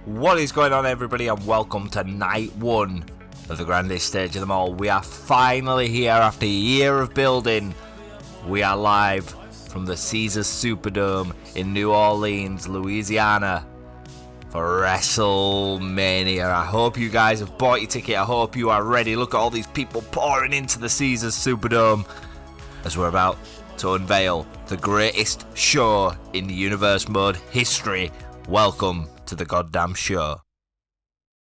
What is going on, everybody, and welcome to night one of the grandest stage of them all. We are finally here after a year of building. We are live from the Caesars Superdome in New Orleans, Louisiana for WrestleMania. I hope you guys have bought your ticket. I hope you are ready. Look at all these people pouring into the Caesars Superdome as we're about to unveil the greatest show in universe mode history. Welcome to the goddamn show.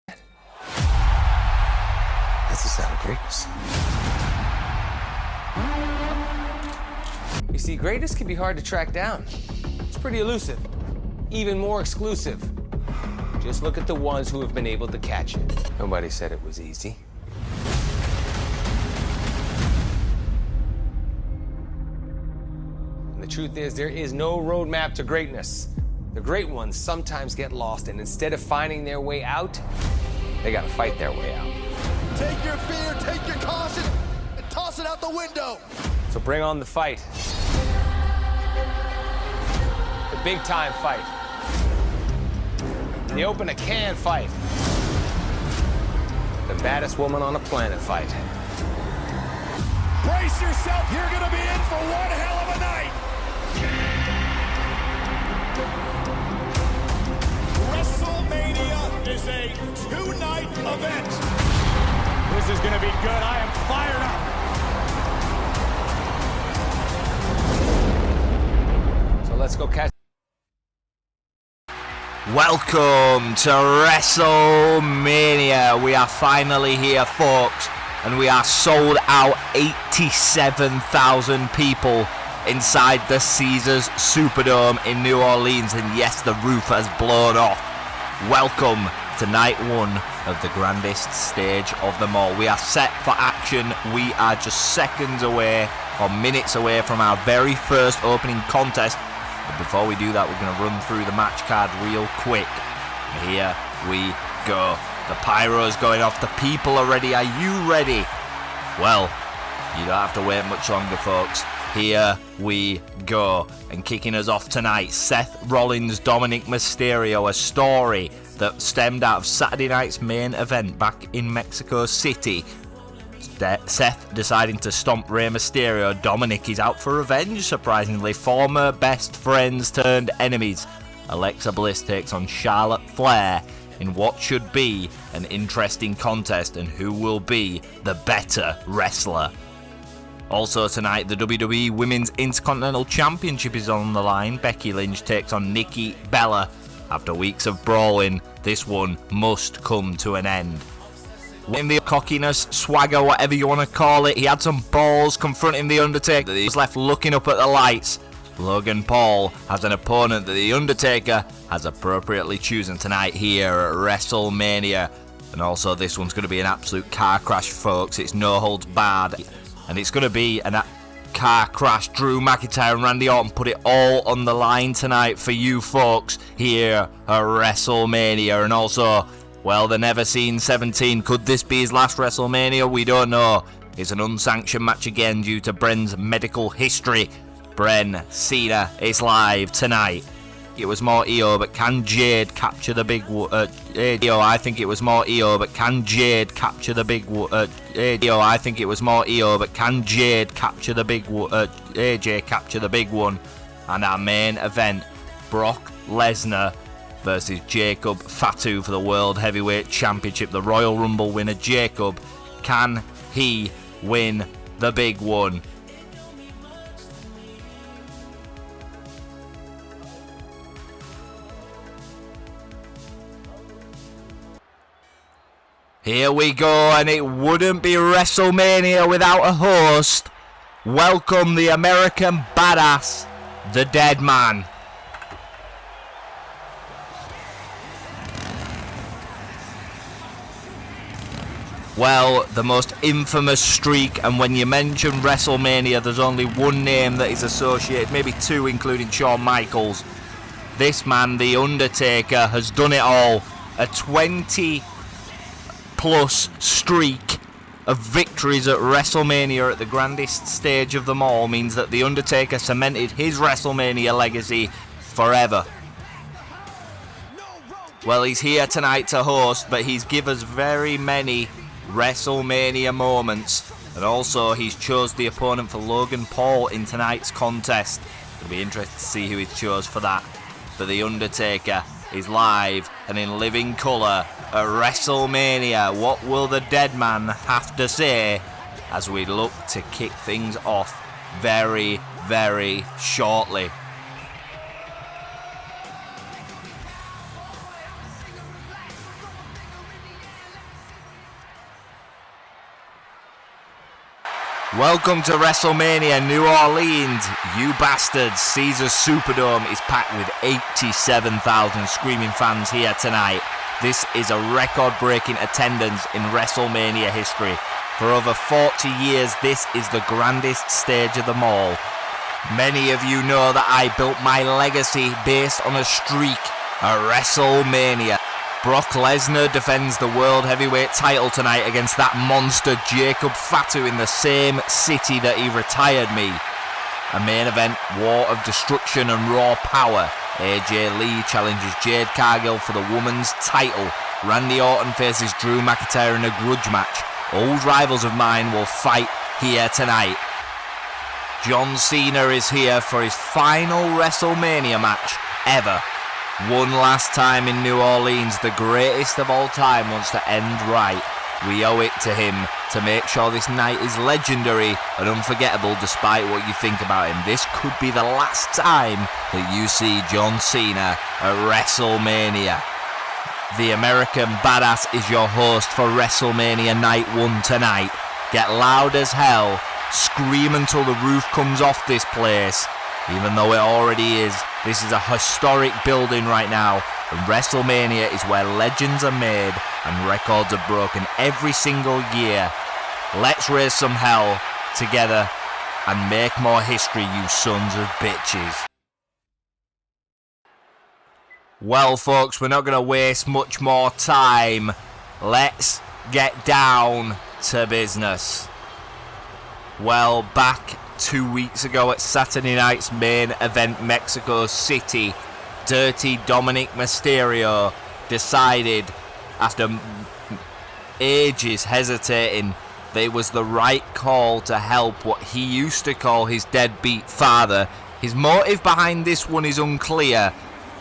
That's the sound of greatness. You see, greatness can be hard to track down. It's pretty elusive, even more exclusive. Just look at the ones who have been able to catch it. Nobody said it was easy. And the truth is, there is no roadmap to greatness. The great ones sometimes get lost, and instead of finding their way out, they gotta fight their way out. Take your fear, take your caution, and toss it out the window. So bring on the fight. The big time fight. The open a can fight. The baddest woman on the planet fight. Brace yourself, you're gonna be in for one hell of a night. WrestleMania is a two-night event. This is gonna be good. I am fired up. So let's go catch. Welcome to WrestleMania. We are finally here, folks, and we are sold out. 87,000 people inside the Caesars Superdome in New Orleans, and yes, the roof has blown off. Welcome to night one of the grandest stage of them all. We are set for action. We are just seconds away or minutes away from our very first opening contest. But before we do that, we're going to run through the match card real quick. Here we go. The pyro's going off. The people are ready. Are you ready? Well, you don't have to wait much longer, folks. Here we go. And kicking us off tonight, Seth Rollins, Dominik Mysterio, a story that stemmed out of Saturday night's main event back in Mexico City. Seth deciding to stomp Rey Mysterio. Dominik is out for revenge, surprisingly. Former best friends turned enemies. Alexa Bliss takes on Charlotte Flair in what should be an interesting contest, and who will be the better wrestler. Also tonight, the WWE Womens Intercontinental Championship is on the line. Becky Lynch takes on Nikki Bella. After weeks of brawling, this one must come to an end. In the cockiness, swagger, whatever you want to call it, he had some balls confronting The Undertaker. He was left looking up at the lights. Logan Paul has an opponent that The Undertaker has appropriately chosen tonight here at WrestleMania. And also, this one's going to be an absolute car crash, folks. It's no holds barred. And it's going to be a car crash. Drew McIntyre and Randy Orton put it all on the line tonight for you folks here at WrestleMania. And also, well, the never seen 17. Could this be his last WrestleMania? We don't know. It's an unsanctioned match again due to Bren's medical history. Bren, Cena is live tonight. It was more EO, but can Jade capture the big EO? I think it was more EO, but can Jade capture the big EO? I think it was more EO, but can Jade capture the big AJ capture the big one? And our main event, Brock Lesnar versus Jacob Fatu for the World Heavyweight Championship. The Royal Rumble winner Jacob, can he win the big one? Here we go, and it wouldn't be WrestleMania without a host. Welcome the American Badass, the Dead Man. Well, the most infamous streak, and when you mention WrestleMania, there's only one name that is associated, maybe two, including Shawn Michaels. This man, The Undertaker, has done it all. A 20+ streak of victories at WrestleMania at the grandest stage of them all means that The Undertaker cemented his WrestleMania legacy forever. Well, he's here tonight to host, but he's given us very many WrestleMania moments. And also, he's chose the opponent for Logan Paul in tonight's contest. It'll be interesting to see who he chose for that. But The Undertaker is live and in living colour at WrestleMania. What will the dead man have to say as we look to kick things off very, very shortly? Welcome to WrestleMania New Orleans, you bastards. Caesars Superdome is packed with 87,000 screaming fans here tonight. This is a record-breaking attendance in WrestleMania history. For over 40 years, this is the grandest stage of them all. Many of you know that I built my legacy based on a streak at WrestleMania. Brock Lesnar defends the World Heavyweight title tonight against that monster Jacob Fatu in the same city that he retired me. A main event, War of Destruction and Raw Power. AJ Lee challenges Jade Cargill for the women's title. Randy Orton faces Drew McIntyre in a grudge match. Old rivals of mine will fight here tonight. John Cena is here for his final WrestleMania match ever. One last time in New Orleans, the greatest of all time wants to end right. We owe it to him to make sure this night is legendary and unforgettable despite what you think about him. This could be the last time that you see John Cena at WrestleMania. The American Badass is your host for WrestleMania Night 1 tonight. Get loud as hell, scream until the roof comes off this place. Even though it already is, this is a historic building right now, and WrestleMania is where legends are made and records are broken every single year. Let's raise some hell together and make more history, you sons of bitches. Well, folks, we're not going to waste much more time. Let's get down to business. Well, back 2 weeks ago at Saturday night's main event, Mexico City, Dirty Dominik Mysterio decided, after ages hesitating, that it was the right call to help what he used to call his deadbeat father. His motive behind this one is unclear,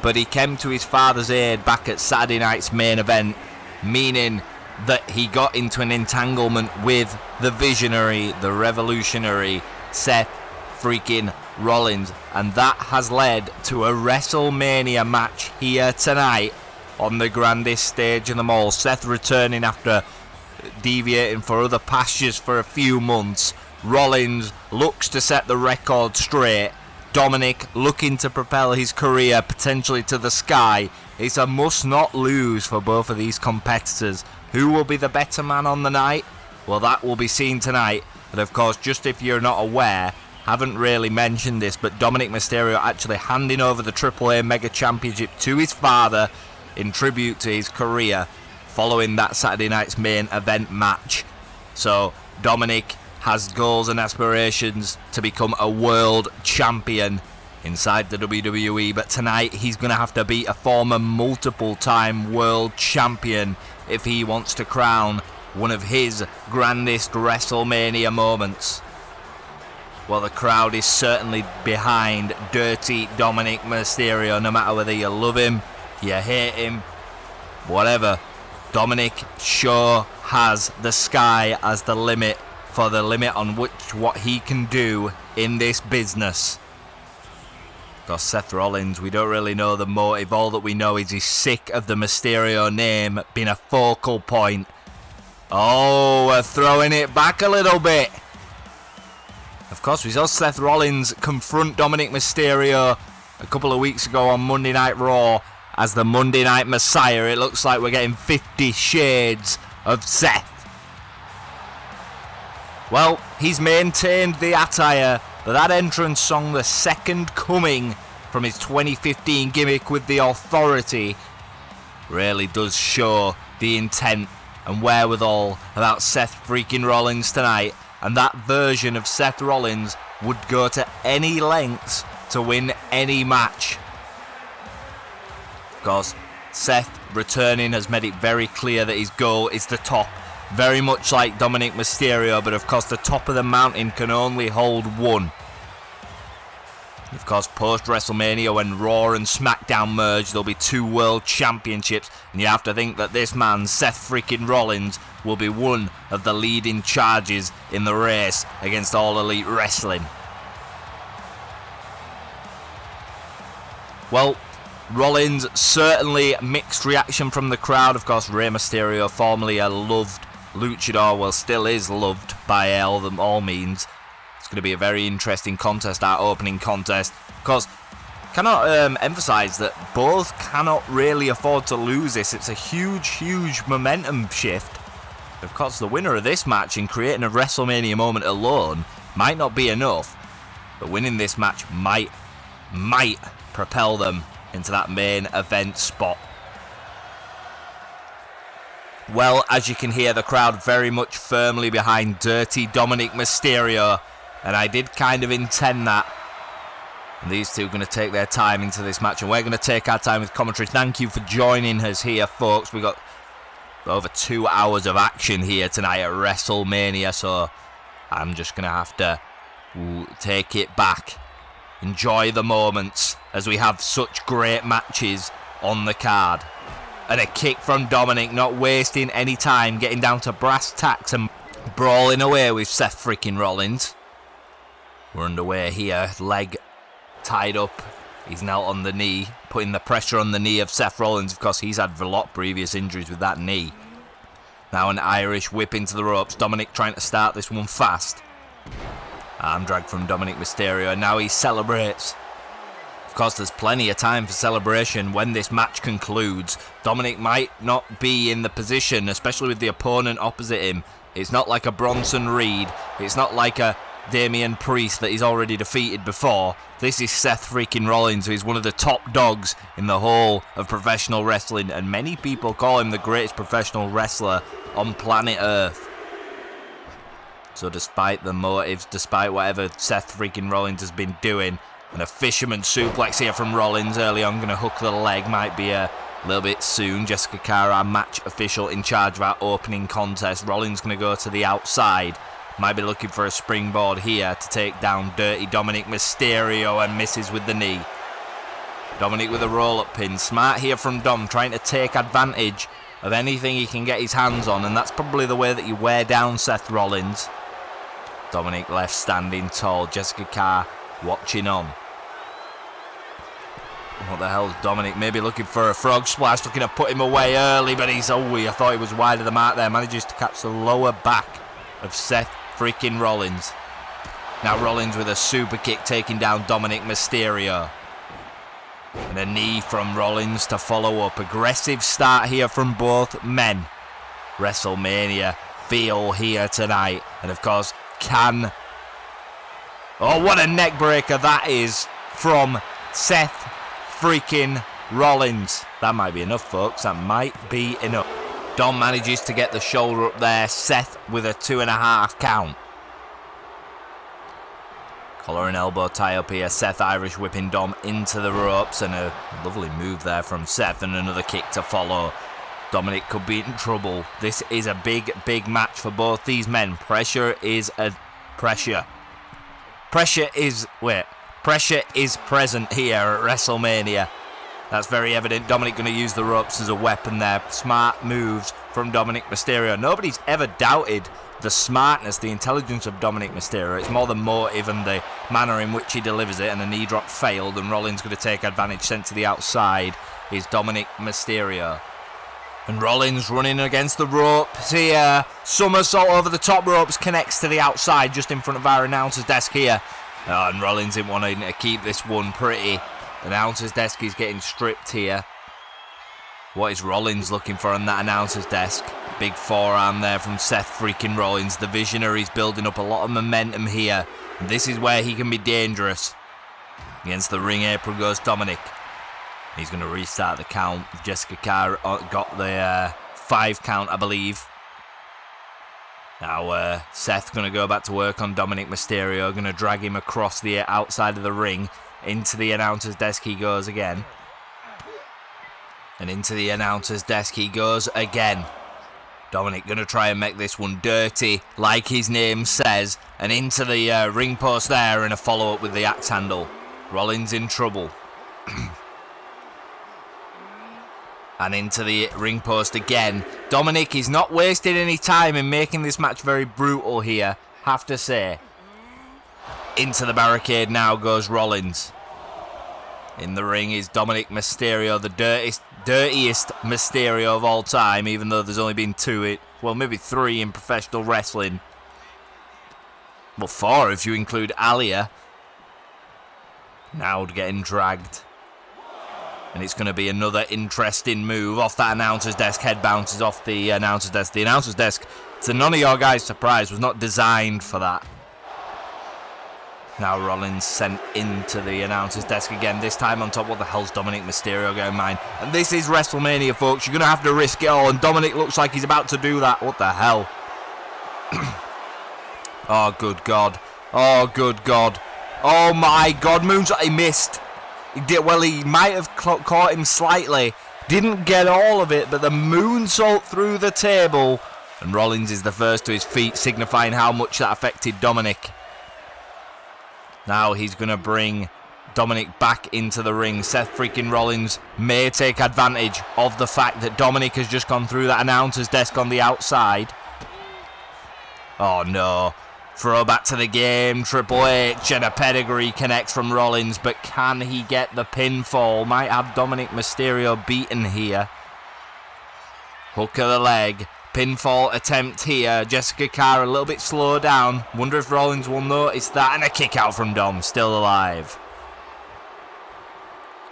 but he came to his father's aid back at Saturday night's main event, meaning that he got into an entanglement with the visionary, the revolutionary Seth freaking Rollins, and that has led to a WrestleMania match here tonight on the grandest stage of them all. Seth returning after deviating for other pastures for a few months. Rollins looks to set the record straight. Dominik looking to propel his career potentially to the sky. It's a must not lose for both of these competitors. Who will be the better man on the night? Well, that will be seen tonight. But of course, just if you're not aware, haven't really mentioned this, but Dominik Mysterio actually handing over the AAA Mega Championship to his father in tribute to his career following that Saturday night's main event match. So Dominik has goals and aspirations to become a world champion inside the WWE, but tonight he's going to have to beat a former multiple-time world champion if he wants to crown one of his grandest WrestleMania moments. Well, the crowd is certainly behind Dirty Dominik Mysterio, no matter whether you love him, you hate him, whatever. Dominik sure has the sky as the limit for the limit on what he can do in this business. Because Seth Rollins, we don't really know the motive. All that we know is he's sick of the Mysterio name being a focal point. Oh, we're throwing it back a little bit. Of course, we saw Seth Rollins confront Dominik Mysterio a couple of weeks ago on Monday Night Raw as the Monday Night Messiah. It looks like we're getting 50 shades of Seth. Well, he's maintained the attire that entrance song, The Second Coming, from his 2015 gimmick with The Authority, really does show the intent and wherewithal about Seth freaking Rollins tonight, and that version of Seth Rollins would go to any lengths to win any match. Of course, Seth returning has made it very clear that his goal is the top. Very much like Dominik Mysterio, but of course the top of the mountain can only hold one. Of course, post-WrestleMania, when Raw and SmackDown merge, there'll be 2 World Championships, and you have to think that this man, Seth freaking Rollins, will be one of the leading charges in the race against All Elite Wrestling. Well, Rollins, certainly mixed reaction from the crowd. Of course, Rey Mysterio, formerly a loved luchador, well, still is loved by all means. It's going to be a very interesting contest, our opening contest. Of course, cannot emphasize that both cannot really afford to lose this. It's a huge momentum shift. Of course, the winner of this match in creating a WrestleMania moment alone might not be enough, but winning this match might propel them into that main event spot. Well, as you can hear, the crowd very much firmly behind dirty Dominik Mysterio, and I did kind of intend that. And these two are going to take their time into this match, and we're going to take our time with commentary. Thank you for joining us here, folks. We've got over 2 hours of action here tonight at WrestleMania, so I'm just going to have to take it back. Enjoy the moments as we have such great matches on the card. And a kick from Dominik, not wasting any time, getting down to brass tacks and brawling away with Seth freaking Rollins. We're underway here, leg tied up. He's now on the knee, putting the pressure on the knee of Seth Rollins. Of course, he's had a lot of previous injuries with that knee. Now an Irish whip into the ropes. Dominik trying to start this one fast. Arm drag from Dominik Mysterio, and now he celebrates. Of course, there's plenty of time for celebration when this match concludes. Dominik might not be in the position, especially with the opponent opposite him. It's not like a Bronson Reed. It's not like a Damian Priest that he's already defeated before. This is Seth freaking Rollins, who is one of the top dogs in the whole of professional wrestling, and many people call him the greatest professional wrestler on planet Earth. So despite the motives, despite whatever Seth freaking Rollins has been doing, and a fisherman suplex here from Rollins early on, going to hook the leg, might be a little bit soon. Jessica Carr, our match official in charge of our opening contest. Rollins going to go to the outside. Might be looking for a springboard here to take down dirty Dominik Mysterio, and misses with the knee. Dominik with a roll-up pin. Smart here from Dom, trying to take advantage of anything he can get his hands on, and that's probably the way that you wear down Seth Rollins. Dominik left standing tall. Jessica Carr watching on. What the hell is Dominik? Maybe looking for a frog splash, looking to put him away early, but he's, I thought he was wide of the mark there. Manages to catch the lower back of Seth freaking Rollins. Now Rollins with a super kick, taking down Dominik Mysterio. And a knee from Rollins to follow up. Aggressive start here from both men. WrestleMania feel here tonight. And of course, oh, what a neck breaker that is from Seth freaking Rollins. That might be enough, folks. That might be enough. Dom manages to get the shoulder up there. Seth with a 2.5 count. Collar and elbow tie up here. Seth Irish whipping Dom into the ropes, and a lovely move there from Seth, and another kick to follow. Dominik could be in trouble. This is a big match for both these men. Pressure is present here at WrestleMania. That's very evident. Dominik going to use the ropes as a weapon there. Smart moves from Dominik Mysterio. Nobody's ever doubted the smartness, the intelligence of Dominik Mysterio. It's more the motive and the manner in which he delivers it, and a knee drop failed, and Rollins going to take advantage. Sent to the outside is Dominik Mysterio. And Rollins running against the ropes here. Somersault over the top ropes, connects to the outside just in front of our announcer's desk here. And Rollins didn't want to keep this one pretty. Announcer's desk is getting stripped here. What is Rollins looking for on that announcer's desk? Big forearm there from Seth freaking Rollins. The Visionary's building up a lot of momentum here. And this is where he can be dangerous. Against the ring apron goes Dominik. He's going to restart the count. Jessica Carr got the 5 count, I believe. Now Seth going to go back to work on Dominik Mysterio. Going to drag him across the outside of the ring. Into the announcer's desk he goes again. And into the announcer's desk he goes again. Dominik going to try and make this one dirty, like his name says. And into the ring post there, and a follow-up with the axe handle. Rollins in trouble. And into the ring post again. Dominik is not wasting any time in making this match very brutal here, have to say. Into the barricade now goes Rollins. In the ring is Dominik Mysterio, the dirtiest Mysterio of all time, even though there's only been maybe 3 in professional wrestling. Well, 4 if you include Alia. Now getting dragged. And it's going to be another interesting move off that announcer's desk. Head bounces off the announcer's desk. The announcer's desk, to none of your guys' surprise, was not designed for that. Now Rollins sent into the announcer's desk again, this time on top. What the hell's Dominik Mysterio going mine? And this is WrestleMania, folks. You're going to have to risk it all, and Dominik looks like he's about to do that. What the hell? Oh, good God. Oh, good God. Oh, my God. Moonsault, he missed. He did, well, he might have caught him slightly. Didn't get all of it, but the moonsault through the table. And Rollins is the first to his feet, signifying how much that affected Dominik. Now he's going to bring Dominik back into the ring. Seth freaking Rollins may take advantage of the fact that Dominik has just gone through that announcer's desk on the outside. Oh no. Throwback to the game. Triple H and a pedigree connects from Rollins, but can he get the pinfall? Might have Dominik Mysterio beaten here. Hook of the leg. Pinfall attempt here. Jessica Carr a little bit slow down. Wonder if Rollins will notice that. And a kick out from Dom. Still alive.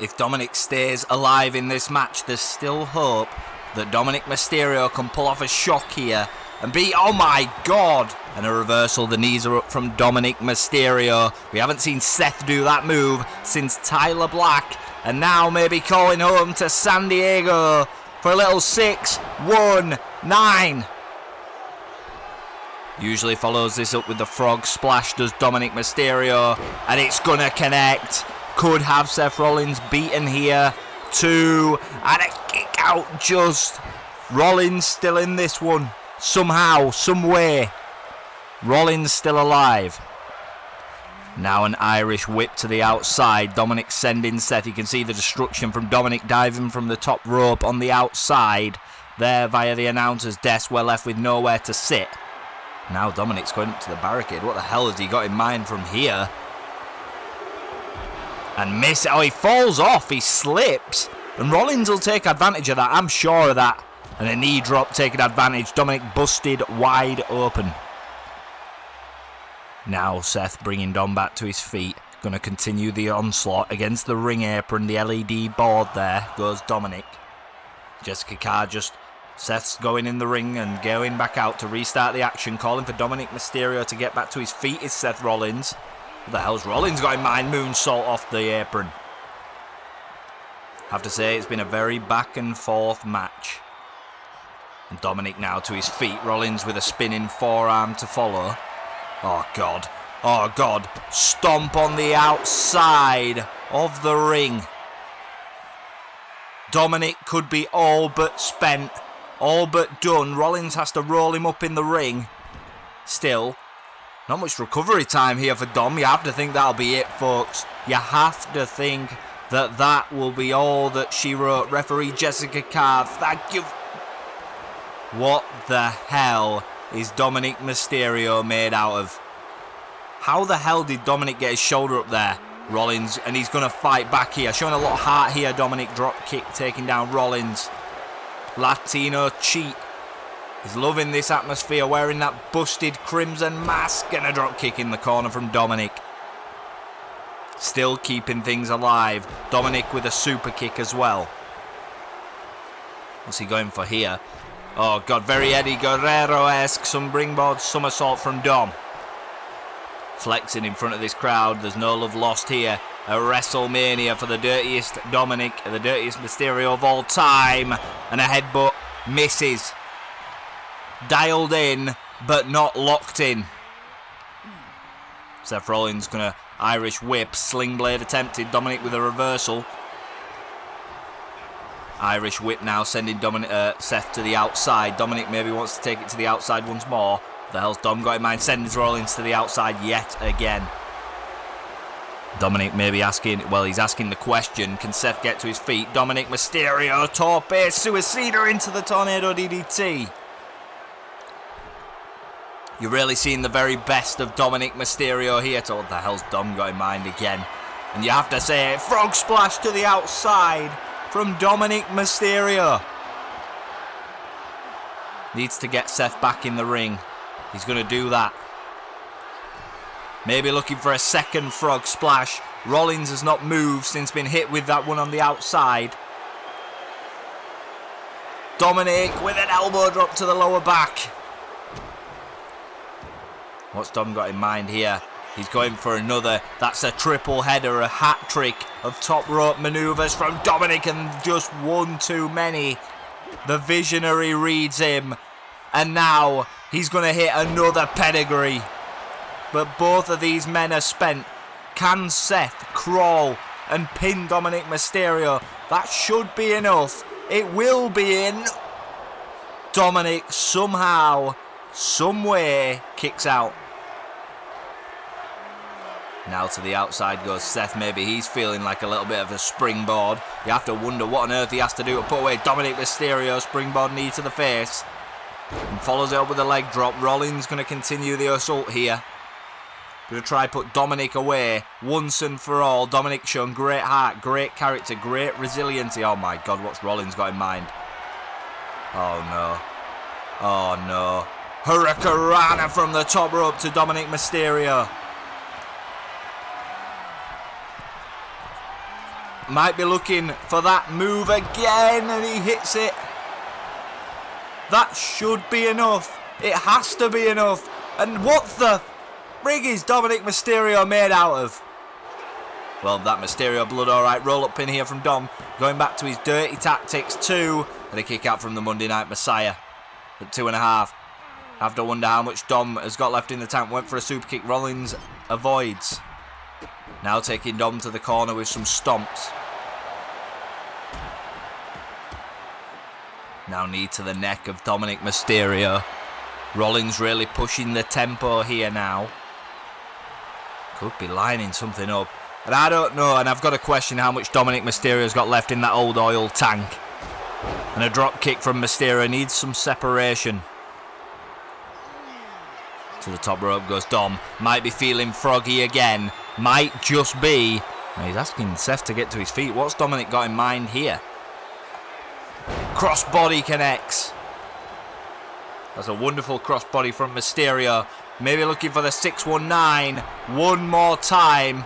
If Dominik stays alive in this match, there's still hope that Dominik Mysterio can pull off a shock here and beat... Oh my God! And a reversal. The knees are up from Dominik Mysterio. We haven't seen Seth do that move since Tyler Black. And now maybe calling home to San Diego for a little 6-1-9. Usually follows this up with the frog splash, does Dominik Mysterio, and it's gonna connect. Could have Seth Rollins beaten here. 2, and a kick out just. Rollins still in this one. Somehow, some way. Rollins still alive. Now an Irish whip to the outside. Dominik sending Seth. You can see the destruction from Dominik diving from the top rope on the outside. There via the announcer's desk. We're left with nowhere to sit. Now Dominik's going up to the barricade. What the hell has he got in mind from here? And miss. Oh, he falls off. He slips. And Rollins will take advantage of that. I'm sure of that. And a knee drop taking advantage. Dominik busted wide open. Now Seth bringing Dom back to his feet. Going to continue the onslaught against the ring apron. The LED board there goes Dominik. Jessica Carr just... Seth's going in the ring and going back out to restart the action. Calling for Dominik Mysterio to get back to his feet is Seth Rollins. What the hell's Rollins got in mind? Moonsault off the apron. Have to say it's been a very back and forth match. And Dominik now to his feet. Rollins with a spinning forearm to follow. Oh God. Oh God. Stomp on the outside of the ring. Dominik could be all but spent. All but done. Rollins has to roll him up in the ring. Still, not much recovery time here for Dom. You have to think that'll be it, folks. You have to think that that will be all that she wrote. Referee Jessica Carr, thank you. What the hell is Dominik Mysterio made out of? How the hell did Dominik get his shoulder up there? Rollins, and he's going to fight back here. Showing a lot of heart here. Dominik drop kick taking down Rollins. Latino cheat. He's loving this atmosphere, wearing that busted crimson mask, and a drop kick in the corner from Dominik. Still keeping things alive. Dominik with a super kick as well. What's he going for here? Oh God, very Eddie Guerrero-esque. Some springboard somersault from Dom. Flexing in front of this crowd. There's no love lost here. A WrestleMania for the dirtiest Dominik, the dirtiest Mysterio of all time. And a headbutt misses. Dialed in, but not locked in. Seth Rollins gonna Irish whip. Sling blade attempted. Dominik with a reversal. Irish whip now sending Seth to the outside. Dominik maybe wants to take it to the outside once more. What the hell's Dom got in mind? Sends Rollins to the outside yet again. Dominik maybe asking, well, he's asking the question, can Seth get to his feet? Dominik Mysterio, torpe, suicida into the tornado DDT. You're really seeing the very best of Dominik Mysterio here. So what the hell's Dom got in mind again? And you have to say it, frog splash to the outside from Dominik Mysterio. Needs to get Seth back in the ring. He's going to do that. Maybe looking for a second frog splash. Rollins has not moved since being hit with that one on the outside. Dominik with an elbow drop to the lower back. What's Dom got in mind here? He's going for another. That's a triple header, a hat trick of top rope maneuvers from Dominik, and just one too many. The visionary reads him. And now he's going to hit another pedigree. But both of these men are spent. Can Seth crawl and pin Dominik Mysterio? That should be enough. It will be in. Dominik somehow, some way, kicks out. Now to the outside goes Seth. Maybe he's feeling like a little bit of a springboard. You have to wonder what on earth he has to do to put away Dominik Mysterio. Springboard knee to the face. And follows it up with a leg drop. Rollins going to continue the assault here. Going to try put Dominik away once and for all. Dominik shown great heart, great character, great resiliency. Oh my God, what's Rollins got in mind? Oh no. Oh no. Hurricanrana from the top rope to Dominik Mysterio. Might be looking for that move again, and he hits it. That should be enough. It has to be enough. And what the frig is Dominik Mysterio made out of? Well, that Mysterio blood, alright. Roll up pin here from Dom. Going back to his dirty tactics. 2. And a kick out from the Monday Night Messiah at 2.5. Have to wonder how much Dom has got left in the tank. Went for a super kick. Rollins avoids. Now taking Dom to the corner with some stomps. Now knee to the neck of Dominik Mysterio. Rollins really pushing the tempo here now. Could be lining something up. And I don't know, and I've got to question how much Dominik Mysterio's got left in that old oil tank. And a drop kick from Mysterio needs some separation. To the top rope goes Dom. Might be feeling froggy again. Might just be. He's asking Seth to get to his feet. What's Dominik got in mind here? Crossbody connects. That's a wonderful crossbody from Mysterio. Maybe looking for the 619 one more time.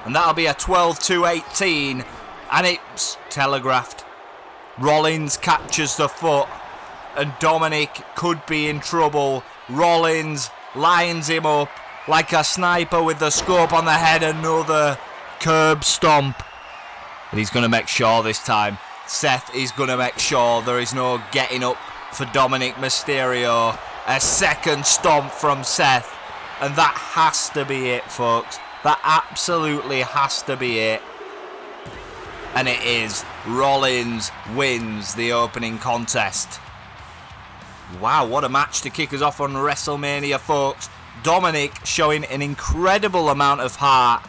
And that'll be a 12-18. And it's telegraphed. Rollins captures the foot. And Dominik could be in trouble. Rollins lines him up like a sniper with the scope on the head. Another curb stomp. But he's going to make sure this time. Seth is going to make sure there is no getting up for Dominik Mysterio. A second stomp from Seth. And that has to be it, folks. That absolutely has to be it. And it is. Rollins wins the opening contest. Wow, what a match to kick us off on WrestleMania, folks. Dominik showing an incredible amount of heart.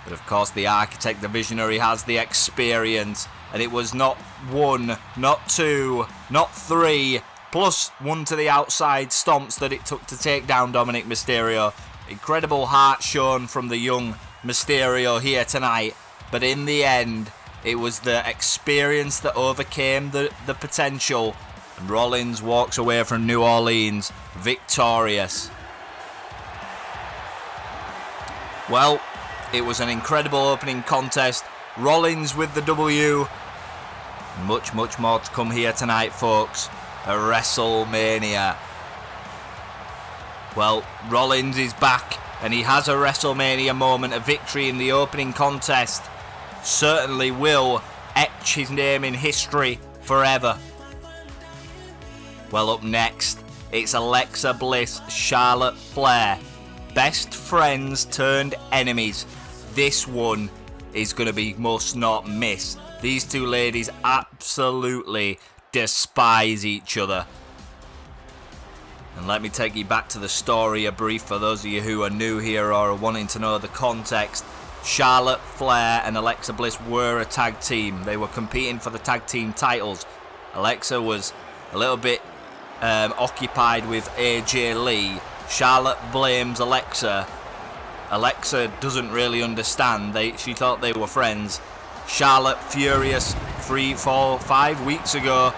But of course, the architect, the visionary, has the experience. And it was not 1, not 2, not 3, plus 1 to the outside stomps that it took to take down Dominik Mysterio. Incredible heart shown from the young Mysterio here tonight. But in the end, it was the experience that overcame the potential. And Rollins walks away from New Orleans victorious. Well, it was an incredible opening contest. Rollins with the W. Much, much more to come here tonight, folks. A WrestleMania. Well, Rollins is back, and he has a WrestleMania moment. A victory in the opening contest certainly will etch his name in history forever. Well, up next, it's Alexa Bliss, Charlotte Flair. Best friends turned enemies. This one is going to be must not miss. These two ladies absolutely despise each other. And let me take you back to the story a brief for those of you who are new here or are wanting to know the context. Charlotte Flair and Alexa Bliss were a tag team. They were competing for the tag team titles. Alexa was a little bit occupied with AJ Lee. Charlotte blames Alexa. Alexa doesn't really understand. She thought they were friends. Charlotte furious 3, 4, 5 weeks ago.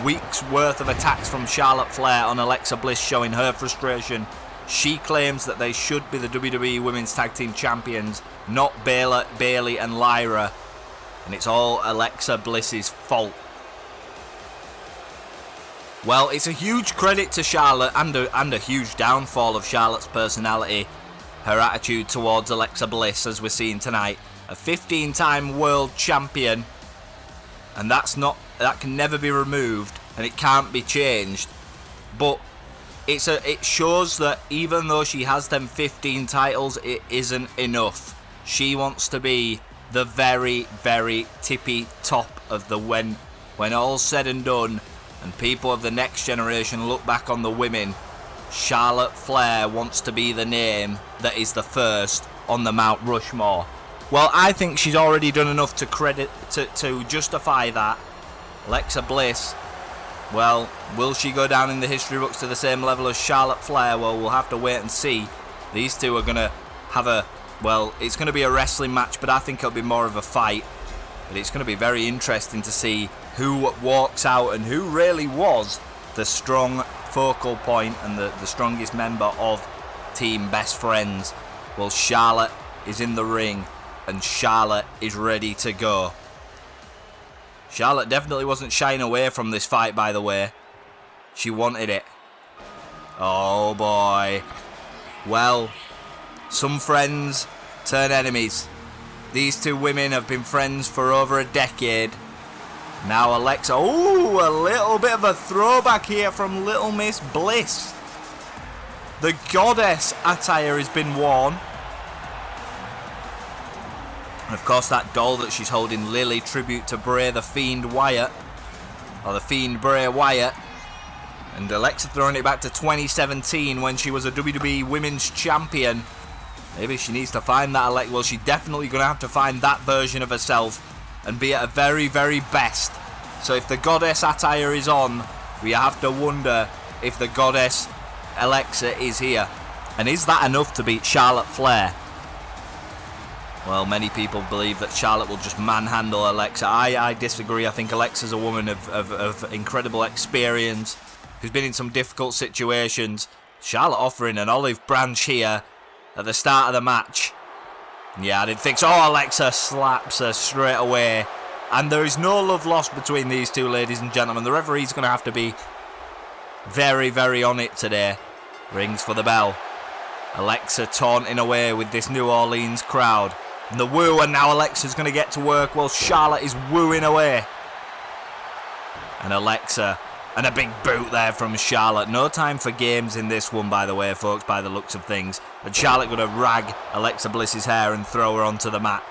Weeks worth of attacks from Charlotte Flair on Alexa Bliss showing her frustration. She claims that they should be the WWE Women's Tag Team Champions, not Bayley and Lyra. And it's all Alexa Bliss's fault. Well, it's a huge credit to Charlotte and a huge downfall of Charlotte's personality. Her attitude towards Alexa Bliss, as we're seeing tonight. A 15-time world champion. And that can never be removed. And it can't be changed. But it shows that even though she has them 15 titles, it isn't enough. She wants to be the very, very tippy top of the when all's said and done and people of the next generation look back on the women, Charlotte Flair wants to be the name that is the first on the Mount Rushmore. Well, I think she's already done enough to justify that. Alexa Bliss, well, will she go down in the history books to the same level as Charlotte Flair? Well, we'll have to wait and see. These two are going to have it's going to be a wrestling match, but I think it'll be more of a fight. But it's going to be very interesting to see who walks out and who really was the strong focal point and the strongest member of Team Best Friends. Well, Charlotte is in the ring and Charlotte is ready to go. Charlotte definitely wasn't shying away from this fight, by the way. She wanted it. Oh boy. Well, some friends turn enemies. These two women have been friends for over a decade. Now Alexa, a little bit of a throwback here from Little Miss Bliss. The goddess attire has been worn. And of course that doll that she's holding, Lily, tribute to Bray the Fiend Wyatt. Or the Fiend Bray Wyatt. And Alexa throwing it back to 2017 when she was a WWE Women's Champion. Maybe she needs to find that Alexa. Well, she's definitely going to have to find that version of herself and be at her very, very best. So if the goddess attire is on, we have to wonder if the goddess Alexa is here. And is that enough to beat Charlotte Flair? Well, many people believe that Charlotte will just manhandle Alexa. I disagree. I think Alexa's a woman of incredible experience, who's been in some difficult situations. Charlotte offering an olive branch here at the start of the match. Yeah, I didn't think so. Oh, Alexa slaps her straight away. And there is no love lost between these two, ladies and gentlemen. The referee's going to have to be very, very on it today. Rings for the bell. Alexa taunting away with this New Orleans crowd. And the woo, and now Alexa's going to get to work while Charlotte is wooing away. And Alexa, and a big boot there from Charlotte. No time for games in this one, by the way, folks, by the looks of things. And Charlotte going to rag Alexa Bliss's hair and throw her onto the mat.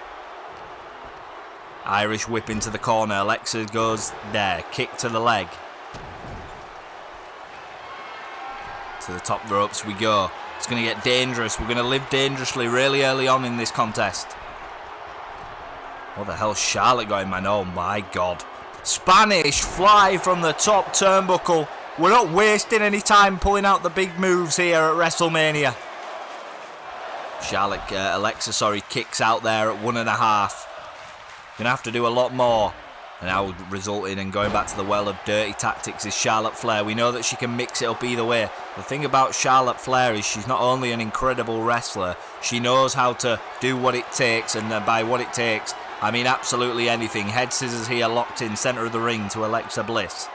Irish whip into the corner. Alexa goes there. Kick to the leg. To the top ropes we go. It's going to get dangerous. We're going to live dangerously really early on in this contest. What the hell's Charlotte going, man? Oh my God. Spanish fly from the top turnbuckle. We're not wasting any time pulling out the big moves here at WrestleMania. Alexa kicks out there at 1.5. Gonna have to do a lot more. And now resulting in going back to the well of dirty tactics is Charlotte Flair. We know that she can mix it up either way. The thing about Charlotte Flair is she's not only an incredible wrestler, she knows how to do what it takes, and by what it takes, I mean absolutely anything. Head scissors here locked in centre of the ring to Alexa Bliss.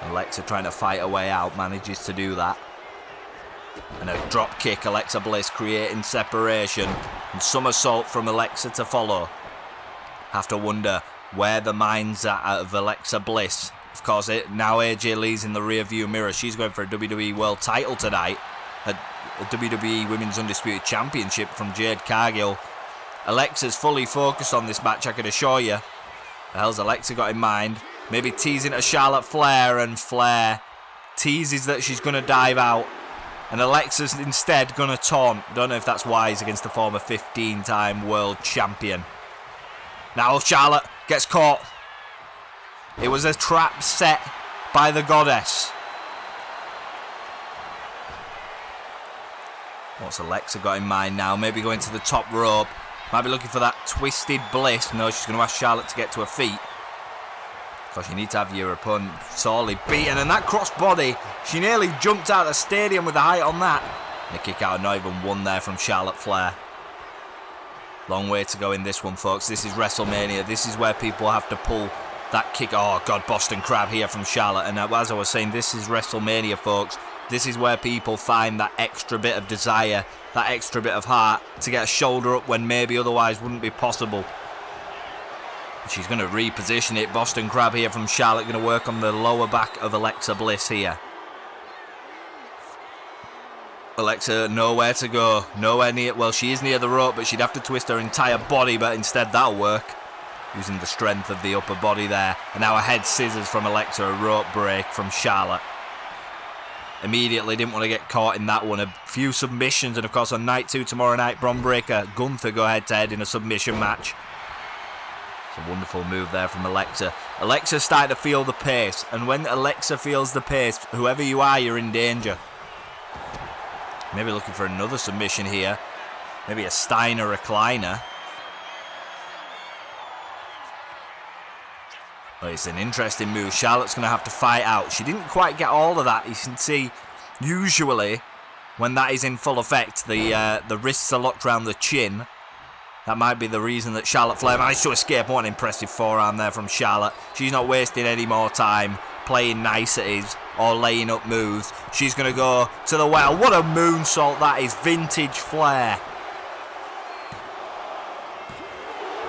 Alexa trying to fight her way out, manages to do that. And a drop kick, Alexa Bliss creating separation. And somersault from Alexa to follow. Have to wonder where the mind's at out of Alexa Bliss. Of course, now AJ Lee's in the rear view mirror. She's going for a WWE World title tonight. A WWE Women's Undisputed Championship from Jade Cargill. Alexa's fully focused on this match, I can assure you. The hell's Alexa got in mind? Maybe teasing to Charlotte Flair, and Flair teases that she's going to dive out. And Alexa's instead going to taunt. Don't know if that's wise against the former 15-time world champion. Now Charlotte gets caught. It was a trap set by the goddess. What's Alexa got in mind now? Maybe going to the top rope. Might be looking for that twisted Bliss. No, she's going to ask Charlotte to get to her feet. Because you need to have your opponent sorely beaten. And that crossbody, she nearly jumped out of the stadium with the height on that. And a kick out, not even one there from Charlotte Flair. Long way to go in this one, folks. This is WrestleMania. This is where people have to pull that kick. Oh, God, Boston Crab here from Charlotte. And as I was saying, this is WrestleMania, folks. This is where people find that extra bit of desire, that extra bit of heart to get a shoulder up when maybe otherwise wouldn't be possible. She's going to reposition it. Boston Crab here from Charlotte, going to work on the lower back of Alexa Bliss here. Alexa, nowhere to go. Nowhere near. Well, she is near the rope, but she'd have to twist her entire body, but instead that'll work. Using the strength of the upper body there. And now a head scissors from Alexa, a rope break from Charlotte. Immediately didn't want to get caught in that one. A few submissions, and of course on night 2 tomorrow night, Bron Breakker, Gunther go head to head in a submission match. It's a wonderful move there from Alexa. Alexa's starting to feel the pace, and when Alexa feels the pace, whoever you are, you're in danger. Maybe looking for another submission here. Maybe a Steiner recliner. Well, it's an interesting move. Charlotte's going to have to fight out. She didn't quite get all of that. You can see, usually, when that is in full effect, the wrists are locked around the chin. That might be the reason that Charlotte Flair managed to escape. What an impressive forearm there from Charlotte. She's not wasting any more time playing niceties or laying up moves. She's going to go to the well. What a moonsault that is. Vintage Flair.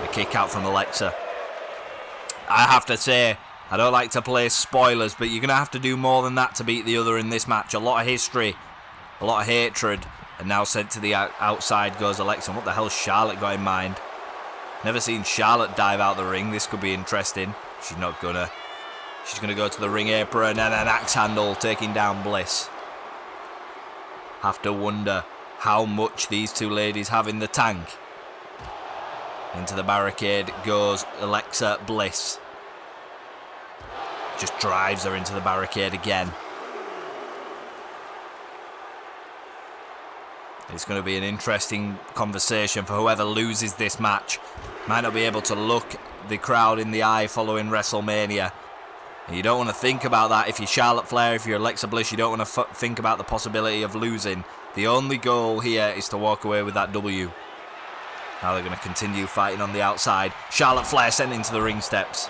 A kick out from Alexa. I have to say, I don't like to play spoilers, but you're going to have to do more than that to beat the other in this match. A lot of history, a lot of hatred, and now sent to the outside goes Alexa. What the hell's Charlotte got in mind? Never seen Charlotte dive out the ring. This could be interesting. She's not gonna. She's going to go to the ring apron and an axe handle, taking down Bliss. Have to wonder how much these two ladies have in the tank. Into the barricade goes Alexa Bliss. Just drives her into the barricade again. It's going to be an interesting conversation for whoever loses this match. Might not be able to look the crowd in the eye following WrestleMania. And you don't want to think about that. If you're Charlotte Flair, if you're Alexa Bliss, you don't want to think about the possibility of losing. The only goal here is to walk away with that W. Now they're going to continue fighting on the outside. Charlotte Flair sent into the ring steps.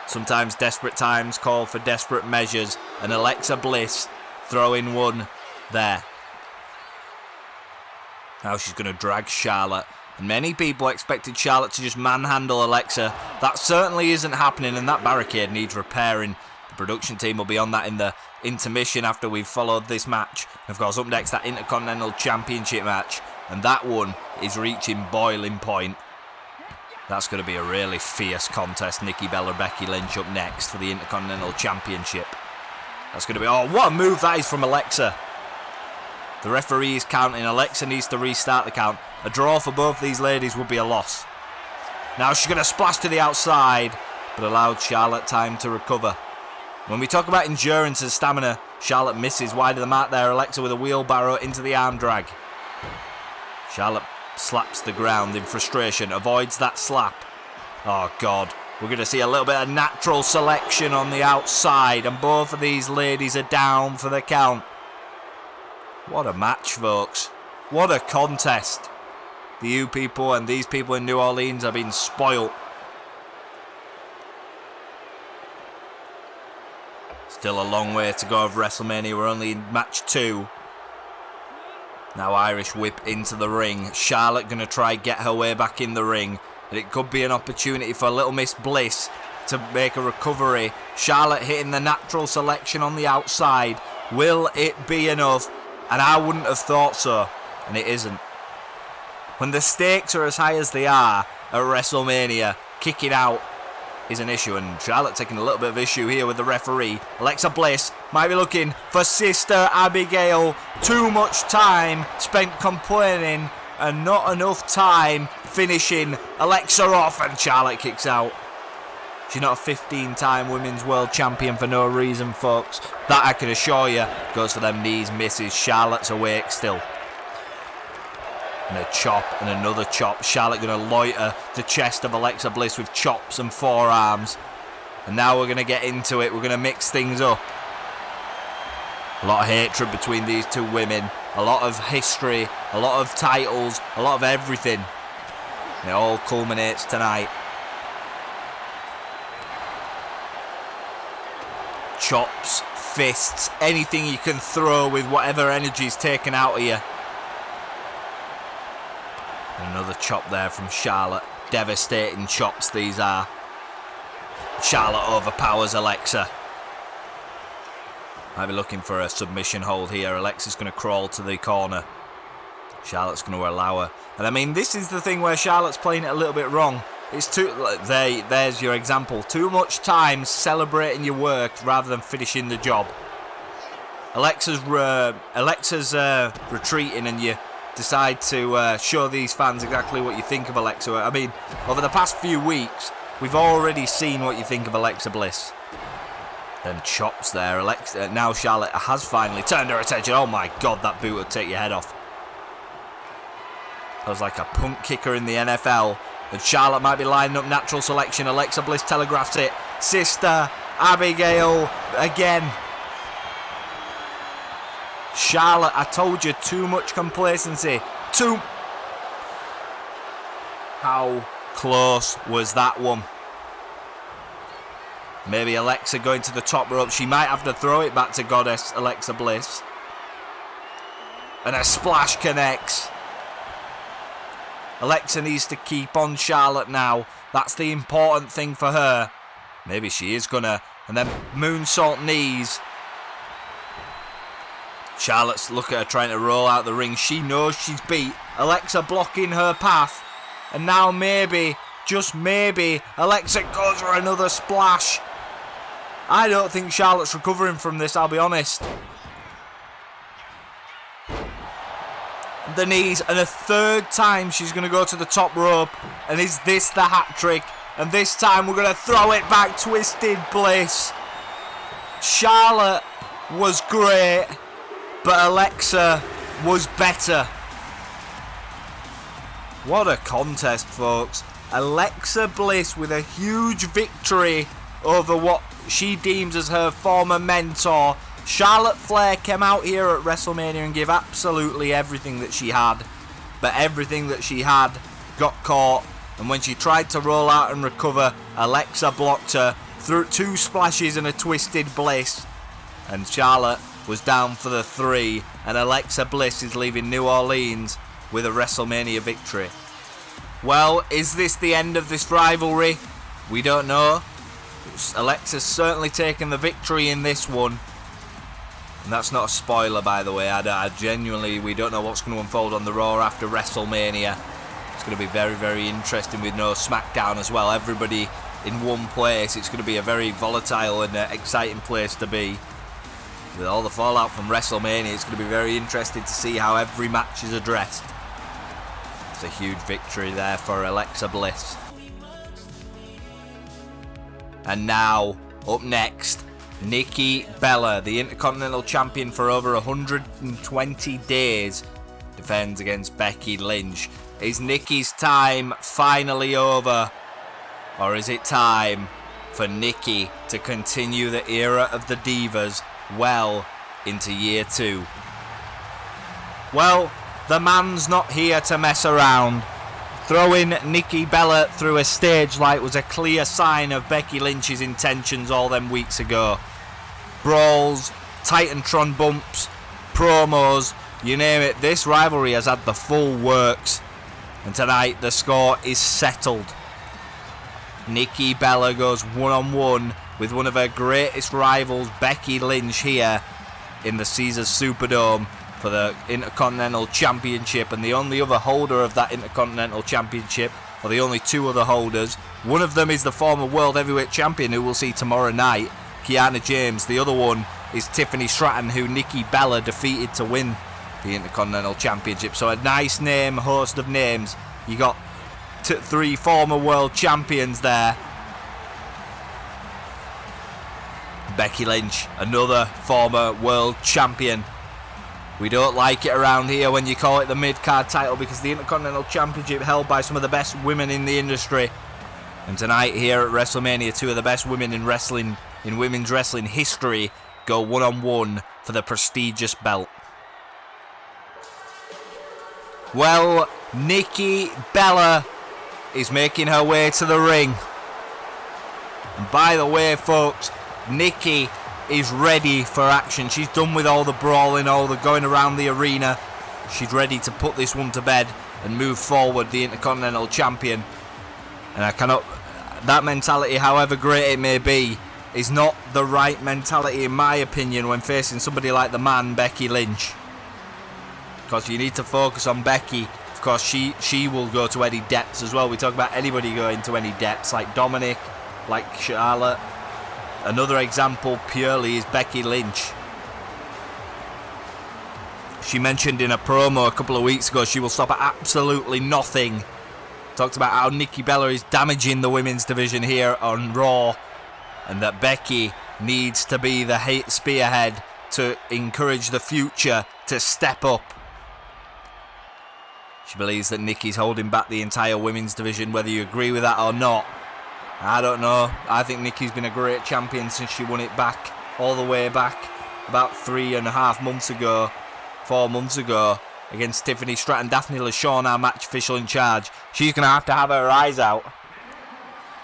Sometimes desperate times call for desperate measures. And Alexa Bliss throwing one there. Now she's going to drag Charlotte. And many people expected Charlotte to just manhandle Alexa. That certainly isn't happening, and that barricade needs repairing. The production team will be on that in the intermission after we've followed this match. And of course, up next, that Intercontinental Championship match. And that one is reaching boiling point. That's going to be a really fierce contest. Nikki Bella, Becky Lynch up next for the Intercontinental Championship. That's going to be... Oh, what a move that is from Alexa. The referee is counting. Alexa needs to restart the count. A draw for both these ladies would be a loss. Now she's going to splash to the outside, but allowed Charlotte time to recover. When we talk about endurance and stamina, Charlotte misses wide of the mat there. Alexa with a wheelbarrow into the arm drag. Charlotte slaps the ground in frustration, avoids that slap. Oh, God. We're going to see a little bit of natural selection on the outside, and both of these ladies are down for the count. What a match, folks. What a contest. The you people and these people in New Orleans have been spoilt. Still a long way to go of WrestleMania. We're only in match 2. Now Irish whip into the ring. Charlotte going to try get her way back in the ring. And it could be an opportunity for Little Miss Bliss to make a recovery. Charlotte hitting the natural selection on the outside. Will it be enough? And I wouldn't have thought so. And it isn't. When the stakes are as high as they are at WrestleMania, kicking out is an issue, and Charlotte taking a little bit of issue here with the referee. Alexa Bliss might be looking for Sister Abigail. Too much time spent complaining and not enough time finishing Alexa off, and Charlotte kicks out. She's not a 15-time Women's World Champion for no reason, folks. That I can assure you. Goes for them knees, misses. Charlotte's awake still. And a chop and another chop. Charlotte going to loiter the chest of Alexa Bliss with chops and forearms. And now we're going to get into it. We're going to mix things up. A lot of hatred between these two women. A lot of history. A lot of titles. A lot of everything. And it all culminates tonight. Chops, fists, anything you can throw with whatever energy is taken out of you. And another chop there from Charlotte. Devastating chops these are. Charlotte overpowers Alexa. Might be looking for a submission hold here. Alexa's going to crawl to the corner. Charlotte's going to allow her. And I mean, this is the thing where Charlotte's playing it a little bit wrong. It's too. There's your example. Too much time celebrating your work rather than finishing the job. Alexa's retreating, and you decide to show these fans exactly what you think of Alexa. I mean, over the past few weeks, we've already seen what you think of Alexa Bliss. Them chops there. Now Charlotte has finally turned her attention. Oh my God, that boot would take your head off. That was like a punt kicker in the NFL. And Charlotte might be lining up natural selection. Alexa Bliss telegraphs it. Sister Abigail again. Charlotte, I told you, too much complacency. How close was that one? Maybe Alexa going to the top rope. She might have to throw it back to Goddess Alexa Bliss. And a splash connects. Alexa needs to keep on Charlotte now. That's the important thing for her. Maybe she is gonna. And then moonsault knees. Charlotte's look at her trying to roll out the ring. She knows she's beat. Alexa blocking her path. And now maybe, just maybe, Alexa goes for another splash. I don't think Charlotte's recovering from this, I'll be honest. The knees, and a third time she's going to go to the top rope. And is this the hat trick? And this time we're going to throw it back. Twisted Bliss. Charlotte was great, but Alexa was better. What a contest, folks. Alexa Bliss with a huge victory over what she deems as her former mentor. Charlotte Flair came out here at WrestleMania and gave absolutely everything that she had. But everything that she had got caught. And when she tried to roll out and recover, Alexa blocked her through 2 splashes and a Twisted Bliss. And Charlotte was down for the 3. And Alexa Bliss is leaving New Orleans with a WrestleMania victory. Well, is this the end of this rivalry? We don't know. Alexa's certainly taken the victory in this one. And that's not a spoiler, by the way. I genuinely, we don't know what's going to unfold on the Raw after WrestleMania. It's going to be very, very interesting with no SmackDown as well. Everybody in one place. It's going to be a very volatile and exciting place to be. With all the fallout from WrestleMania, it's going to be very interesting to see how every match is addressed. It's a huge victory there for Alexa Bliss. And now, up next, Nikki Bella, the Intercontinental Champion for over 120 days, defends against Becky Lynch. Is Nikki's time finally over? Or is it time for Nikki to continue the era of the Divas well into year 2? Well, the man's not here to mess around. Throwing Nikki Bella through a stage light was a clear sign of Becky Lynch's intentions all them weeks ago. Brawls, Titantron bumps, promos, you name it, this rivalry has had the full works. And tonight the score is settled. Nikki Bella goes one-on-one with one of her greatest rivals, Becky Lynch, here in the Caesars Superdome. for the Intercontinental Championship, and the only other holder of that Intercontinental Championship, or the only two other holders. One of them is the former World Heavyweight Champion, who we'll see tomorrow night, Kiana James. The other one is Tiffany Stratton, who Nikki Bella defeated to win the Intercontinental Championship. So a nice name, host of names. You got three former world champions there. Becky Lynch, another former world champion. We don't like it around here when you call it the mid-card title, because the Intercontinental Championship held by some of the best women in the industry. And tonight here at WrestleMania, two of the best women in wrestling, in women's wrestling history, go one-on-one for the prestigious belt. Well, Nikki Bella is making her way to the ring. And by the way, folks, Nikki is ready for action. She's done with all the brawling, all the going around the arena. She's ready to put this one to bed and move forward, the Intercontinental Champion. And I cannot... That mentality, however great it may be, is not the right mentality, in my opinion, when facing somebody like the man, Becky Lynch. Because you need to focus on Becky. Of course, she will go to any depths as well. We talk about anybody going to any depths, like Dominik, like Charlotte. Another example purely is Becky Lynch. She mentioned in a promo a couple of weeks ago she will stop at absolutely nothing. Talked about how Nikki Bella is damaging the women's division here on Raw, and that Becky needs to be the spearhead to encourage the future to step up. She believes that Nikki's holding back the entire women's division, whether you agree with that or not. I don't know. I think Nikki's been a great champion since she won it back, all the way back, about 3.5 months ago, 4 months ago, against Tiffany Stratton. Daphne LaShawn, our match official in charge. She's going to have her eyes out,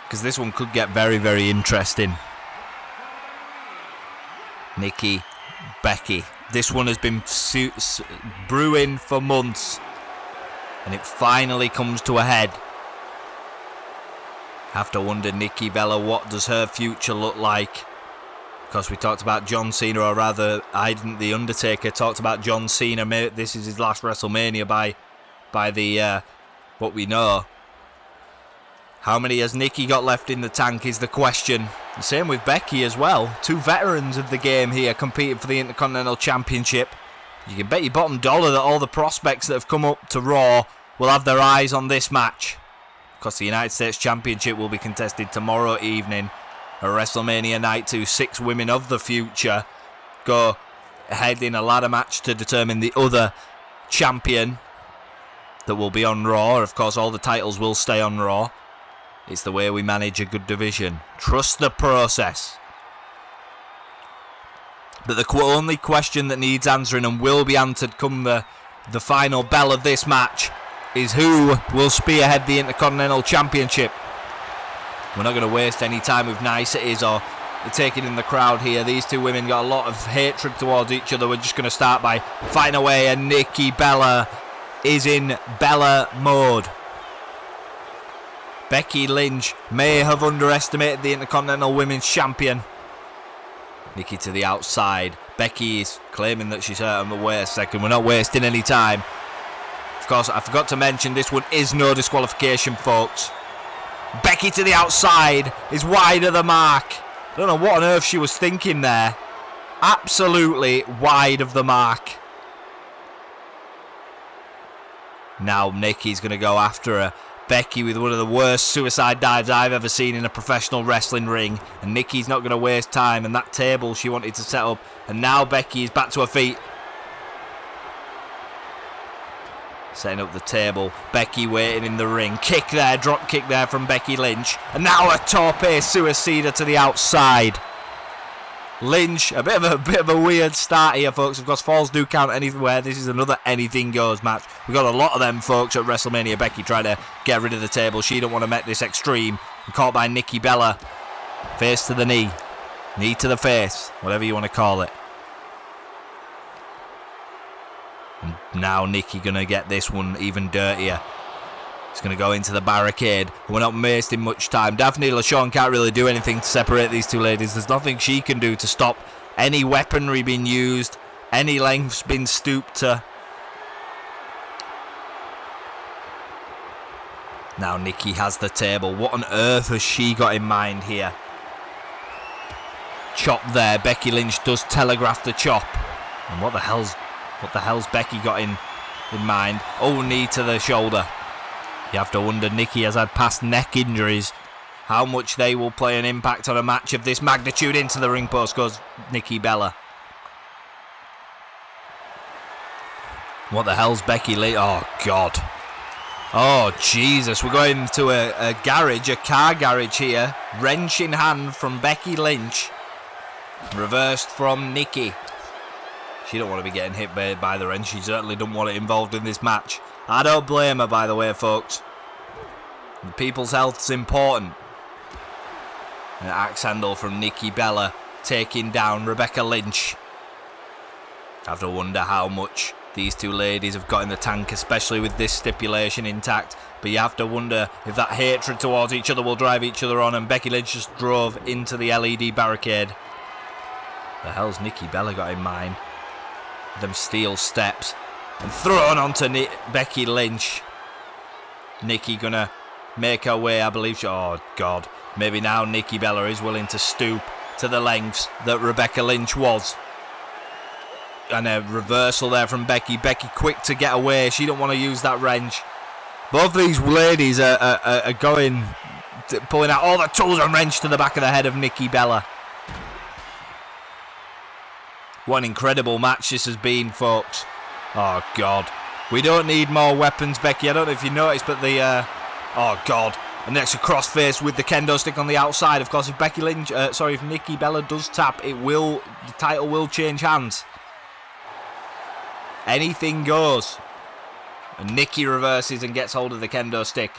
because this one could get very, very interesting. Nikki, Becky. This one has been brewing for months, and it finally comes to a head. Have to wonder, Nikki Bella, what does her future look like? Because we talked about John Cena, or rather, The Undertaker talked about John Cena. This is his last WrestleMania by the what we know. How many has Nikki got left in the tank is the question. The same with Becky as well. Two veterans of the game here competing for the Intercontinental Championship. You can bet your bottom dollar that all the prospects that have come up to Raw will have their eyes on this match. Because the United States Championship will be contested tomorrow evening at WrestleMania Night 2. 6 women of the future go ahead in a ladder match to determine the other champion that will be on Raw. Of course, all the titles will stay on Raw. It's the way we manage a good division. Trust the process. But the only question that needs answering, and will be answered come the final bell of this match, is who will spearhead the Intercontinental Championship. We're not going to waste any time with niceties or taking in the crowd here. These two women got a lot of hatred towards each other. We're just going to start by fighting away, and Nikki Bella is in Bella mode. Becky Lynch may have underestimated the Intercontinental Women's Champion. Nikki to the outside. Becky is claiming that she's hurt. Wait a second, we're not wasting any time. Of course, I forgot to mention this one is no disqualification, folks. Becky to the outside is wide of the mark. I don't know what on earth she was thinking there. Absolutely wide of the mark. Now Nikki's going to go after her. Becky with one of the worst suicide dives I've ever seen in a professional wrestling ring. And Nikki's not going to waste time. And that table she wanted to set up. And now Becky is back to her feet. Setting up the table. Becky waiting in the ring. Kick there. Drop kick there from Becky Lynch. And now a torpe suicida to the outside. Lynch, a bit of a weird start here, folks. Of course, falls do count anywhere. This is another anything goes match. We got a lot of them, folks, at WrestleMania. Becky trying to get rid of the table. She don't want to make this extreme. And caught by Nikki Bella. Face to the knee. Knee to the face. Whatever you want to call it. And now Nikki going to get this one even dirtier. He's going to go into the barricade. We're not wasting much time. Daphne LaShawn can't really do anything to separate these two ladies. There's nothing she can do to stop any weaponry being used, any length's been stooped to. Now Nikki has the table. What on earth has she got in mind here? Chop there. Becky Lynch does telegraph the chop. And what the hell's Becky got in mind? Oh, knee to the shoulder. You have to wonder, Nikki has had past neck injuries. How much they will play an impact on a match of this magnitude. Into the ring post goes Nikki Bella. What the hell's Becky Lynch? Oh, God. Oh, Jesus. We're going to a garage, a car garage here. Wrench in hand from Becky Lynch. Reversed from Nikki. She don't want to be getting hit by the wrench. She certainly don't want it involved in this match. I don't blame her, by the way, folks. People's health's important. An axe handle from Nikki Bella taking down Rebecca Lynch. I have to wonder how much these two ladies have got in the tank, especially with this stipulation intact. But you have to wonder if that hatred towards each other will drive each other on. And Becky Lynch just drove into the LED barricade. The hell's Nikki Bella got in mind? Them steel steps. And thrown onto Becky Lynch. Nikki gonna make her way, I believe. Oh, God. Maybe now Nikki Bella is willing to stoop to the lengths that Rebecca Lynch was. And a reversal there from Becky. Becky quick to get away. She don't want to use that wrench. Both these ladies are going, pulling out all the tools and wrench to the back of the head of Nikki Bella. What an incredible match this has been, folks. Oh, God. We don't need more weapons, Becky. I don't know if you noticed, but the... oh, God. And next a crossface with the kendo stick on the outside. Of course, if Becky Lynch... if Nikki Bella does tap, the title will change hands. Anything goes. And Nikki reverses and gets hold of the kendo stick.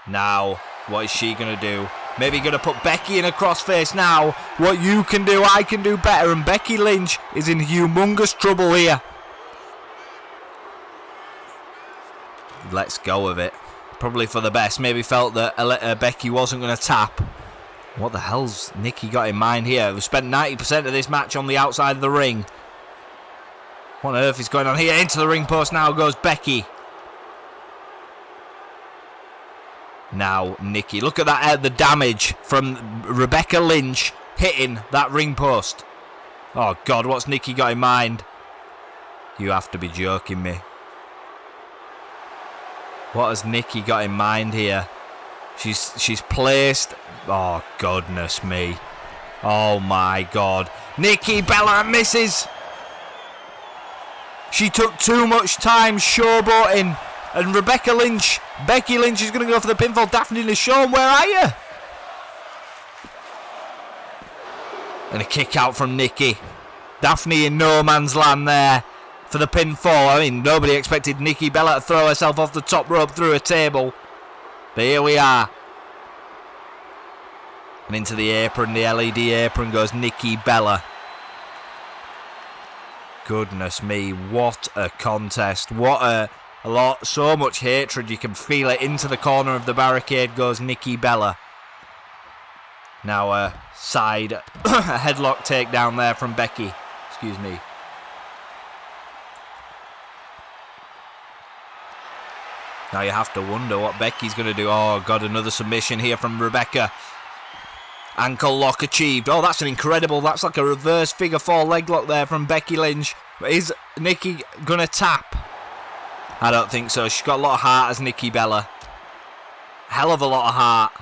Now, what is she going to do? Maybe going to put Becky in a crossface now. What you can do, I can do better. And Becky Lynch is in humongous trouble here. Let's go with it. Probably for the best. Maybe felt that Becky wasn't going to tap. What the hell's Nikki got in mind here? We spent 90% of this match on the outside of the ring. What on earth is going on here? Into the ring post now goes Becky. Now Nikki, look at that, the damage from Rebecca Lynch hitting that ring post. Oh, God, what's Nikki got in mind? You have to be joking me. What has Nikki got in mind here? She's placed... Oh, goodness me. Oh, my God. Nikki Bella misses. She took too much time showboating. And Becky Lynch is going to go for the pinfall. Daphne and Sean, where are you? And a kick out from Nikki. Daphne in no man's land there for the pinfall. I mean, nobody expected Nikki Bella to throw herself off the top rope through a table. But here we are. And into the apron, the LED apron goes Nikki Bella. Goodness me, what a contest. What a lot, so much hatred, you can feel it. Into the corner of the barricade goes Nikki Bella. Now a side, a headlock takedown there from Becky. Excuse me. Now you have to wonder what Becky's going to do. Oh, God, another submission here from Rebecca. Ankle lock achieved. Oh, that's an incredible, that's like a reverse figure four leg lock there from Becky Lynch. Is Nikki going to tap? I don't think so. She's got a lot of heart as Nikki Bella. Hell of a lot of heart.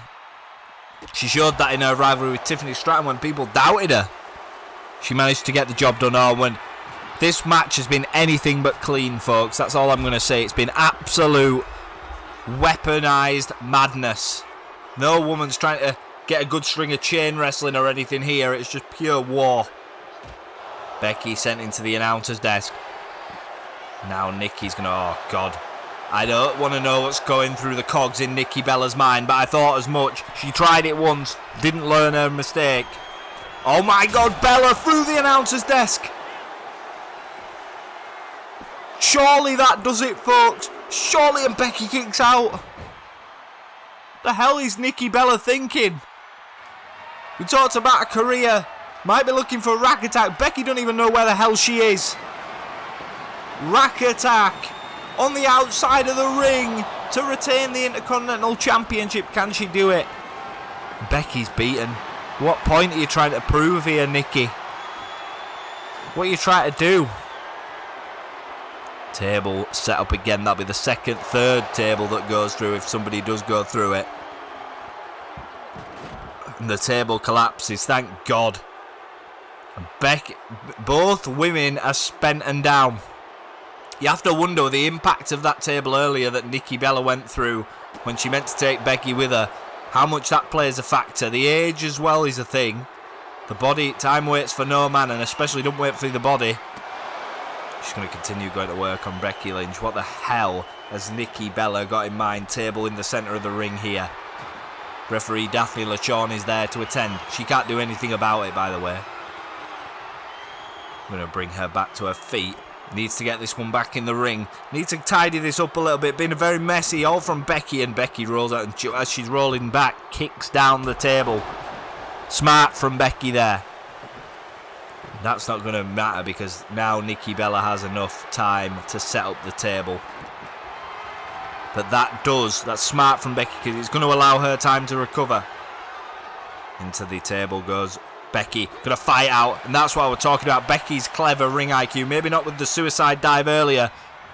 She showed that in her rivalry with Tiffany Stratton when people doubted her. She managed to get the job done. Oh, when this match has been anything but clean, folks. That's all I'm going to say. It's been absolute weaponized madness. No woman's trying to get a good string of chain wrestling or anything here. It's just pure war. Becky sent into the announcer's desk. Now Nikki's going to... Oh, God. I don't want to know what's going through the cogs in Nikki Bella's mind, but I thought as much. She tried it once, didn't learn her mistake. Oh, my God, Bella through the announcer's desk. Surely that does it, folks. Surely, and Becky kicks out. The hell is Nikki Bella thinking? We talked about a career Might be looking for a rack attack. Becky don't even know where the hell she is. Rack attack on the outside of the ring to retain the Intercontinental Championship. Can she do it? Becky's beaten. What point are you trying to prove here, Nikki? What are you trying to do? Table set up again. That'll be the third table that goes through if somebody does go through it. And the table collapses, thank God. Both women are spent and down. You have to wonder the impact of that table earlier that Nikki Bella went through when she meant to take Becky with her. How much that plays a factor. The age as well is a thing. The body, time waits for no man, and especially don't wait for the body. She's going to continue going to work on Becky Lynch. What the hell has Nikki Bella got in mind? Table in the centre of the ring here. Referee Daphne LaChawn is there to attend. She can't do anything about it, by the way. I'm going to bring her back to her feet. Needs to get this one back in the ring. Needs to tidy this up a little bit. Been very messy, all from Becky, and Becky rolls out, and as she's rolling back, kicks down the table. Smart from Becky there. That's not going to matter because now Nikki Bella has enough time to set up the table. But that's smart from Becky because it's going to allow her time to recover. Into the table goes Becky, going to fight out, and that's why we're talking about Becky's clever ring IQ. Maybe not with the suicide dive earlier,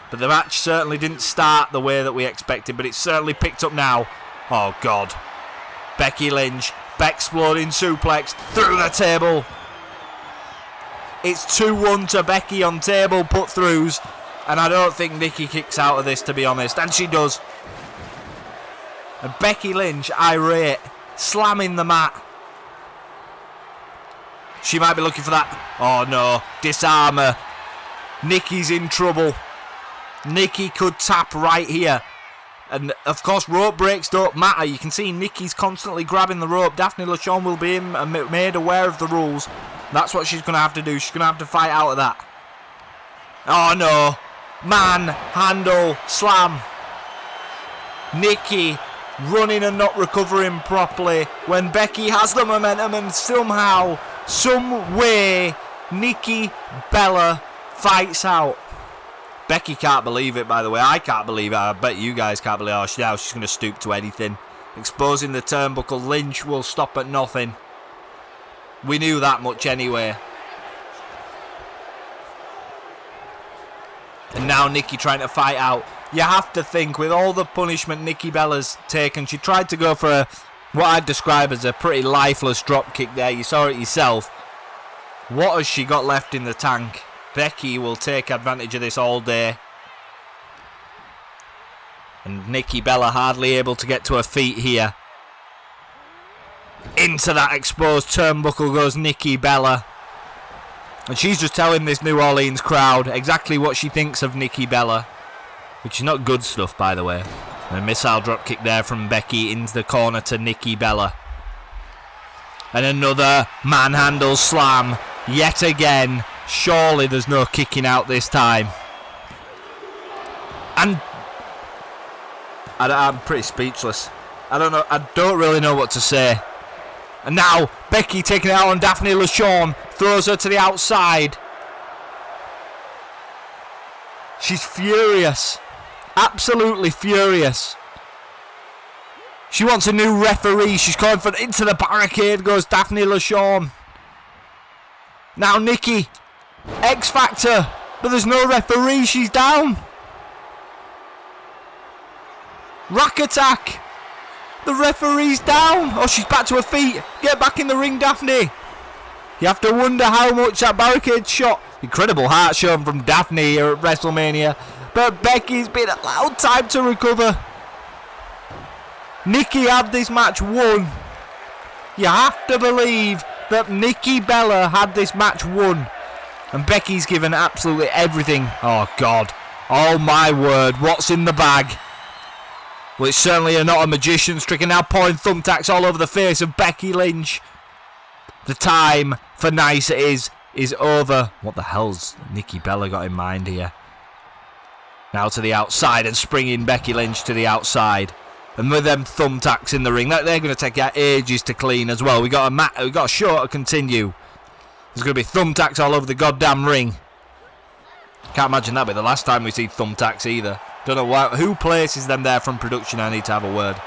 but the match certainly didn't start the way that we expected, but it's certainly picked up now. Oh, God. Becky Lynch, exploding suplex through the table. It's 2-1 to Becky on table put-throughs, and I don't think Nikki kicks out of this, to be honest, and she does. And Becky Lynch, irate, slamming the mat. She might be looking for that. Oh no, disarm her. Nikki's in trouble. Nikki could tap right here. And of course, rope breaks don't matter. You can see Nikki's constantly grabbing the rope. Daphne LaChawn will be made aware of the rules. That's what she's going to have to do. She's going to have to fight out of that. Oh no. Manhandle slam. Nikki running and not recovering properly when Becky has the momentum, and somehow, some way, Nikki Bella fights out. Becky can't believe it, by the way. I can't believe it. I bet you guys can't believe it. Now she's going to stoop to anything. Exposing the turnbuckle. Lynch will stop at nothing. We knew that much anyway. And now Nikki trying to fight out. You have to think, with all the punishment Nikki Bella's taken, she tried to go for what I'd describe as a pretty lifeless drop kick there. You saw it yourself. What has she got left in the tank? Becky will take advantage of this all day. And Nikki Bella hardly able to get to her feet here. Into that exposed turnbuckle goes Nikki Bella. And she's just telling this New Orleans crowd exactly what she thinks of Nikki Bella. Which is not good stuff, by the way. And a missile drop kick there from Becky into the corner to Nikki Bella. And another manhandle slam. Yet again. Surely there's no kicking out this time. And I'm pretty speechless. I don't really know what to say. And now Becky taking it out on Daphne LaChawn. Throws her to the outside. She's furious. Absolutely furious. She wants a new referee. She's calling for into the barricade goes Daphne LaChawn. Now Nikki. X Factor. But there's no referee. She's down. Rack attack. The referee's down. Oh, she's back to her feet. Get back in the ring, Daphne. You have to wonder how much that barricade shot. Incredible heart shown from Daphne here at WrestleMania. But Becky's been allowed time to recover. Nikki had this match won. You have to believe that Nikki Bella had this match won. And Becky's given absolutely everything. Oh, God. Oh, my word. What's in the bag? Well, it's certainly not a magician's trick. And now pouring thumbtacks all over the face of Becky Lynch. The time for nice is over. What the hell's Nikki Bella got in mind here? Now to the outside and springing Becky Lynch to the outside. And with them thumbtacks in the ring, they're going to take ages to clean as well. We got a show to continue. There's going to be thumbtacks all over the goddamn ring. Can't imagine that be the last time we see thumbtacks either. Don't know why. Who places them there from production? I need to have a word.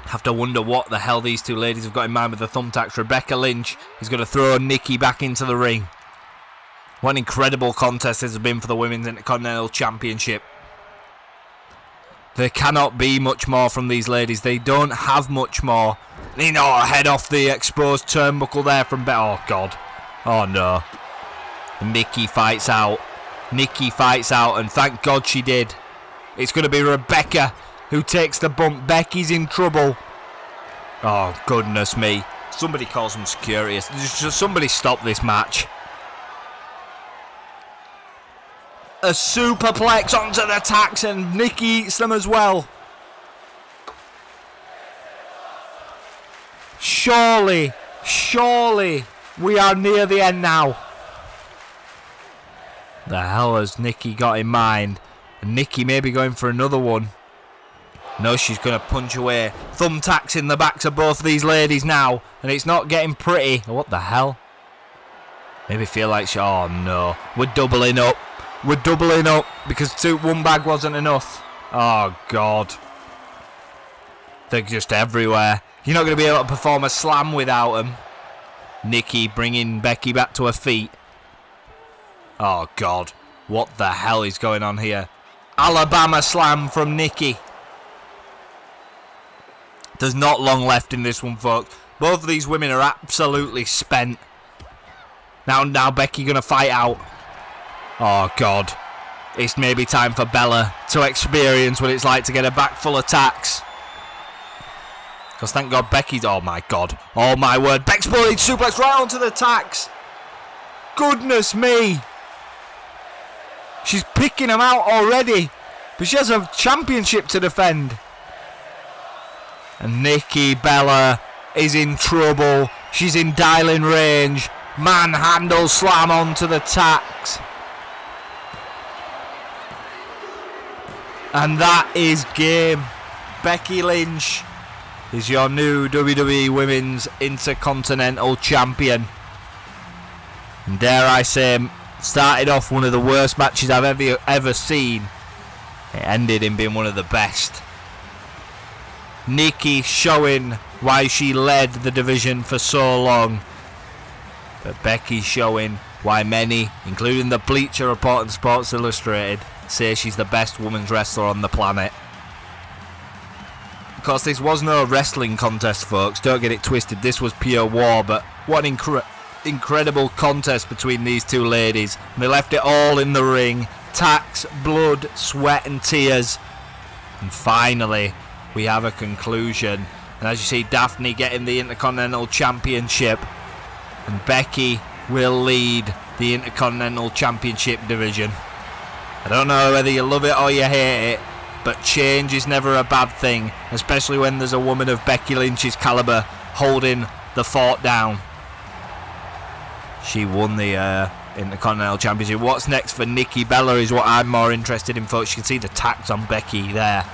Have to wonder what the hell these two ladies have got in mind with the thumbtacks. Rebecca Lynch is going to throw Nikki back into the ring. What an incredible contest this has been for the Women's Intercontinental Championship. There cannot be much more from these ladies. They don't have much more. Head off the exposed turnbuckle there from Oh, God. Oh, no. Nikki fights out. And thank God she did. It's going to be Rebecca who takes the bump. Becky's in trouble. Oh, goodness me. Somebody call some security. Just somebody stop this match. A superplex onto the tacks, and Nikki eats them as well. Surely, we are near the end now. The hell has Nikki got in mind? And Nikki may be going for another one. No, she's going to punch away. Thumbtacks in the backs of both of these ladies now, and it's not getting pretty. What the hell? Maybe feel like oh no, we're doubling up. Because one bag wasn't enough. Oh, God. They're just everywhere. You're not going to be able to perform a slam without them. Nikki bringing Becky back to her feet. Oh, God. What the hell is going on here? Alabama slam from Nikki. There's not long left in this one, folks. Both of these women are absolutely spent. Now Becky going to fight out. Oh, God. It's maybe time for Bella to experience what it's like to get a back full of tacks. Because thank God Becky's... Oh, my God. Oh, my word. Beck's bullied suplex right onto the tacks. Goodness me. She's picking them out already. But she has a championship to defend. And Nikki Bella is in trouble. She's in dialing range. Manhandle slam onto the tacks. And that is game. Becky Lynch is your new WWE Women's Intercontinental Champion. And dare I say, started off one of the worst matches I've ever seen. It ended in being one of the best. Nikki showing why she led the division for so long. But Becky showing why many, including the Bleacher Report and Sports Illustrated, say she's the best women's wrestler on the planet. Of course, this was no wrestling contest, folks. Don't get it twisted. This was pure war. But what an incredible contest between these two ladies. And they left it all in the ring. Tacks, blood, sweat and tears. And finally, we have a conclusion. And as you see, Daphne getting the Intercontinental Championship. And Becky will lead the Intercontinental Championship division. I don't know whether you love it or you hate it, but change is never a bad thing, especially when there's a woman of Becky Lynch's caliber holding the fort down. She won the Intercontinental Championship. What's next for Nikki Bella is what I'm more interested in, folks. You can see the tax on Becky there.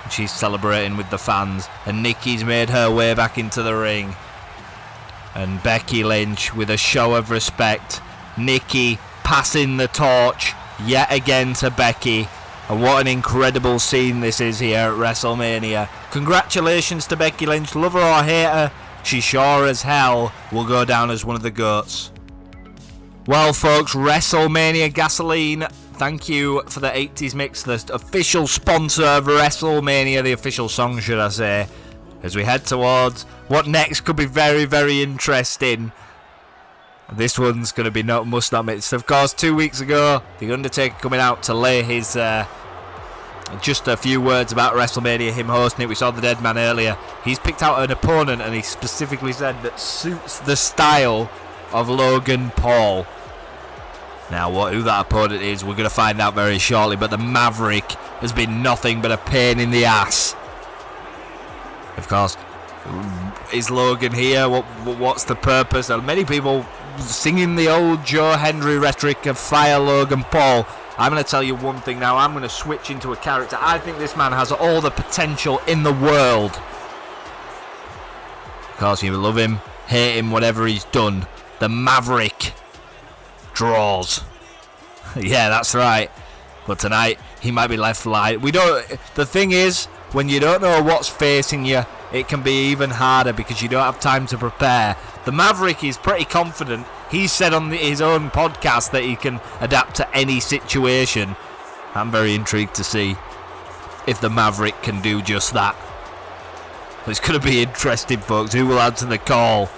She's celebrating with the fans, and Nikki's made her way back into the ring. And Becky Lynch with a show of respect. Nikki passing the torch yet again to Becky. And what an incredible scene this is here at WrestleMania. Congratulations to Becky Lynch. Love her or hate her, she sure as hell will go down as one of the GOATs. Well, folks, WrestleMania Gasoline, thank you for the 80s mix, the official sponsor of WrestleMania, the official song, should I say, as we head towards what next could be very, very interesting. This one's going to be must not miss. Of course, 2 weeks ago, The Undertaker coming out to lay his just a few words about WrestleMania, him hosting it. We saw the Dead Man earlier. He's picked out an opponent, and he specifically said that suits the style of Logan Paul. Now, who that opponent is, we're going to find out very shortly, but the Maverick has been nothing but a pain in the ass. Of course, is Logan here? What's the purpose? And many people singing the old Joe Hendry rhetoric of fire Logan Paul. I'm going to tell you one thing now. I'm going to switch into a character. I think this man has all the potential in the world Of course, you love him, hate him, whatever he's done. The Maverick draws. Yeah, that's right. But tonight, he might be left light. The thing is, when you don't know what's facing you, it can be even harder because you don't have time to prepare. The Maverick is pretty confident. He said on his own podcast that he can adapt to any situation. I'm very intrigued to see if the Maverick can do just that. It's going to be interesting, folks. Who will answer the call?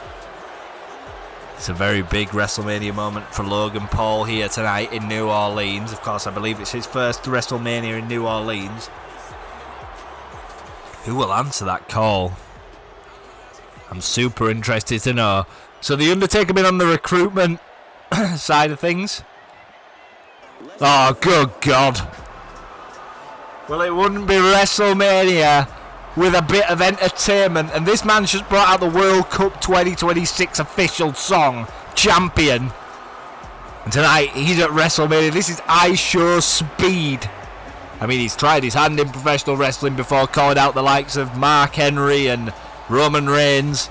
It's a very big WrestleMania moment for Logan Paul here tonight in New Orleans. Of course, I believe it's his first WrestleMania in New Orleans. Who will answer that call? I'm super interested to know. So the Undertaker been on the recruitment side of things. Oh, good God. Well, it wouldn't be WrestleMania with a bit of entertainment. And this man's just brought out the World Cup 2026 official song, Champion. And tonight, he's at WrestleMania. This is I Show Speed. I mean, he's tried his hand in professional wrestling before, calling out the likes of Mark Henry and Roman Reigns.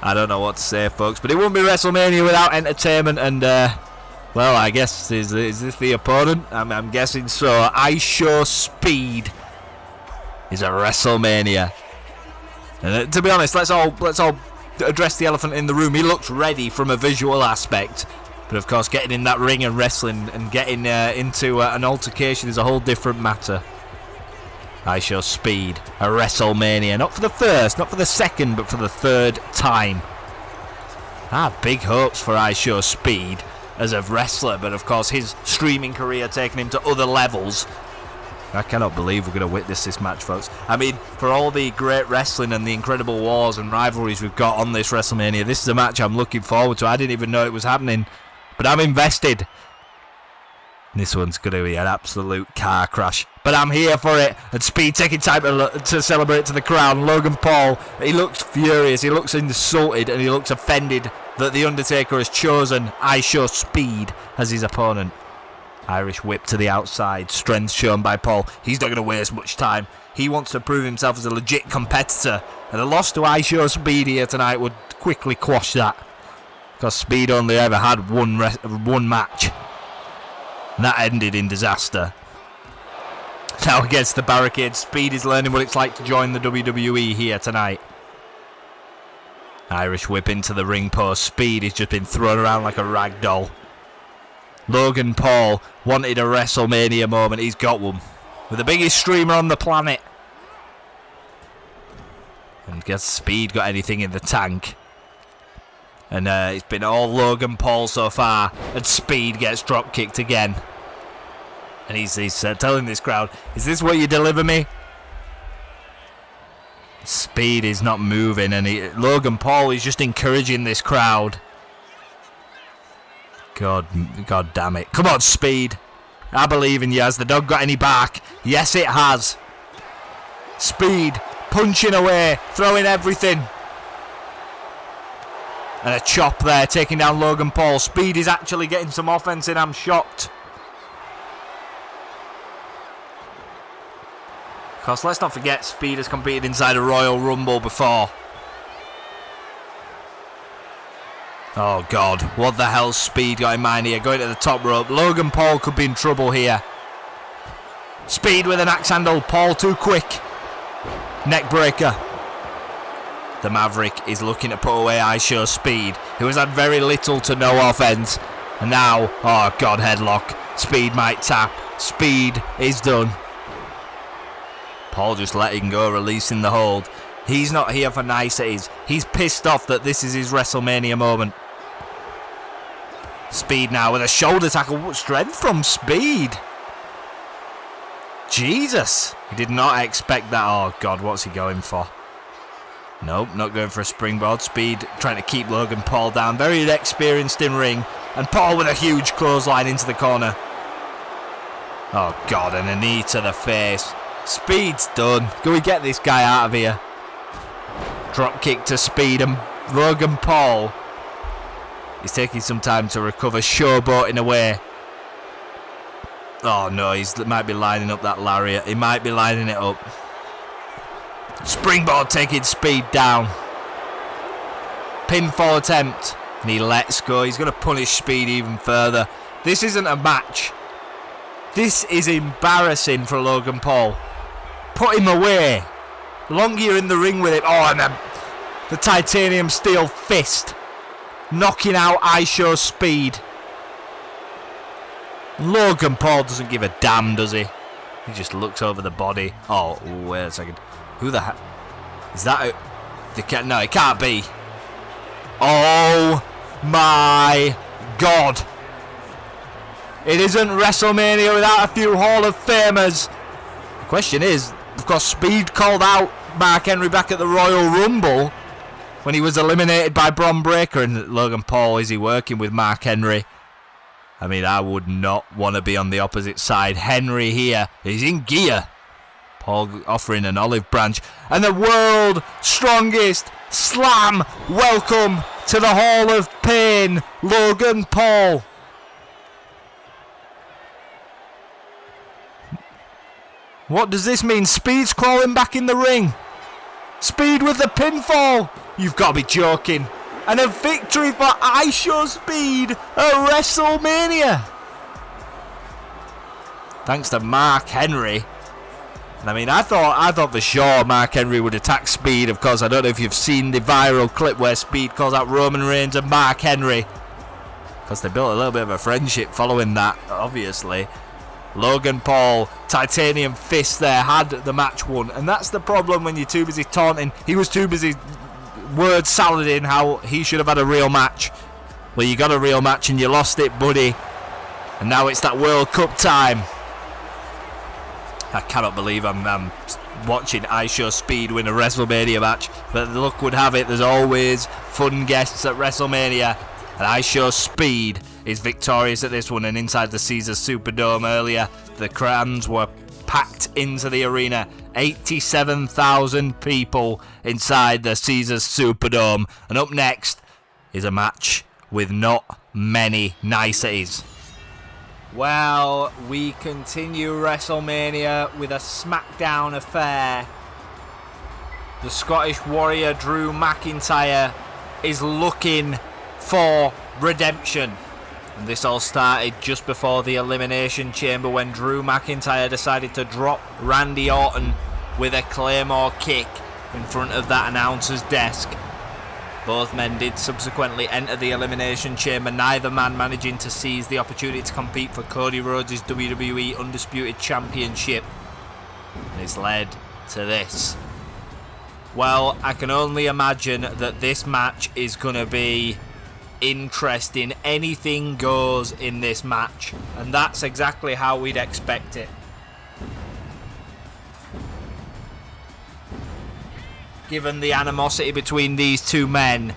I don't know what to say, folks, but it wouldn't be WrestleMania without entertainment. And, well, I guess, is this the opponent? I'm guessing so. I Show Speed is at WrestleMania. And to be honest, let's all address the elephant in the room. He looks ready from a visual aspect. But of course, getting in that ring and wrestling and getting into an altercation is a whole different matter. I Show Speed, a WrestleMania. Not for the first, not for the second, but for the third time. I have big hopes for I Show Speed as a wrestler, but of course his streaming career taking him to other levels. I cannot believe we're going to witness this match, folks. I mean, for all the great wrestling and the incredible wars and rivalries we've got on this WrestleMania, this is a match I'm looking forward to. I didn't even know it was happening. But I'm invested. This one's going to be an absolute car crash. But I'm here for it. And Speed taking time to celebrate to the crowd. Logan Paul, he looks furious. He looks insulted and he looks offended that The Undertaker has chosen I Show Speed as his opponent. Irish whip to the outside. Strength shown by Paul. He's not going to waste much time. He wants to prove himself as a legit competitor. And a loss to I Show Speed here tonight would quickly quash that. Because Speed only ever had one match. And that ended in disaster. Now against the barricade, Speed is learning what it's like to join the WWE here tonight. Irish whip into the ring post. Speed has just been thrown around like a rag doll. Logan Paul wanted a WrestleMania moment. He's got one. With the biggest streamer on the planet. And has Speed got anything in the tank? And it's been all Logan Paul so far. And Speed gets drop kicked again. And he's telling this crowd, is this what you deliver me? Speed is not moving. And Logan Paul is just encouraging this crowd. God damn it. Come on, Speed. I believe in you. Has the dog got any bark? Yes, it has. Speed punching away, throwing everything. And a chop there, taking down Logan Paul. Speed is actually getting some offense in. I'm shocked. Of course, let's not forget, Speed has competed inside a Royal Rumble before. Oh, God. What the hell's Speed got in mind here? Going to the top rope. Logan Paul could be in trouble here. Speed with an axe handle. Paul too quick. Neck breaker. The Maverick is looking to put away I Show Speed, who has had very little to no offense. And now, oh God, headlock. Speed might tap. Speed is done. Paul just letting go, releasing the hold. He's not here for niceties. He's pissed off that this is his WrestleMania moment. Speed now with a shoulder tackle. Strength from Speed. Jesus. He did not expect that. Oh God, what's he going for? Nope, not going for a springboard. Speed trying to keep Logan Paul down. Very inexperienced in ring. And Paul with a huge clothesline into the corner. Oh God, and a knee to the face. Speed's done. Can we get this guy out of here? Drop kick to Speed, and Logan Paul is taking some time to recover, showboating away. Oh no, he might be lining up that lariat. He might be lining it up. Springboard taking Speed down. pinfall attempt. And he lets go. He's going to punish Speed even further. This isn't a match. This is embarrassing for Logan Paul. Put him away. The longer you're in the ring with him. Oh, and the titanium steel fist. Knocking out ISHO Speed. Logan Paul doesn't give a damn, does he? He just looks over the body. Oh, wait a second. Who the heck? Is that a... No, it can't be. Oh my God. It isn't WrestleMania without a few Hall of Famers. The question is, of course, Speed called out Mark Henry back at the Royal Rumble when he was eliminated by Bron Breakker, and Logan Paul, is he working with Mark Henry? I mean, I would not want to be on the opposite side. Henry here is in gear. Paul offering an olive branch. And the world strongest slam. Welcome to the Hall of Pain, Logan Paul. What does this mean? Speed's crawling back in the ring. Speed with the pinfall. You've got to be joking. And a victory for ISHO Speed at WrestleMania. Thanks to Mark Henry. I mean, I thought for sure Mark Henry would attack Speed. Of course, I don't know if you've seen the viral clip where Speed calls out Roman Reigns and Mark Henry. Because they built a little bit of a friendship following that, obviously. Logan Paul, titanium fist there, had the match won. And that's the problem when you're too busy taunting. He was too busy word salading how he should have had a real match. Well, you got a real match and you lost it, buddy. And now it's that World Cup time. I cannot believe I'm watching ISHO Speed win a WrestleMania match. But luck would have it, there's always fun guests at WrestleMania. And ISHO Speed is victorious at this one. And inside the Caesars Superdome earlier, the crowds were packed into the arena. 87,000 people inside the Caesars Superdome. And up next is a match with not many niceties. Well, we continue WrestleMania with a SmackDown affair. The Scottish Warrior Drew McIntyre is looking for redemption. And this all started just before the Elimination Chamber when Drew McIntyre decided to drop Randy Orton with a Claymore kick in front of that announcer's desk. Both men did subsequently enter the Elimination Chamber, neither man managing to seize the opportunity to compete for Cody Rhodes' WWE Undisputed Championship. And it's led to this. Well, I can only imagine that this match is going to be interesting. Anything goes in this match, and that's exactly how we'd expect it. Given the animosity between these two men,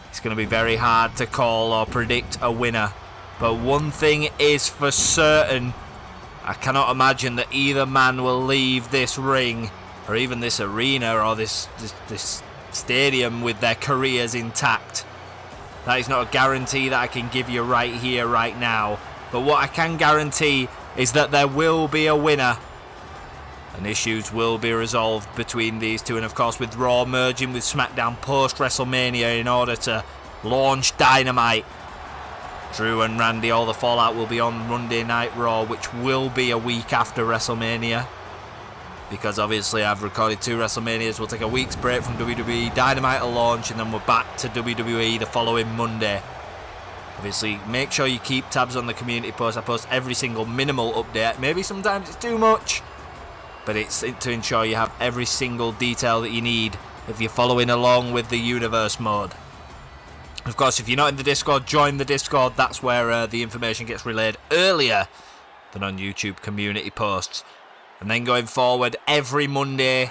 it's going to be very hard to call or predict a winner. But one thing is for certain, I cannot imagine that either man will leave this ring, or even this arena, or this stadium with their careers intact. That is not a guarantee that I can give you right here, right now. But what I can guarantee is that there will be a winner. And issues will be resolved between these two. And of course, with Raw merging with SmackDown post-WrestleMania in order to launch Dynamite. Drew and Randy, all the fallout will be on Monday Night Raw, which will be a week after WrestleMania. Because obviously I've recorded 2 WrestleManias. We'll take a week's break from WWE. Dynamite will launch and then we're back to WWE the following Monday. Obviously, make sure you keep tabs on the community post. I post every single minimal update. Maybe sometimes it's too much, but it's to ensure you have every single detail that you need if you're following along with the universe mode. Of course, if you're not in the Discord, join the Discord. That's where the information gets relayed earlier than on YouTube community posts. And then going forward, every Monday,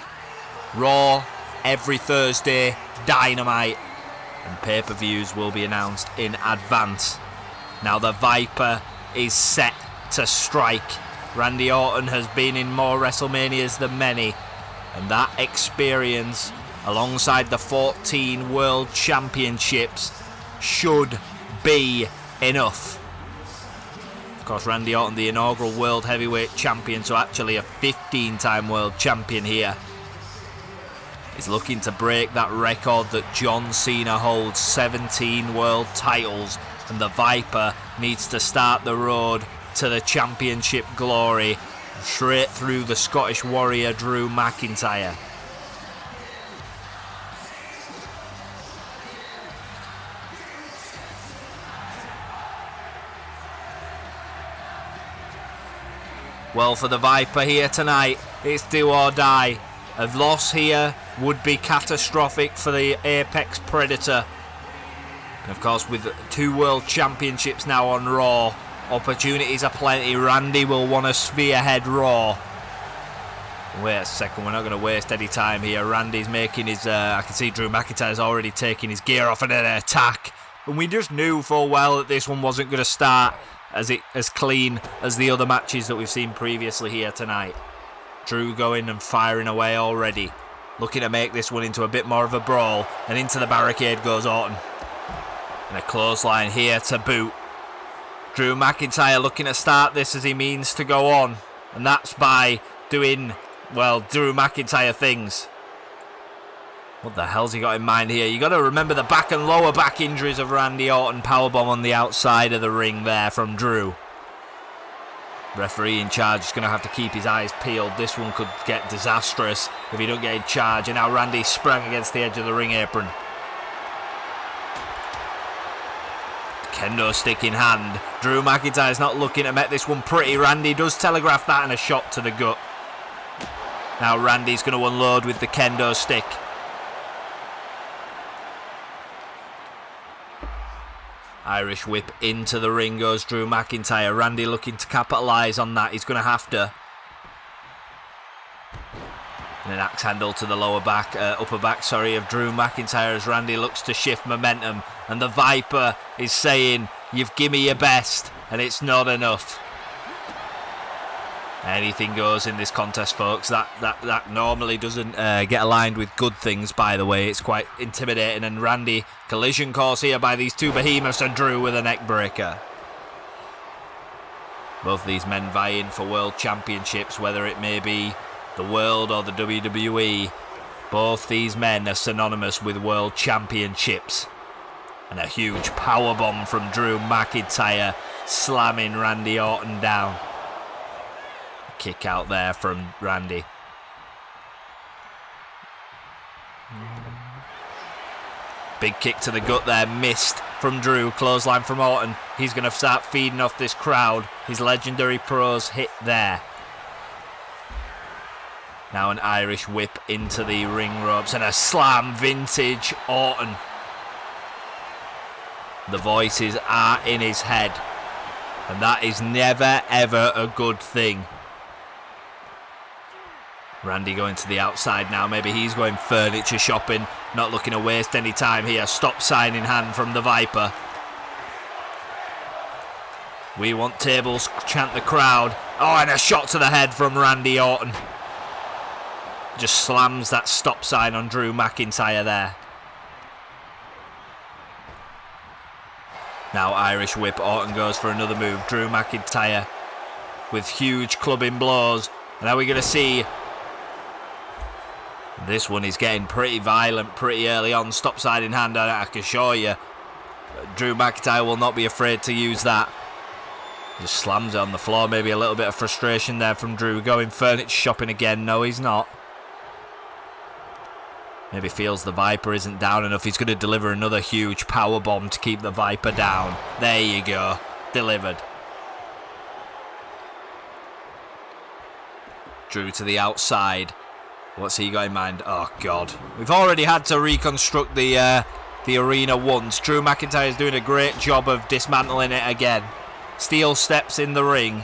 Raw, every Thursday, Dynamite, and pay-per-views will be announced in advance. Now the Viper is set to strike. Randy Orton has been in more WrestleManias than many, and that experience, alongside the 14 World Championships, should be enough. Of course, Randy Orton, the inaugural World Heavyweight Champion, so actually a 15-time World Champion here. He's looking to break that record that John Cena holds, 17 world titles, and the Viper needs to start the road to the championship glory straight through the Scottish Warrior Drew McIntyre. Well, for the Viper here tonight, it's do or die. A loss here would be catastrophic for the Apex Predator. And of course, with 2 world championships now on Raw, opportunities are plenty. Randy will want to spearhead Raw. Wait a second, we're not going to waste any time here. Randy's making his... I can see Drew McIntyre's already taking his gear off and an attack. And we just knew full well that this one wasn't going to start as clean as the other matches that we've seen previously here tonight. Drew going and firing away already. Looking to make this one into a bit more of a brawl. And into the barricade goes Orton. And a clothesline here to boot. Drew McIntyre looking to start this as he means to go on. And that's by doing, well, Drew McIntyre things. What the hell's he got in mind here? You got to remember the back and lower back injuries of Randy Orton. Powerbomb on the outside of the ring there from Drew. Referee in charge is going to have to keep his eyes peeled. This one could get disastrous if he don't get in charge. And now Randy sprang against the edge of the ring apron. Kendo stick in hand. Drew McIntyre's not looking to make this one pretty. Randy does telegraph that and a shot to the gut. Now Randy's going to unload with the kendo stick. Irish whip into the ring goes Drew McIntyre. Randy looking to capitalise on that. He's going to have to. And an axe handle to the upper back of Drew McIntyre as Randy looks to shift momentum. And the Viper is saying, you've given me your best, and it's not enough. Anything goes in this contest, folks. That normally doesn't get aligned with good things, by the way. It's quite intimidating. And Randy, collision course here by these 2 behemoths, and Drew with a neck breaker. Both these men vying for world championships, whether it may be the world or the WWE. Both these men are synonymous with world championships. And a huge powerbomb from Drew McIntyre, slamming Randy Orton down. Kick out there from Randy. Big kick to the gut there, missed from Drew. Clothesline from Orton. He's going to start feeding off this crowd. His legendary pros hit there. Now an Irish whip into the ring ropes and a slam, vintage Orton. The voices are in his head, and that is never ever a good thing. Randy going to the outside now. Maybe he's going furniture shopping. Not looking to waste any time here. Stop sign in hand from the Viper. We want tables, chant the crowd. Oh, and a shot to the head from Randy Orton. Just slams that stop sign on Drew McIntyre there. Now Irish whip. Orton goes for another move. Drew McIntyre with huge clubbing blows. And now we're going to see... This one is getting pretty violent pretty early on. Stop side in hand, I can assure you. Drew McIntyre will not be afraid to use that. Just slams it on the floor. Maybe a little bit of frustration there from Drew. Going furniture shopping again. No, he's not. Maybe feels the Viper isn't down enough. He's going to deliver another huge power bomb to keep the Viper down. There you go. Delivered. Drew to the outside. What's he got in mind? Oh, God. We've already had to reconstruct the arena once. Drew McIntyre is doing a great job of dismantling it again. Steel steps in the ring.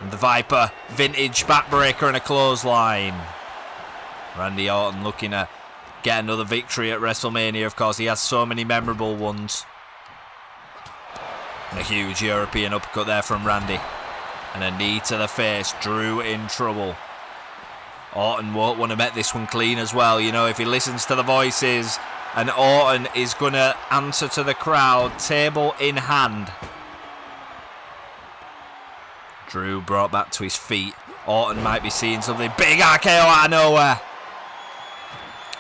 And the Viper, vintage backbreaker and a clothesline. Randy Orton looking to get another victory at WrestleMania. Of course, he has so many memorable ones. And a huge European uppercut there from Randy. And a knee to the face. Drew in trouble. Orton won't want to make this one clean as well. You know, if he listens to the voices, and Orton is going to answer to the crowd, table in hand. Drew brought back to his feet. Orton might be seeing something. Big RKO out of nowhere.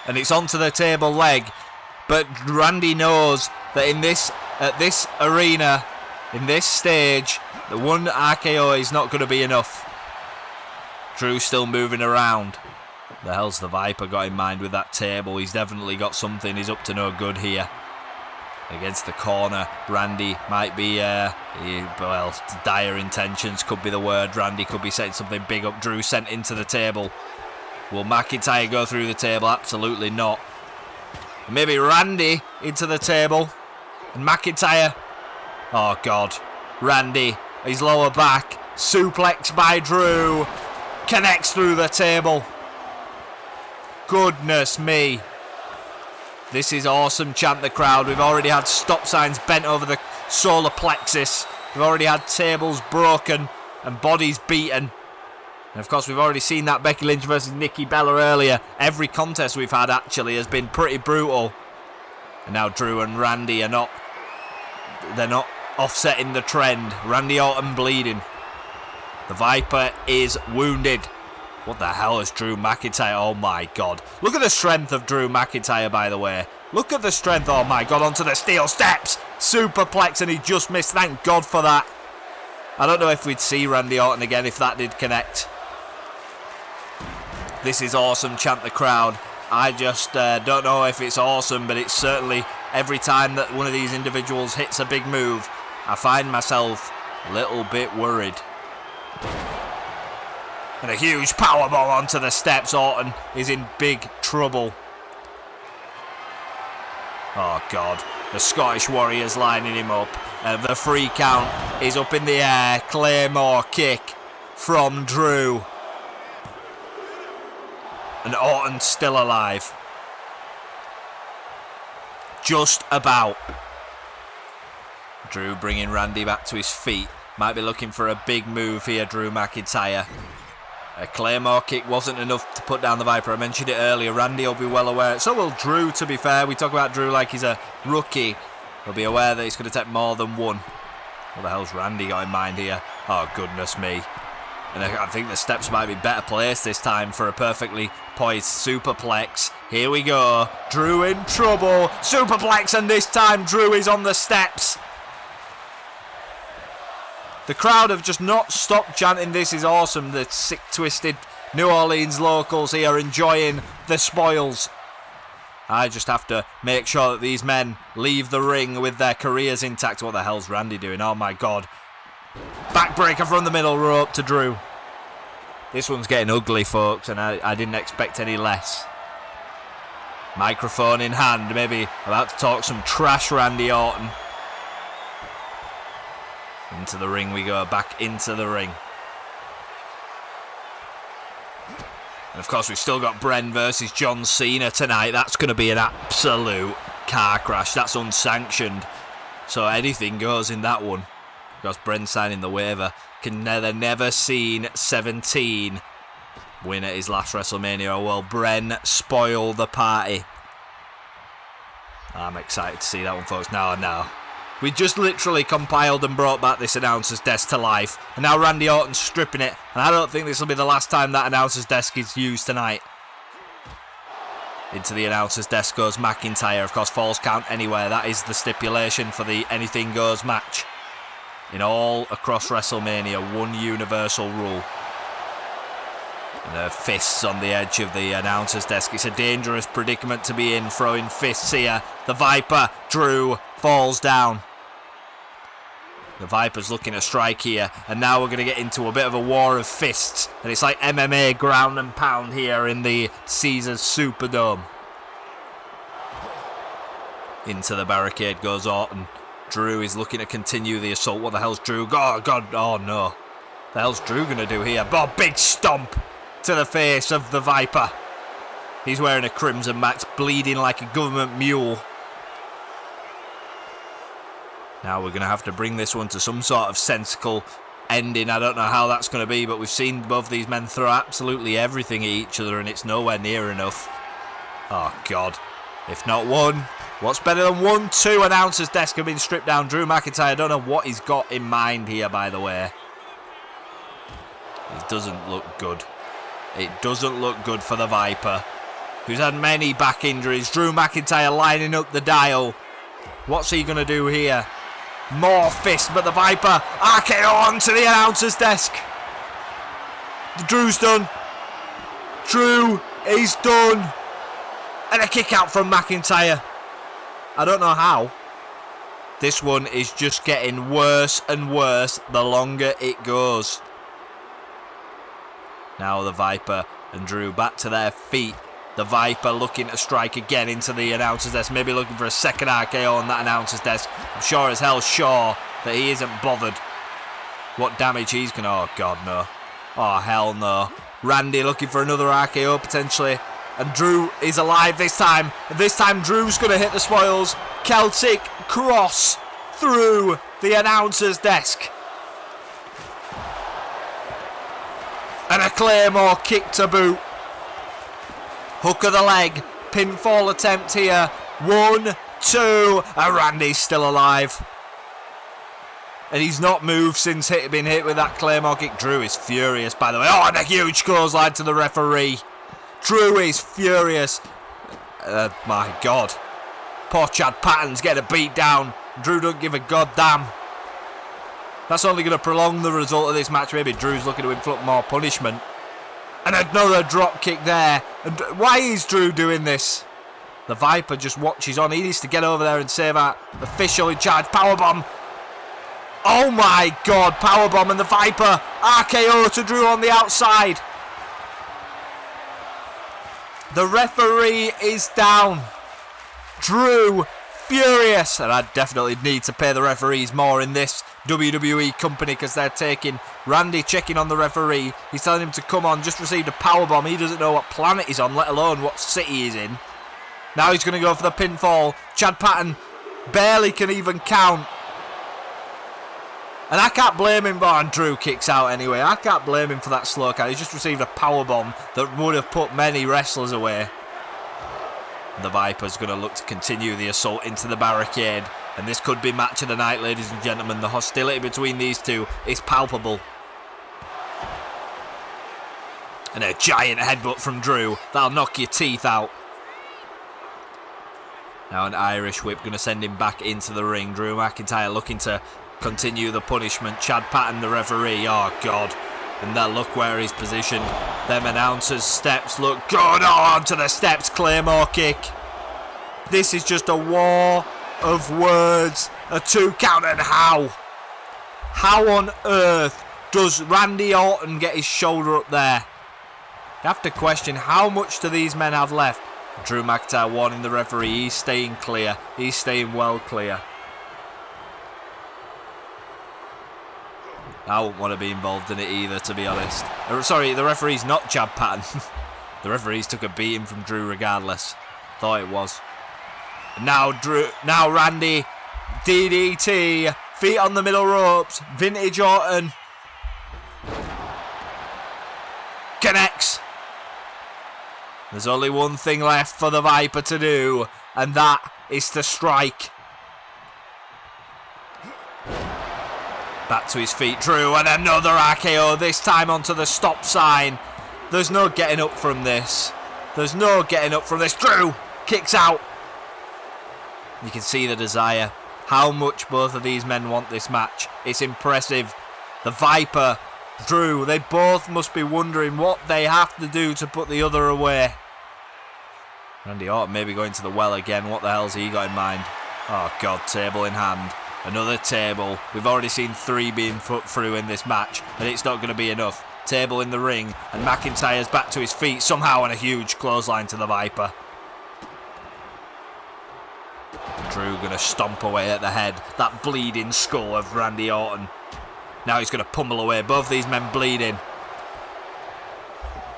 and it's onto the table leg. But Randy knows that at this arena, in this stage, the one RKO is not going to be enough. Drew's still moving around. The hell's the Viper got in mind with that table? He's definitely got something. He's up to no good here. Against the corner, Randy might be, well, dire intentions could be the word. Randy could be setting something big up. Drew sent into the table. Will McIntyre go through the table? Absolutely not. Maybe Randy into the table. And McIntyre. Oh, God. Randy, his lower back. Suplex by Drew. Connects through the table. Goodness me. This is awesome, chant the crowd. We've already had stop signs bent over the solar plexus. We've already had tables broken and bodies beaten. And of course, we've already seen that Becky Lynch versus Nikki Bella earlier. Every contest we've had actually has been pretty brutal. And now Drew and Randy are not offsetting the trend. Randy Orton bleeding. The Viper is wounded. What the hell is Drew McIntyre? Oh my God. Look at the strength of Drew McIntyre, by the way. Look at the strength. Oh my God, onto the steel steps. Superplex, and he just missed. Thank God for that. I don't know if we'd see Randy Orton again if that did connect. This is awesome, chant the crowd. I just don't know if it's awesome, but it's certainly every time that one of these individuals hits a big move, I find myself a little bit worried. And a huge powerbomb onto the steps. Orton is in big trouble. Oh, God. The Scottish Warriors lining him up. The free count is up in the air. Claymore kick from Drew. And Orton still alive. Just about. Drew bringing Randy back to his feet. Might be looking for a big move here, Drew McIntyre. A Claymore kick wasn't enough to put down the Viper. I mentioned it earlier. Randy will be well aware. So will Drew, to be fair. We talk about Drew like he's a rookie. He'll be aware that he's going to take more than one. What the hell's Randy got in mind here? Oh, goodness me. And I think the steps might be better placed this time for a perfectly poised superplex. Here we go. Drew in trouble. Superplex, and this time Drew is on the steps. The crowd have just not stopped chanting, this is awesome. The sick, twisted New Orleans locals here enjoying the spoils. I just have to make sure that these men leave the ring with their careers intact. What the hell's Randy doing? Oh my God. Backbreaker from the middle rope to Drew. This one's getting ugly, folks, and I didn't expect any less. Microphone in hand, maybe about to talk some trash, Randy Orton. Into the ring we go, back into the ring. And of course we've still got Bren versus John Cena tonight. That's going to be an absolute car crash. That's unsanctioned. So anything goes in that one. Of course Bren signing the waiver. Can never seen 17 win at his last WrestleMania. Well, Bren spoil the party. I'm excited to see that one, folks. Now. We just literally compiled and brought back this announcer's desk to life. And now Randy Orton's stripping it. And I don't think this will be the last time that announcer's desk is used tonight. Into the announcer's desk goes McIntyre. Of course, falls count anywhere. That is the stipulation for the Anything Goes match. In all across WrestleMania, one universal rule. And fists on the edge of the announcer's desk. It's a dangerous predicament to be in, throwing fists here. The Viper, Drew, falls down. The Viper's looking to strike here, and now we're going to get into a bit of a war of fists, and it's like MMA ground and pound here in the Caesars Superdome. Into the barricade goes Orton. Drew is looking to continue the assault. What the hell's Drew? Oh, God, oh no. What the hell's Drew going to do here? Oh, big stomp to the face of the Viper. He's wearing a crimson max, bleeding like a government mule. Now we're going to have to bring this one to some sort of sensible ending. I don't know how that's going to be, but we've seen both these men throw absolutely everything at each other, and it's nowhere near enough. Oh, God. If not one, what's better than 1? 2 announcers' desk have been stripped down. Drew McIntyre, I don't know what he's got in mind here, by the way. It doesn't look good. It doesn't look good for the Viper. who's had many back injuries. Drew McIntyre lining up the dial. What's he going to do here? More fist, but the Viper RKO onto the announcer's desk. Drew's done. Drew is done. And a kick out from McIntyre. I don't know how. This one is just getting worse and worse the longer it goes. Now the Viper and Drew back to their feet. The Viper looking to strike again into the announcer's desk. Maybe looking for a second RKO on that announcer's desk. I'm sure as hell sure that he isn't bothered what damage he's going to... Oh, God, no. Oh, hell no. Randy looking for another RKO potentially. And Drew is alive this time. This time Drew's going to hit the spoils. Celtic cross through the announcer's desk. And a Claymore kick to boot. Hook of the leg. Pinfall attempt here. 1, 2. And Randy's still alive. And he's not moved since being hit with that Claymore kick. Drew is furious, by the way. Oh, and a huge clothesline to the referee. Drew is furious. My God. Poor Chad Patton's getting a beat down. Drew don't give a goddamn. That's only going to prolong the result of this match. Maybe Drew's looking to inflict more punishment. And another drop kick there. And why is Drew doing this? The Viper just watches on. He needs to get over there and save our official in charge. Powerbomb. Oh my God. Powerbomb and the Viper. RKO to Drew on the outside. The referee is down. Drew furious. And I definitely need to pay the referees more in this WWE company because they're taking Randy checking on the referee. He's telling him to come on. Just received a powerbomb. He doesn't know what planet he's on, let alone what city he's in. Now he's going to go for the pinfall. Chad Patton barely can even count. And I can't blame him, but Drew kicks out anyway. I can't blame him for that slow count. He just received a powerbomb that would have put many wrestlers away. The Viper's going to look to continue the assault into the barricade. And this could be match of the night, ladies and gentlemen. The hostility between these two is palpable. And a giant headbutt from Drew. That'll knock your teeth out. Now an Irish whip going to send him back into the ring. Drew McIntyre looking to continue the punishment. Chad Patton, the referee. Oh, God. And that look where he's positioned. Them announcers' steps look good. Oh, onto the steps. Claymore kick. This is just a war of words. A 2 count, and how? How on earth does Randy Orton get his shoulder up there? You have to question how much do these men have left. Drew McIntyre warning the referee. He's staying clear. He's staying well clear. I wouldn't want to be involved in it either, to be honest. Sorry, the referee's not Chad Patton. The referees took a beating from Drew regardless. Thought it was. Now Randy, DDT, feet on the middle ropes, vintage Orton. Connects. There's only one thing left for the Viper to do, and that is to strike. Back to his feet, Drew, and another RKO, this time onto the stop sign. There's no getting up from this. There's no getting up from this. Drew kicks out. You can see the desire. How much both of these men want this match. It's impressive. The Viper, Drew, they both must be wondering what they have to do to put the other away. Randy Orton maybe going to the well again. What the hell's he got in mind? Oh, God, table in hand. Another table. We've already seen 3 being put through in this match, and it's not going to be enough. Table in the ring, and McIntyre's back to his feet somehow, and a huge clothesline to the Viper. Drew going to stomp away at the head. That bleeding skull of Randy Orton. Now he's going to pummel away. Both these men bleeding.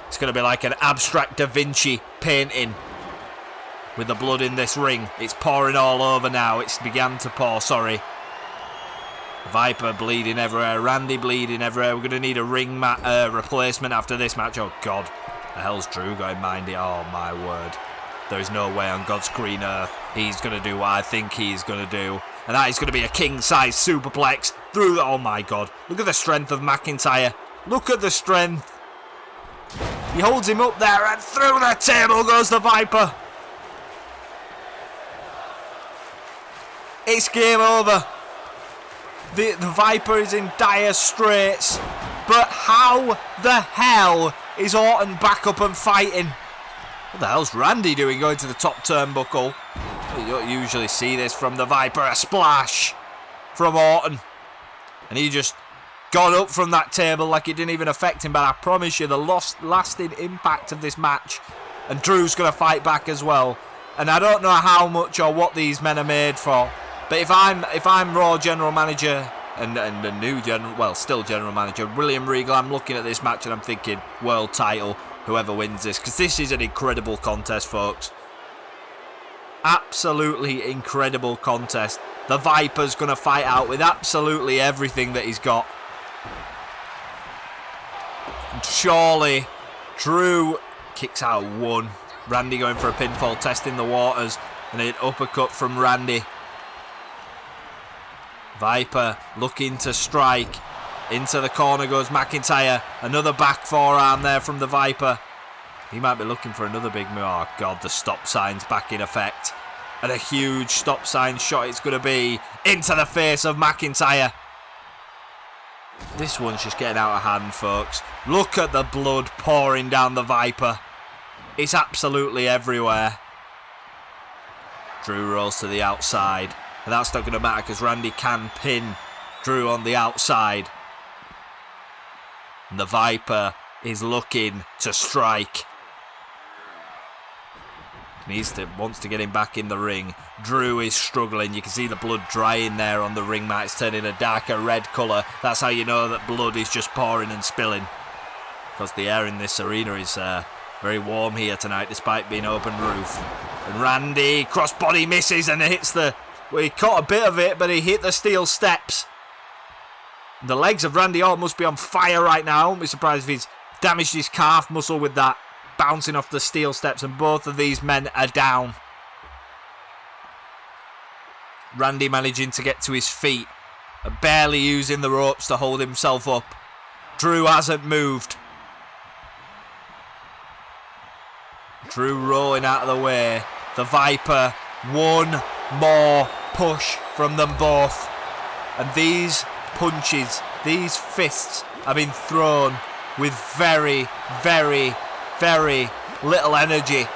It's going to be like an abstract Da Vinci painting. With the blood in this ring. It's pouring all over now. It's began to pour, sorry. Viper bleeding everywhere. Randy bleeding everywhere. We're going to need a ring replacement after this match. Oh, God. The hell's Drew got in mind here? Oh, my word. There is no way on God's green earth he's going to do what I think he's going to do. And that is going to be a king-size superplex through the... Oh, my God. Look at the strength of McIntyre. Look at the strength. He holds him up there, and through the table goes the Viper. It's game over. The Viper is in dire straits. But how the hell is Orton back up and fighting? What the hell's Randy doing going to the top turnbuckle? You don't usually see this from the Viper. A splash from Orton. And he just got up from that table like it didn't even affect him. But I promise you, the lasting impact of this match. And Drew's going to fight back as well. And I don't know how much or what these men are made for. But if I'm Raw General Manager and the new still General Manager, William Regal, I'm looking at this match and I'm thinking, world title, whoever wins this. Because this is an incredible contest, folks. Absolutely incredible contest. The Viper's going to fight out with absolutely everything that he's got. And surely, Drew kicks out one. Randy going for a pinfall, testing the waters. And an uppercut from Randy. Viper looking to strike. Into the corner goes McIntyre. Another back forearm there from the Viper. He might be looking for another big move. Oh, God, the stop sign's back in effect. And a huge stop sign shot it's going to be into the face of McIntyre. This one's just getting out of hand, folks. Look at the blood pouring down the Viper. It's absolutely everywhere. Drew rolls to the outside. And that's not going to matter because Randy can pin Drew on the outside. And the Viper is looking to strike. Wants to get him back in the ring. Drew is struggling. You can see the blood drying there on the ring mat. It's turning a darker red colour. That's how you know that blood is just pouring and spilling. Because the air in this arena is very warm here tonight despite being open roof. And Randy, crossbody misses and hits the... Well, he caught a bit of it, but he hit the steel steps. The legs of Randy Orton must be on fire right now. I won't be surprised if he's damaged his calf muscle with that. Bouncing off the steel steps, and both of these men are down. Randy managing to get to his feet. Barely using the ropes to hold himself up. Drew hasn't moved. Drew rolling out of the way. The Viper, one more push from them both. And these punches, these fists have been thrown with very, very, very little energy.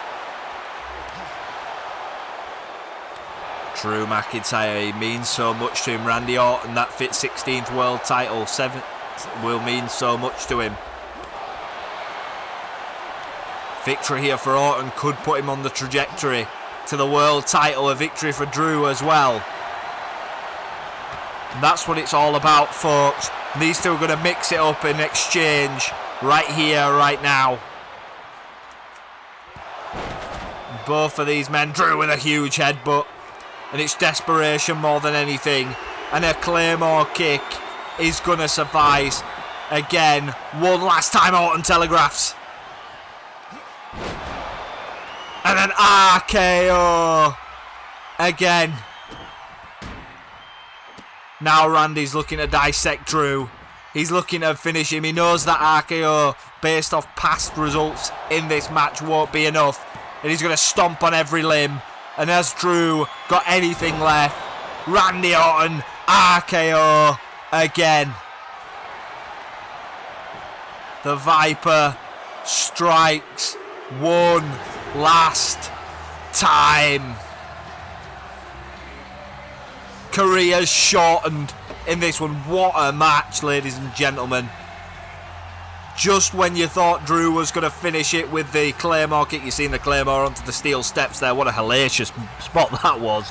Drew McIntyre, he means so much to him. Randy Orton, that fit 16th world title, 7th will mean so much to him. Victory here for Orton could put him on the trajectory to the world title. A victory for Drew as well. And that's what it's all about, folks. These two are going to mix it up in exchange right here, right now. Both of these men, Drew with a huge headbutt. And it's desperation more than anything. And a Claymore kick is going to suffice. Again, one last time Orton telegraphs. And an RKO. Again. Now Randy's looking to dissect Drew. He's looking to finish him. He knows that RKO, based off past results in this match, won't be enough. And he's going to stomp on every limb. And has Drew got anything left? Randy Orton, RKO again. The Viper strikes one last time. Careers shortened in this one. What a match, ladies and gentlemen. Just when you thought Drew was going to finish it with the Claymore kick, you've seen the Claymore onto the steel steps there. What a hellacious spot that was.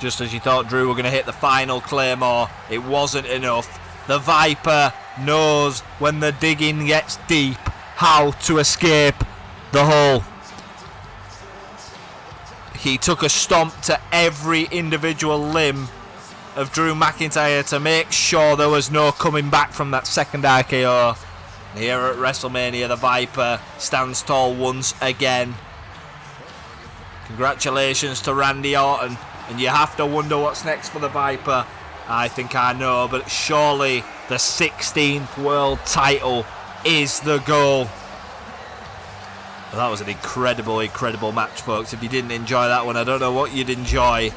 Just as you thought Drew were going to hit the final Claymore, it wasn't enough. The Viper knows when the digging gets deep how to escape the hole. He took a stomp to every individual limb of Drew McIntyre to make sure there was no coming back from that second RKO. Here at WrestleMania, the Viper stands tall once again. Congratulations to Randy Orton. And you have to wonder what's next for the Viper. I think I know, but surely the 16th world title is the goal. Well, that was an incredible, incredible match, folks. If you didn't enjoy that one, I don't know what you'd enjoy.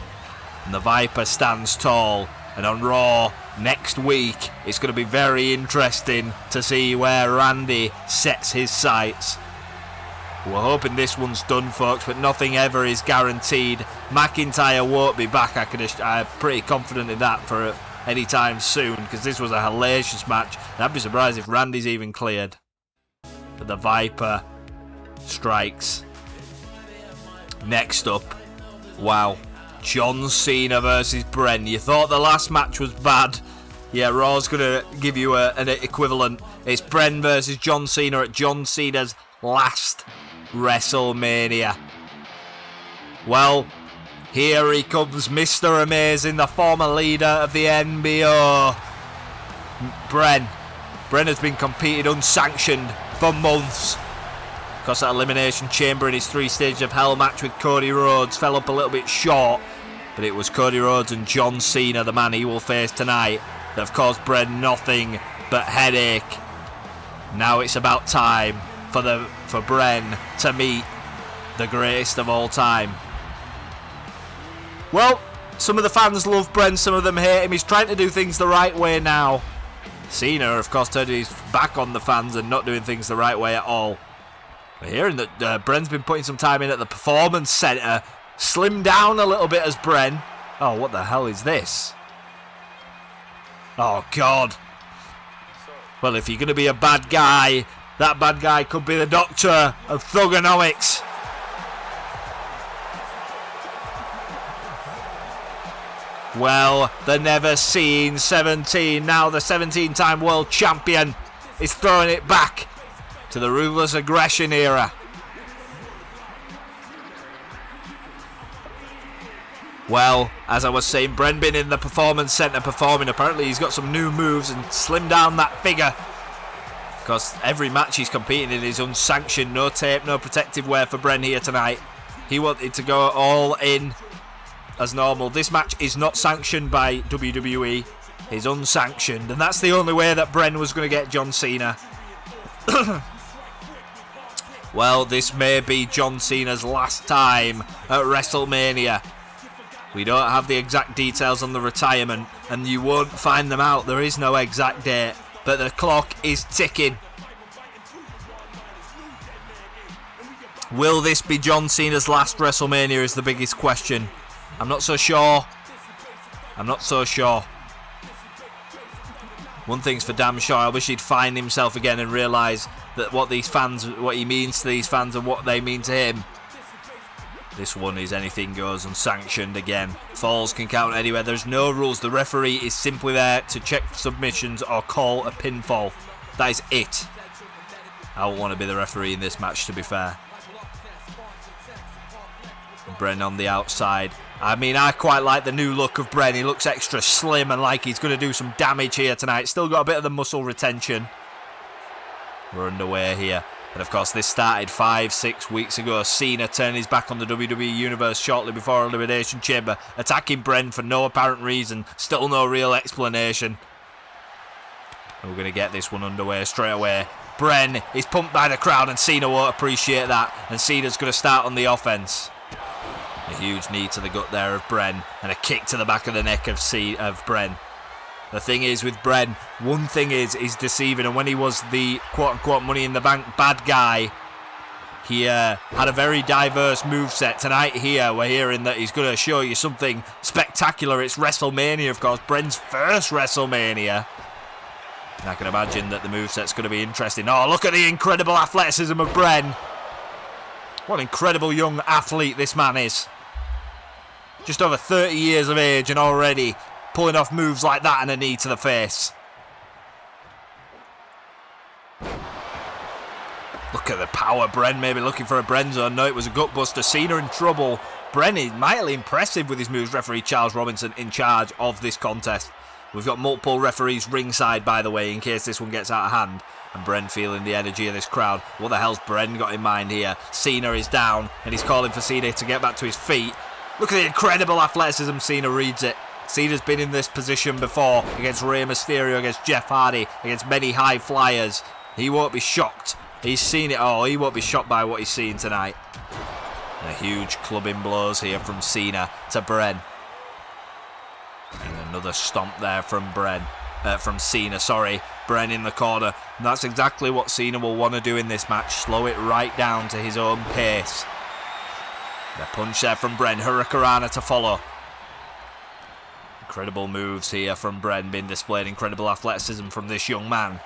And the Viper stands tall. And on Raw next week, it's going to be very interesting to see where Randy sets his sights. We're hoping this one's done, folks, but nothing ever is guaranteed. McIntyre won't be back. I'm pretty confident in that for any time soon, because this was a hellacious match. And I'd be surprised if Randy's even cleared. But the Viper strikes. Next up, wow, John Cena versus Bren. You thought the last match was bad. Yeah, Raw's going to give you an equivalent. It's Bren versus John Cena at John Cena's last WrestleMania. Well, here he comes, Mr. Amazing, the former leader of the NBO. Bren has been competing unsanctioned for months. Because that Elimination Chamber in his 3 Stages of Hell match with Cody Rhodes fell up a little bit short. But it was Cody Rhodes and John Cena, the man he will face tonight, that have caused Bren nothing but headache. Now it's about time for Bren to meet the greatest of all time. Well, some of the fans love Bren, some of them hate him. He's trying to do things the right way now. Cena, of course, turned his back on the fans and not doing things the right way at all. We're hearing that Bren's been putting some time in at the Performance Center. Slimmed down a little bit as Bren. Oh, what the hell is this? Oh, God. Well, if you're going to be a bad guy, that bad guy could be the Doctor of Thugonomics. Well, the never-seen 17, now the 17-time world champion, is throwing it back to the Ruthless Aggression era. Well, as I was saying, Bren been in the Performance Center performing. Apparently he's got some new moves and slimmed down that figure. Because every match he's competing in is unsanctioned. No tape, no protective wear for Bren here tonight. He wanted to go all in as normal. This match is not sanctioned by WWE. It's unsanctioned. And that's the only way that Bren was going to get John Cena. Well, this may be John Cena's last time at WrestleMania. We don't have the exact details on the retirement, and you won't find them out. There is no exact date, but the clock is ticking. Will this be John Cena's last WrestleMania is the biggest question. I'm not so sure. One thing's for damn sure, I wish he'd find himself again and realise that what he means to these fans and what they mean to him. This one is anything goes, unsanctioned again. Falls can count anywhere. There's no rules. The referee is simply there to check submissions or call a pinfall. That is it. I don't want to be the referee in this match, to be fair. Bren on the outside. I mean, I quite like the new look of Bren. He looks extra slim and like he's going to do some damage here tonight. Still got a bit of the muscle retention. We're underway here. And of course, this started 5-6 weeks ago. Cena turned his back on the WWE Universe shortly before Elimination Chamber, attacking Bren for no apparent reason. Still no real explanation. And we're going to get this one underway straight away. Bren is pumped by the crowd and Cena won't appreciate that. And Cena's going to start on the offense. A huge knee to the gut there of Bren and a kick to the back of the neck of Bren. The thing is with Bren, one thing is deceiving, and when he was the quote-unquote Money in the Bank bad guy, he had a very diverse moveset. Tonight here, we're hearing that he's going to show you something spectacular. It's WrestleMania, of course, Bren's first WrestleMania. And I can imagine that the moveset's going to be interesting. Oh, look at the incredible athleticism of Bren. What an incredible young athlete this man is. Just over 30 years of age and already pulling off moves like that and a knee to the face. Look at the power. Bren maybe looking for a Bren zone. No, it was a gutbuster. Cena in trouble. Bren is mightily impressive with his moves. Referee Charles Robinson in charge of this contest. We've got multiple referees ringside, by the way, in case this one gets out of hand. And Bren feeling the energy of this crowd. What the hell's Bren got in mind here? Cena is down and he's calling for Cena to get back to his feet. Look at the incredible athleticism. Cena reads it. Cena's been in this position before against Rey Mysterio, against Jeff Hardy, against many high flyers. He won't be shocked He's seen it all. He won't be shocked by what he's seeing tonight. And a huge clubbing blows here from Cena to Bren. And another stomp there from Cena, sorry. Bren in the corner. And that's exactly what Cena will want to do in this match. Slow it right down to his own pace. The punch there from Bren. Hurricanrana to follow. Incredible moves here from Bren being displayed. Incredible athleticism from this young man.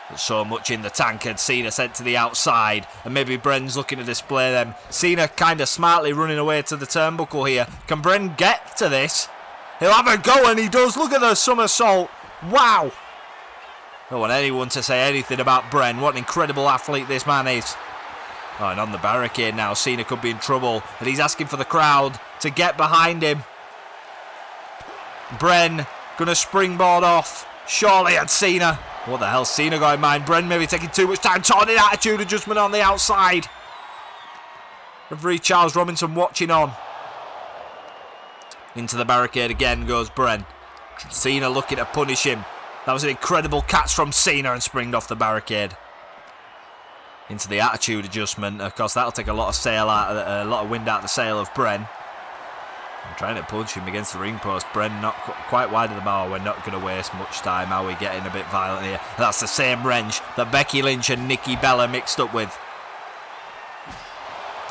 But so much in the tank, and Cena sent to the outside. And maybe Bren's looking to display them. Cena kind of smartly running away to the turnbuckle here. Can Bren get to this? He'll have a go, and he does. Look at the somersault. Wow. Don't want anyone to say anything about Bren. What an incredible athlete this man is. Oh, and on the barricade now, Cena could be in trouble. And he's asking for the crowd to get behind him. Bren going to springboard off. Surely at Cena. What the hell Cena got in mind? Bren maybe taking too much time. Taunting attitude adjustment on the outside. Referee Charles Robinson watching on. Into the barricade again goes Bren. Cena looking to punish him. That was an incredible catch from Cena and springed off the barricade. Into the attitude adjustment. Of course, that'll take a lot of wind out of the sail of Bren. I'm trying to punch him against the ring post. Bren not quite wide of the bar. We're not going to waste much time. Are we getting a bit violent here? That's the same wrench that Becky Lynch and Nikki Bella mixed up with.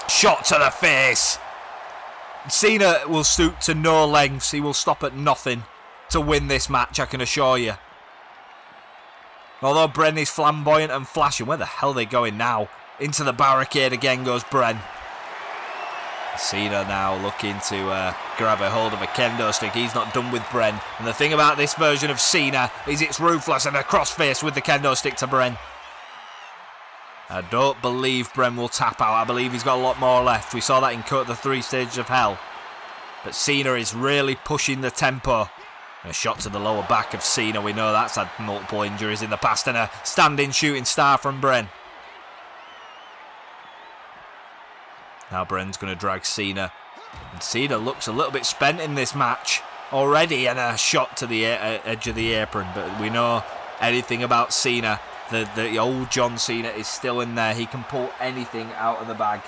Shot to the face. Cena will stoop to no lengths. He will stop at nothing to win this match, I can assure you. Although Bren is flamboyant and flashing. Where the hell are they going now? Into the barricade again goes Bren. Cena now looking to grab a hold of a kendo stick. He's not done with Bren. And the thing about this version of Cena is it's ruthless, and a crossface with the kendo stick to Bren. I don't believe Bren will tap out. I believe he's got a lot more left. We saw that in the 3 stages of hell. But Cena is really pushing the tempo. A shot to the lower back of Cena. We know that's had multiple injuries in the past. And a standing shooting star from Bren. Now Bren's going to drag Cena. And Cena looks a little bit spent in this match already. And a shot to the edge of the apron. But we know anything about Cena. The old John Cena is still in there. He can pull anything out of the bag.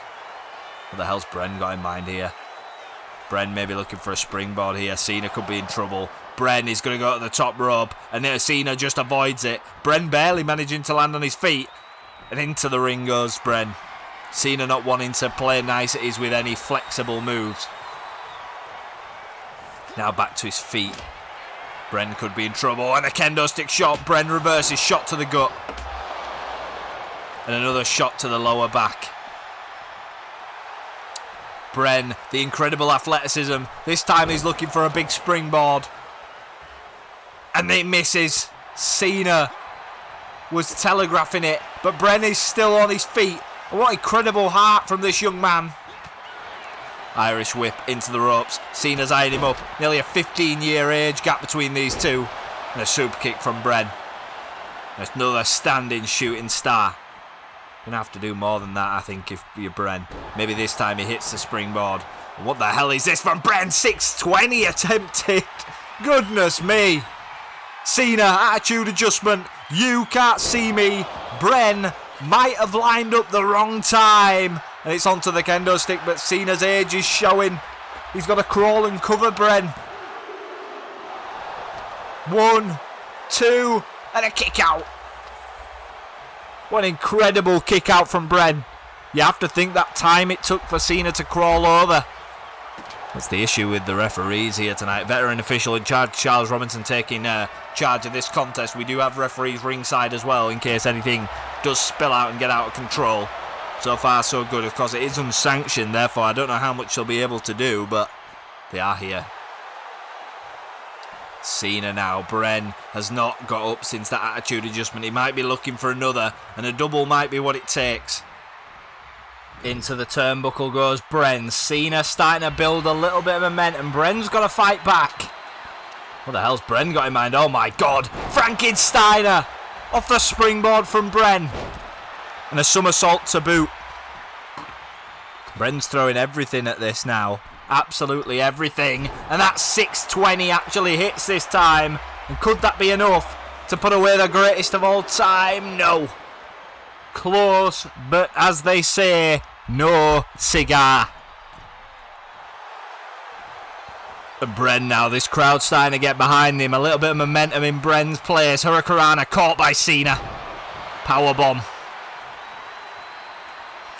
What the hell's Bren got in mind here? Bren maybe looking for a springboard here. Cena could be in trouble. Bren is going to go to the top rope. And Cena just avoids it. Bren barely managing to land on his feet. And into the ring goes Bren. Cena not wanting to play niceties with any flexible moves. Now back to his feet. Bren could be in trouble. And a kendo stick shot. Bren reverses. Shot to the gut. And another shot to the lower back. Bren, the incredible athleticism. This time he's looking for a big springboard. And it misses. Cena was telegraphing it. But Bren is still on his feet. What incredible heart from this young man. Irish whip into the ropes. Cena's eyeing him up. Nearly a 15-year age gap between these two. And a super kick from Bren. There's another standing shooting star. Going to have to do more than that, I think, if you're Bren. Maybe this time he hits the springboard. What the hell is this from Bren? 620 attempted. Goodness me. Cena, attitude adjustment. You can't see me. Bren might have lined up the wrong time. And it's onto the kendo stick, but Cena's age is showing. He's got to crawl and cover Bren. 1, 2, and a kick out. What an incredible kick out from Bren. You have to think that time it took for Cena to crawl over. That's the issue with the referees here tonight. Veteran official in charge, Charles Robinson, taking charge of this contest. We do have referees ringside as well in case anything does spill out and get out of control. So far so good. Of course it is unsanctioned, therefore I don't know how much they'll be able to do, but they are here. Cena now. Bren has not got up since that attitude adjustment. He might be looking for another, and a double might be what it takes. Into the turnbuckle goes Bren. Cena starting to build a little bit of momentum. Bren's got to fight back. What the hell's Bren got in mind? Oh my god. Frankensteiner off the springboard from Bren. And a somersault to boot. Bren's throwing everything at this now. Absolutely everything. And that 620 actually hits this time. And could that be enough to put away the greatest of all time? No. close, but as they say, no cigar. And Bren now, this crowd's starting to get behind him. A little bit of momentum in Bren's place. Hurricanrana caught by Cena. Powerbomb.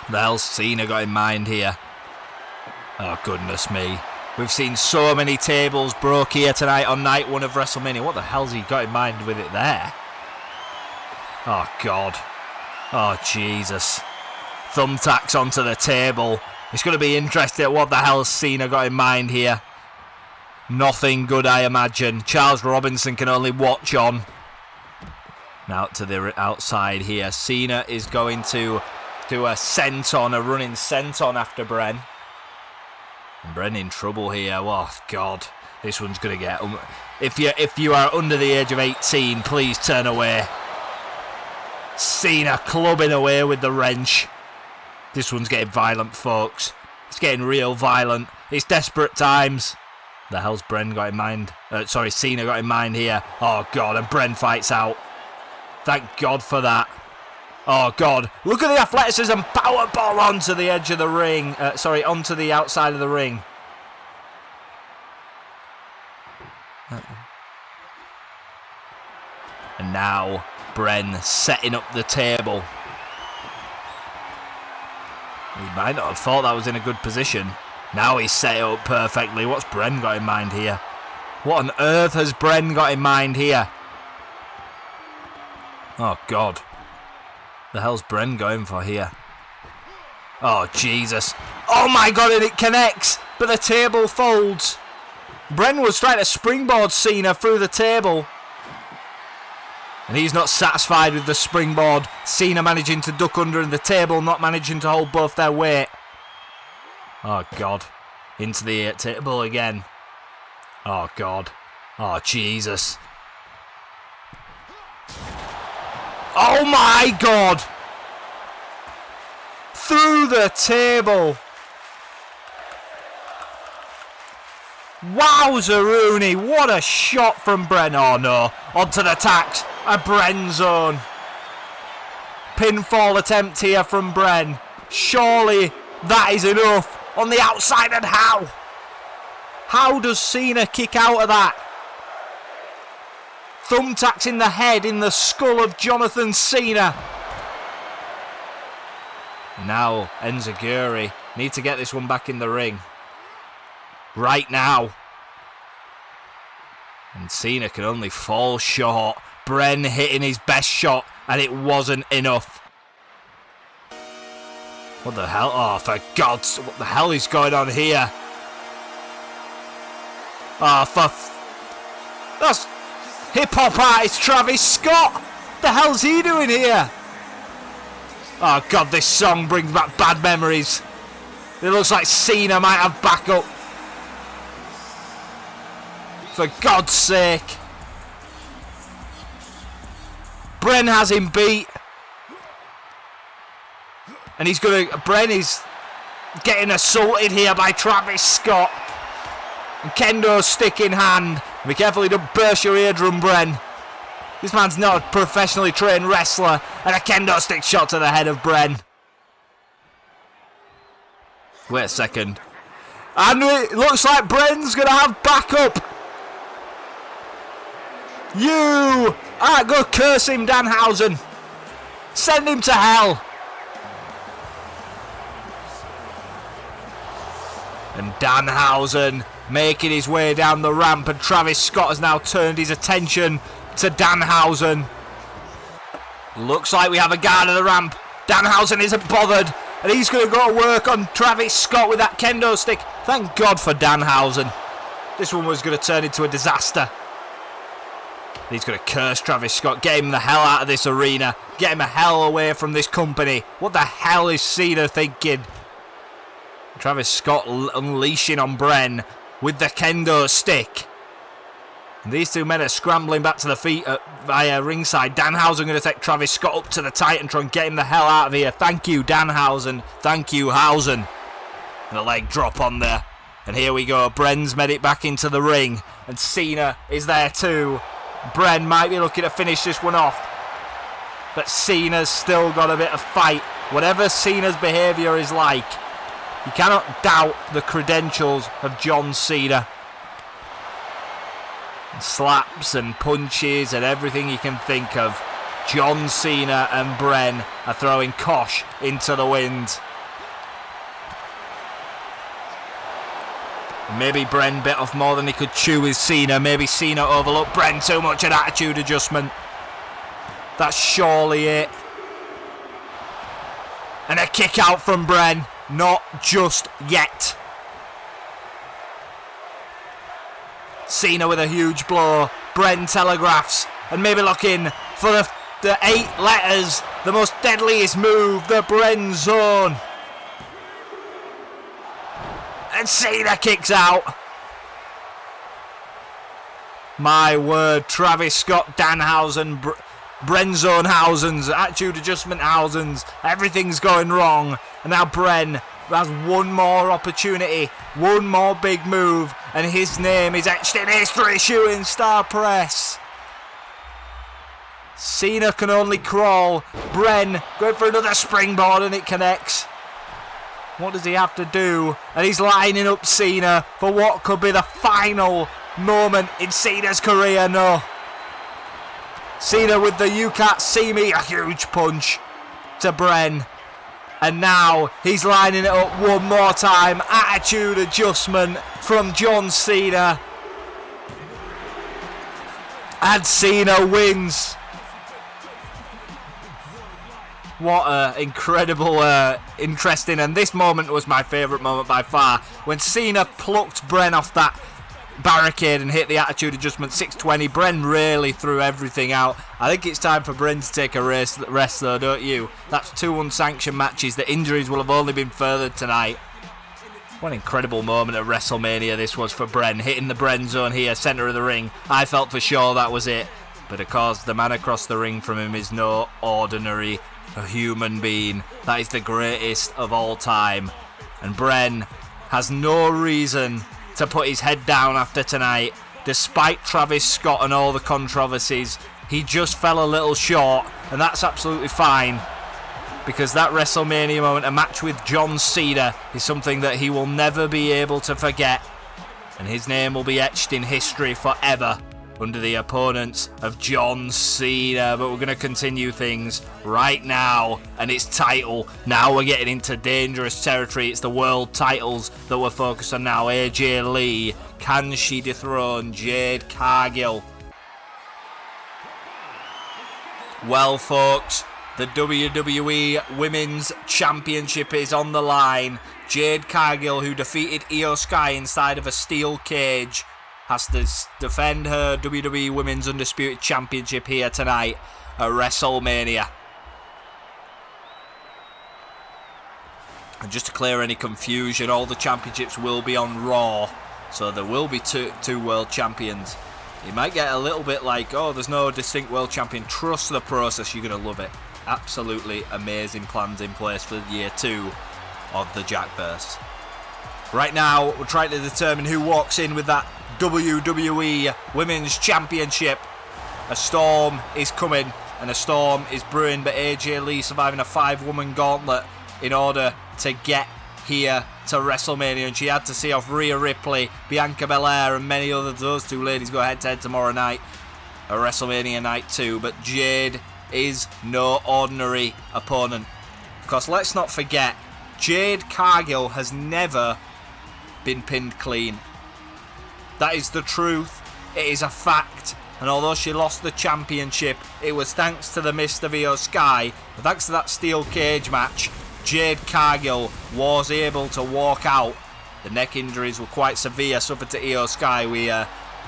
The hell's Cena got in mind here? Oh, goodness me. We've seen so many tables broke here tonight on night one of WrestleMania. What the hell's he got in mind with it there? Oh, God. Oh, Jesus. Thumbtacks onto the table. It's going to be interesting at what the hell Cena got in mind here. Nothing good, I imagine. Charles Robinson can only watch on. Now to the outside here. Cena is going to do a senton, a running senton after Bren. And Bren in trouble here. Oh, God. This one's going to get... If you are under the age of 18, please turn away. Cena clubbing away with the wrench. This one's getting violent, folks. It's getting real violent. It's desperate times. The hell's Bren got in mind? Cena got in mind here. Oh, God, and Bren fights out. Thank God for that. Oh, God. Look at the athleticism. Powerbomb onto the edge of the ring. Onto the outside of the ring. And now, Bren setting up the table. He might not have thought that was in a good position. Now he's set it up perfectly. What's Bren got in mind here? What on earth has Bren got in mind here? Oh, God. The hell's Bren going for here? Oh, Jesus. Oh, my God, and it connects. But the table folds. Bren was trying to springboard Cena through the table. And he's not satisfied with the springboard. Cena managing to duck under and the table not managing to hold both their weight. Oh, God. Into the table again. Oh, God. Oh, Jesus. Oh, my God. Through the table. Wowza, Rooney. What a shot from Bren. Oh, no. Onto the tacks. A Bren zone. Pinfall attempt here from Bren. Surely that is enough. On the outside, and how? How does Cena kick out of that? Thumbtacks in the head, in the skull of Jonathan Cena. Now, Enziguri need to get this one back in the ring. Right now. And Cena can only fall short. Bren hitting his best shot, and it wasn't enough. What the hell? Oh, for God's sake, what the hell is going on here? Oh, that's hip-hop artist Travis Scott. The hell's he doing here? Oh, God, this song brings back bad memories. It looks like Cena might have backup. For God's sake. Bren has him beat. And Bren is getting assaulted here by Travis Scott. And kendo stick in hand. Be careful you don't burst your eardrum, Bren. This man's not a professionally trained wrestler. And a kendo stick shot to the head of Bren. Wait a second. And it looks like Bren's going to have backup. You! Go curse him, Danhausen. Send him to hell. And Danhausen making his way down the ramp, and Travis Scott has now turned his attention to Danhausen. Looks like we have a guard at the ramp. Danhausen isn't bothered, and he's going to go to work on Travis Scott with that kendo stick. Thank God for Danhausen. This one was going to turn into a disaster. He's going to curse Travis Scott, get him the hell out of this arena, get him the hell away from this company. What the hell is Cena thinking? Travis Scott unleashing on Bren with the kendo stick. And these two men are scrambling back to the feet via ringside. Danhausen going to take Travis Scott up to the Titantron and get him the hell out of here. Thank you, Danhausen. Thank you, Hausen. And a leg drop on there. And here we go. Bren's made it back into the ring. And Cena is there too. Bren might be looking to finish this one off. but Cena's still got a bit of fight. Whatever Cena's behaviour is like, you cannot doubt the credentials of John Cena. Slaps and punches and everything you can think of. John Cena and Bren are throwing Kosh into the wind. Maybe Bren bit off more than he could chew with Cena. Maybe Cena overlooked Bren too much, an attitude adjustment. That's surely it. And a kick out from Bren. Not just yet. Cena with a huge blow. Bren telegraphs and maybe looking for the 8 letters. The most deadliest move, the Bren zone. And Cena kicks out. My word, Travis Scott, Danhausen, Brenzonhausen's, attitude adjustment Hausen's, everything's going wrong. And now Bren has one more opportunity, one more big move, and his name is etched in history, shooting star press. Cena can only crawl. Bren going for another springboard and it connects. What does he have to do? And he's lining up Cena for what could be the final moment in Cena's career. No. Cena with the "you can't see me," a huge punch to Bren. And now he's lining it up one more time. Attitude adjustment from John Cena. And Cena wins. What a incredible, interesting, and this moment was my favourite moment by far. When Cena plucked Bren off that barricade and hit the attitude adjustment 620, Bren really threw everything out. I think it's time for Bren to take a rest though, don't you? That's 2 unsanctioned matches. The injuries will have only been furthered tonight. What an incredible moment at WrestleMania this was for Bren. Hitting the Bren zone here, centre of the ring. I felt for sure that was it. But of course, the man across the ring from him is no ordinary human being. That is the greatest of all time. And Bren has no reason to put his head down after tonight. Despite Travis Scott and all the controversies, he just fell a little short, and that's absolutely fine, because that WrestleMania moment, a match with John Cena, is something that he will never be able to forget, and his name will be etched in history forever under the opponents of John Cena. But we're going to continue things right now, and it's title. Now we're getting into dangerous territory. It's the world titles that we're focused on now. AJ Lee, can she dethrone Jade Cargill? Well, folks, the WWE Womens Championship is on the line. Jade Cargill, who defeated Io Sky inside of a steel cage, has to defend her WWE Women's Undisputed Championship here tonight at WrestleMania. And just to clear any confusion, all the championships will be on Raw, so there will be two world champions. You might get a little bit like, oh, there's no distinct world champion. Trust the process, you're going to love it. Absolutely amazing plans in place for year 2 of the Jackverse. Right now, we're trying to determine who walks in with that WWE Women's Championship. A storm is coming, and a storm is brewing, but AJ Lee surviving a 5-woman gauntlet in order to get here to WrestleMania, and she had to see off Rhea Ripley, Bianca Belair, and many others. Those 2 ladies go head-to-head tomorrow night at WrestleMania Night 2, but Jade is no ordinary opponent. Because let's not forget, Jade Cargill has never been pinned clean. That is the truth. It is a fact. And although she lost the championship, it was thanks to the mist of Io Sky. But thanks to that steel cage match, Jade Cargill was able to walk out. The neck injuries were quite severe, suffered to Io Sky. We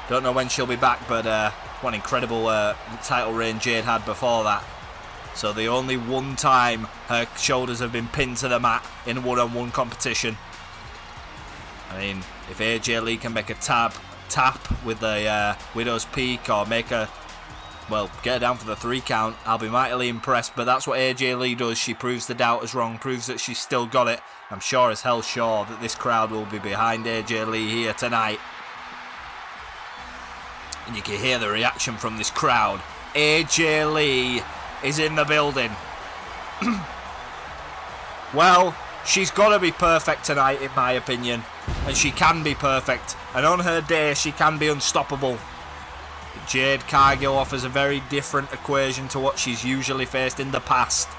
don't know when she'll be back, but what an incredible title reign Jade had before that. So the only one time her shoulders have been pinned to the mat in one-on-one competition. I mean, if AJ Lee can make a tap with the Widow's Peak, or make her, well, get her down for the 3 count, I'll be mightily impressed. But that's what AJ Lee does. She proves the doubters wrong, proves that she's still got it. I'm sure as hell sure that this crowd will be behind AJ Lee here tonight. And you can hear the reaction from this crowd. AJ Lee is in the building. Well, she's got to be perfect tonight, in my opinion. And she can be perfect. And on her day, she can be unstoppable. But Jade Cargill offers a very different equation to what she's usually faced in the past.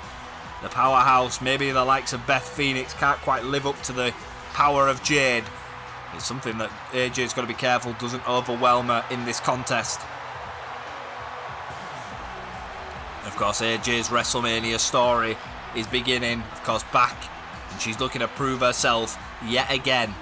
The powerhouse, maybe the likes of Beth Phoenix, can't quite live up to the power of Jade. It's something that AJ's got to be careful doesn't overwhelm her in this contest. Of course, AJ's WrestleMania story is beginning, of course, back, and she's looking to prove herself yet again.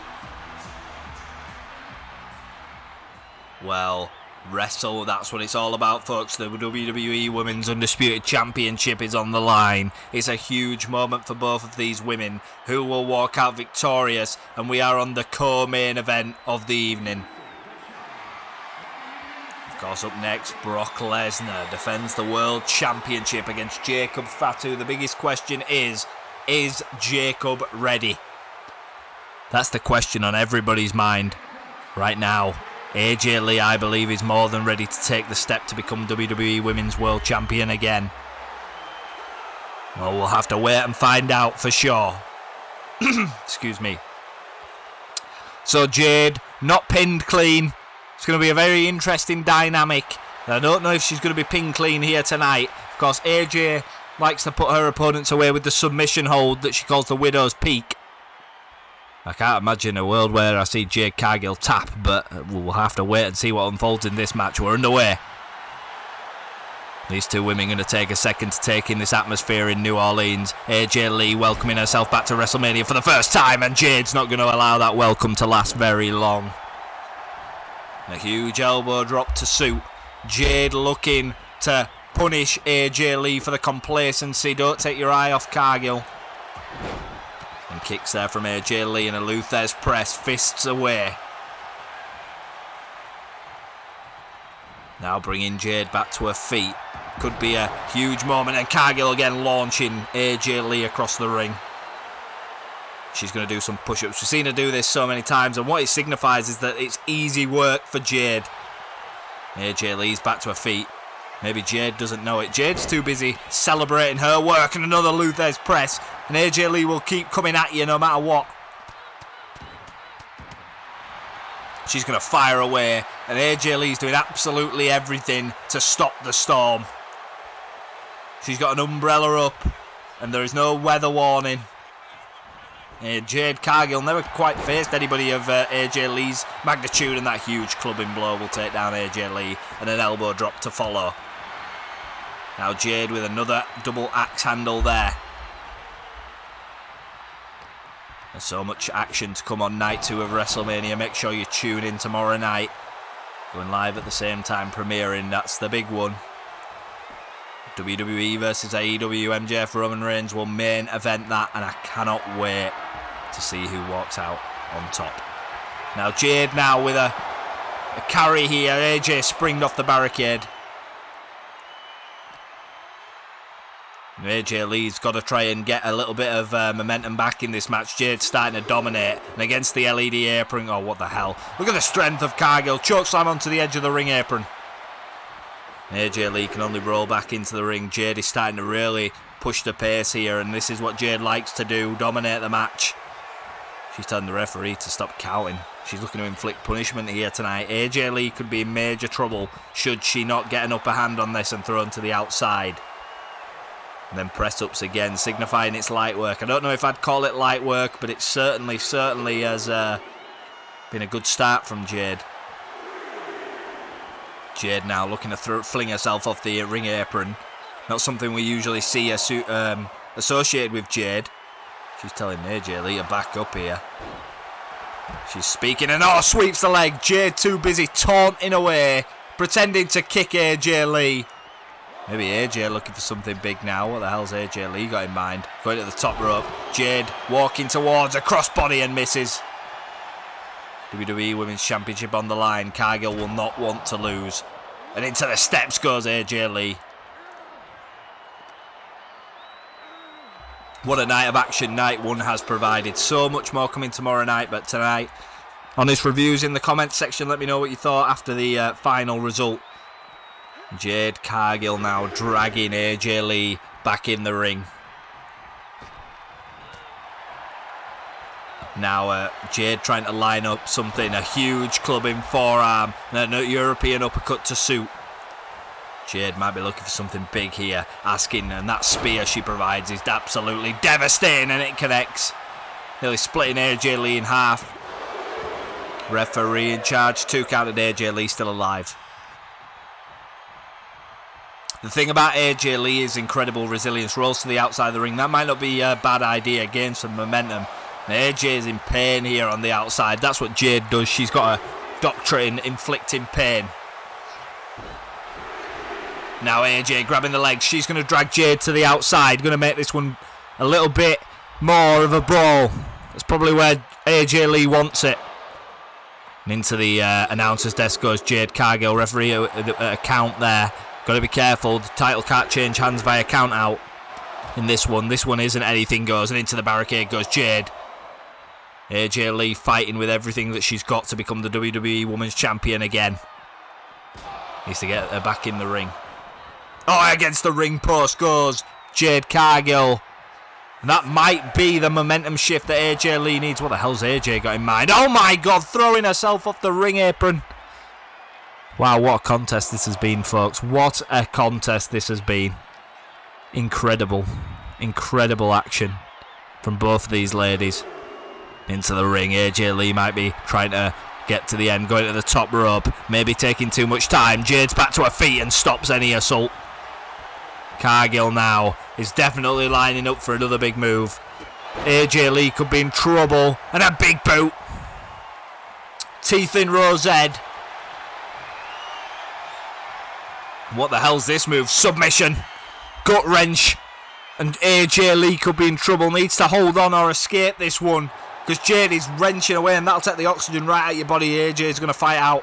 Well, wrestle, that's what it's all about, folks. The WWE Women's Undisputed Championship is on the line. It's a huge moment for both of these women, who will walk out victorious, and we are on the co-main event of the evening. Of course, up next, Brock Lesnar defends the World Championship against Jacob Fatu. The biggest question is Jacob ready? That's the question on everybody's mind right now. AJ Lee, I believe, is more than ready to take the step to become WWE Women's World Champion again. Well, we'll have to wait and find out for sure. Excuse me. So Jade, not pinned clean. It's going to be a very interesting dynamic. I don't know if she's going to be pinned clean here tonight. Of course, AJ likes to put her opponents away with the submission hold that she calls the Widow's Peak. I can't imagine a world where I see Jade Cargill tap, but we'll have to wait and see what unfolds in this match. We're underway. These two women going to take a second to take in this atmosphere in New Orleans. AJ Lee welcoming herself back to WrestleMania for the first time, and Jade's not going to allow that welcome to last very long. A huge elbow drop to suit. Jade looking to punish AJ Lee for the complacency. Don't take your eye off Cargill. And kicks there from AJ Lee and a Luthez press, fists away. Now bringing Jade back to her feet. Could be a huge moment, and Cargill again launching AJ Lee across the ring. She's going to do some push-ups. We've seen her do this so many times, and what it signifies is that it's easy work for Jade. AJ Lee's back to her feet. Maybe Jade doesn't know it. Jade's too busy celebrating her work, and another Luthez press. And AJ Lee will keep coming at you no matter what. She's going to fire away, and AJ Lee's doing absolutely everything to stop the storm. She's got an umbrella up, and there is no weather warning. Jade Cargill never quite faced anybody of AJ Lee's magnitude, and that huge clubbing blow will take down AJ Lee, and an elbow drop to follow. Now Jade with another double axe handle there. There's so much action to come on night 2 of WrestleMania. Make sure you tune in tomorrow night. Going live at the same time, premiering. That's the big one. WWE versus AEW. MJF Roman Reigns will main event that, and I cannot wait to see who walks out on top. Now Jade now with a carry here. AJ springed off the barricade. AJ Lee's got to try and get a little bit of momentum back in this match. Jade's starting to dominate, and against the LED apron, oh what the hell. Look at the strength of Cargill. Chokeslam onto the edge of the ring apron. AJ Lee can only roll back into the ring. Jade is starting to really push the pace here, and this is what Jade likes to do, dominate the match. She's telling the referee to stop counting. She's looking to inflict punishment here tonight. AJ Lee could be in major trouble should she not get an upper hand on this and thrown to the outside. And then press-ups again, signifying it's light work. I don't know if I'd call it light work, but it certainly has been a good start from Jade. Jade now looking to fling herself off the ring apron. Not something we usually see associated with Jade. She's telling AJ Lee to back up here. She's speaking and sweeps the leg. Jade too busy taunting away, pretending to kick AJ Lee. Maybe AJ looking for something big now. What the hell's AJ Lee got in mind? Going to the top rope. Jade walking towards a crossbody and misses. WWE Women's Championship on the line. Cargill will not want to lose. And into the steps goes AJ Lee. What a night of action night 1 has provided. So much more coming tomorrow night, but tonight, honest reviews in the comments section. Let me know what you thought after the final result. Jade Cargill now dragging AJ Lee back in the ring. Now Jade trying to line up something, a huge clubbing forearm, and a European uppercut to suit. Jade might be looking for something big here, asking, and that spear she provides is absolutely devastating, and it connects, nearly splitting AJ Lee in half. Referee in charge, 2 counted. AJ Lee still alive. The thing about AJ Lee is incredible resilience, rolls to the outside of the ring. That might not be a bad idea, gain some momentum. AJ is in pain here on the outside. That's what Jade does. She's got a doctrine in inflicting pain. Now AJ grabbing the legs. She's going to drag Jade to the outside. Going to make this one a little bit more of a brawl. That's probably where AJ Lee wants it. And into the announcer's desk goes Jade Cargill. Referee a count there. Got to be careful. The title can't change hands via count out in this one. This one isn't anything goes. And into the barricade goes Jade. AJ Lee fighting with everything that she's got to become the WWE Women's Champion again. Needs to get her back in the ring. Oh, against the ring post goes Jade Cargill. And that might be the momentum shift that AJ Lee needs. What the hell's AJ got in mind? Oh my God, throwing herself off the ring apron. Wow, what a contest this has been, folks. What a contest this has been. Incredible. Incredible action from both of these ladies. Into the ring, AJ Lee might be trying to get to the end, going to the top rope, maybe taking too much time. Jade's back to her feet and stops any assault. Cargill now is definitely lining up for another big move. AJ Lee could be in trouble, and a big boot. Teeth in Rose Ed. What the hell's this move? Submission. Gut wrench. And AJ Lee could be in trouble. Needs to hold on or escape this one. Because Jade is wrenching away, and that'll take the oxygen right out of your body. AJ is going to fight out.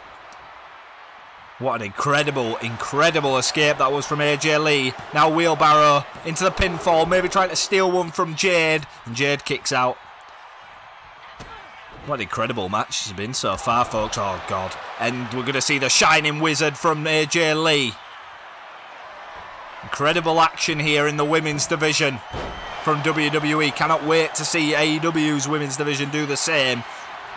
What an incredible, incredible escape that was from AJ Lee. Now wheelbarrow into the pinfall. Maybe trying to steal one from Jade. And Jade kicks out. What an incredible match it's been so far, folks. Oh, God. And we're going to see the Shining Wizard from AJ Lee. Incredible action here in the women's division from WWE. Cannot wait to see AEW's women's division do the same.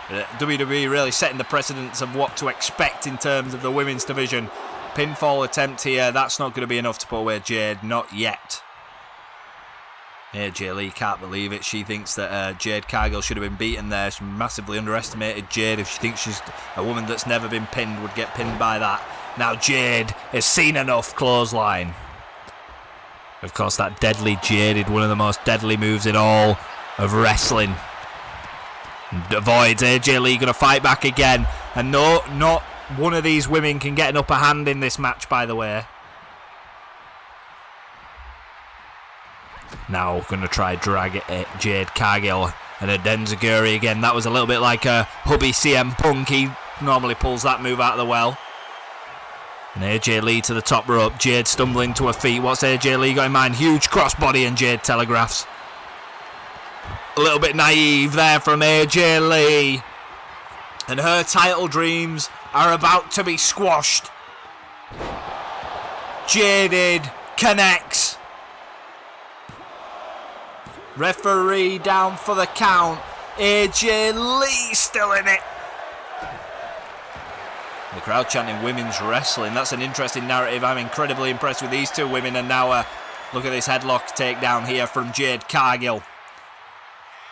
WWE really setting the precedence of what to expect in terms of the women's division. Pinfall attempt here. That's not going to be enough to put away Jade. Not yet. AJ Lee can't believe it. She thinks that Jade Cargill should have been beaten there. She massively underestimated Jade. If she thinks she's a woman that's never been pinned, would get pinned by that. Now Jade has seen enough. Clothesline. Of course, that deadly Jaded, one of the most deadly moves in all of wrestling. Avoids. AJ Lee going to fight back again. And no, not one of these women can get an upper hand in this match, by the way. Now going to try drag it Jade Cargill and a Denziguri again. That was a little bit like a hubby CM Punk. He normally pulls that move out of the well. And AJ Lee to the top rope. Jade stumbling to her feet. What's AJ Lee got in mind? Huge crossbody, and Jade telegraphs. A little bit naive there from AJ Lee. And her title dreams are about to be squashed. Jaded connects. Referee down for the count. AJ Lee still in it. The crowd chanting women's wrestling. That's an interesting narrative. I'm incredibly impressed with these two women. And now look at this headlock takedown here from Jade Cargill.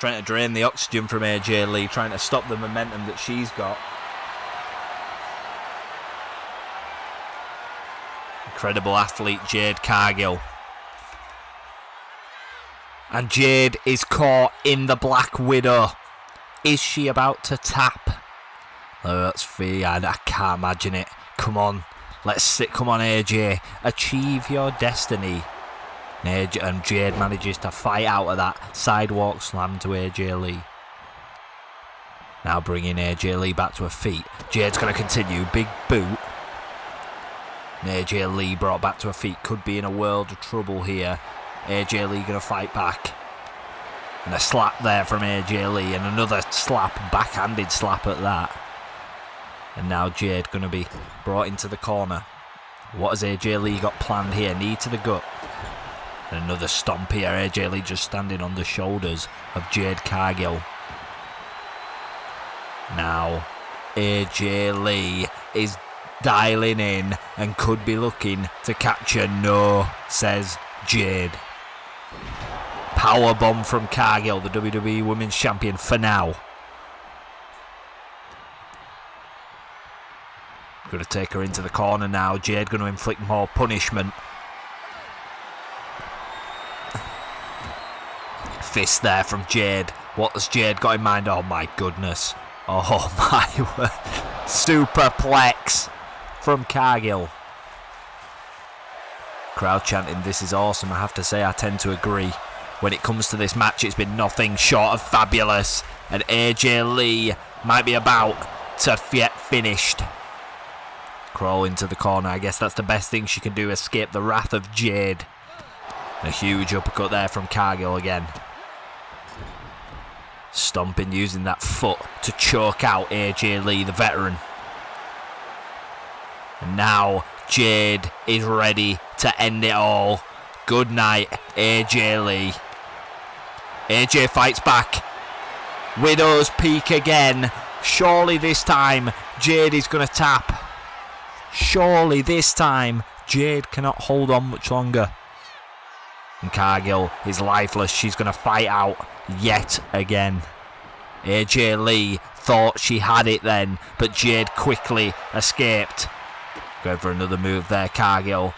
Trying to drain the oxygen from AJ Lee. Trying to stop the momentum that she's got. Incredible athlete Jade Cargill. And Jade is caught in the Black Widow. Is she about to tap? Oh, that's fair. I can't imagine it. Come on. Let's sit. Come on, AJ. Achieve your destiny. And Jade manages to fight out of that sidewalk slam to AJ Lee. Now bringing AJ Lee back to her feet. Jade's going to continue. Big boot. And AJ Lee brought back to her feet. Could be in a world of trouble here. AJ Lee going to fight back. And a slap there from AJ Lee. And another slap. Backhanded slap at that. And now Jade going to be brought into the corner. What has AJ Lee got planned here? Knee to the gut. And another stomp here. AJ Lee just standing on the shoulders of Jade Cargill. Now, AJ Lee is dialing in and could be looking to capture. No, says Jade. Powerbomb from Cargill, the WWE Women's Champion for now. Going to take her into the corner now. Jade going to inflict more punishment. Fist there from Jade. What has Jade got in mind? Oh my goodness. Oh my word. Superplex from Cargill. Crowd chanting, this is awesome. I have to say, I tend to agree. When it comes to this match, it's been nothing short of fabulous. And AJ Lee might be about to get finished. Crawl into the corner. I guess that's the best thing she can do. Escape the wrath of Jade. A huge uppercut there from Cargill again. Stomping, using that foot to choke out AJ Lee, the veteran. And now Jade is ready to end it all. Good night, AJ Lee. AJ fights back. Widow's Peak again. Surely this time Jade is going to tap. Surely this time Jade cannot hold on much longer. And Cargill is lifeless. She's going to fight out yet again. AJ Lee thought she had it then, but Jade quickly escaped. Going for another move there, Cargill.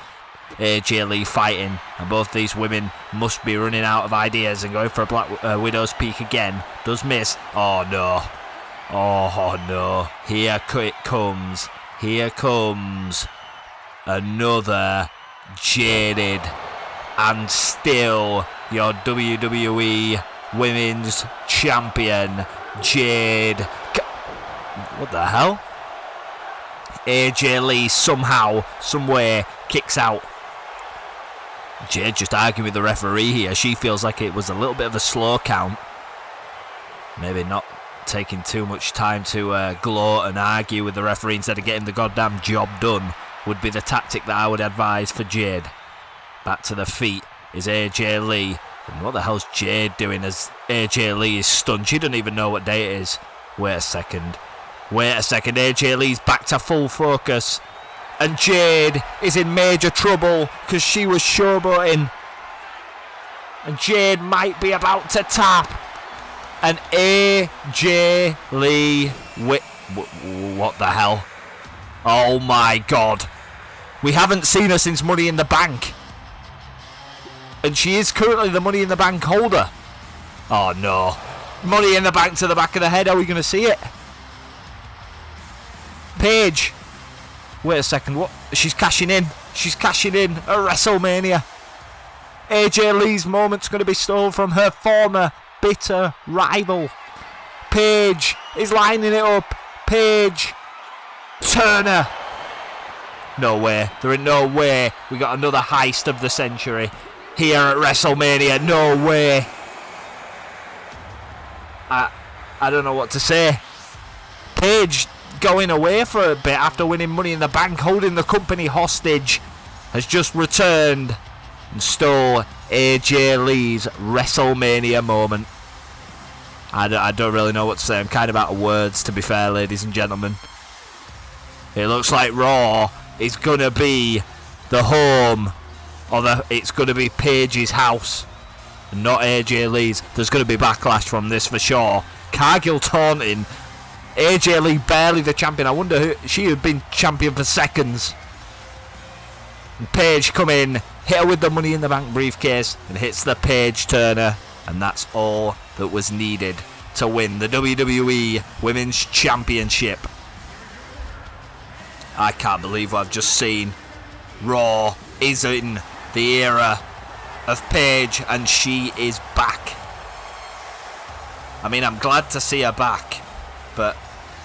AJ Lee fighting, and both these women must be running out of ideas and going for a Black Widow's Peak again. Does miss. Oh no. Oh no. Here it comes. Here comes another jaded and still your WWE Women's Champion, Jade. What the hell? AJ Lee somehow, somewhere kicks out. Jade just arguing with the referee here. She feels like it was a little bit of a slow count. Maybe not taking too much time to gloat and argue with the referee instead of getting the goddamn job done would be the tactic that I would advise for Jade. Back to the feet is AJ Lee. And what the hell's Jade doing as AJ Lee is stunned? She doesn't even know what day it is. Wait a second. AJ Lee's back to full focus. And Jade is in major trouble because she was showboating. And Jade might be about to tap. And AJ Lee... What the hell? Oh my god. We haven't seen her since Money in the Bank. And she is currently the Money in the Bank holder. Oh no. Money in the Bank to the back of the head. Are we going to see it? Paige. Wait a second. What? She's cashing in. She's cashing in at WrestleMania. AJ Lee's moment's going to be stolen from her former bitter rival. Paige is lining it up. Paige. Turner. No way. There ain't no way we got another heist of the century here at WrestleMania. No way. I don't know what to say. Paige going away for a bit after winning Money in the Bank, holding the company hostage, has just returned and stole AJ Lee's WrestleMania moment. I don't really know what to say. I'm kind of out of words, to be fair, ladies and gentlemen. It looks like Raw is going to be the home, or it's going to be Paige's house, and not AJ Lee's. There's going to be backlash from this for sure. Cargill taunting. AJ Lee barely the champion. I wonder who she had been champion for seconds. And Paige come in, hit her with the Money in the Bank briefcase, and hits the Paige Turner, and that's all that was needed to win the WWE Women's Championship. I can't believe what I've just seen. Raw is in the era of Paige, and she is back. I mean, I'm glad to see her back, but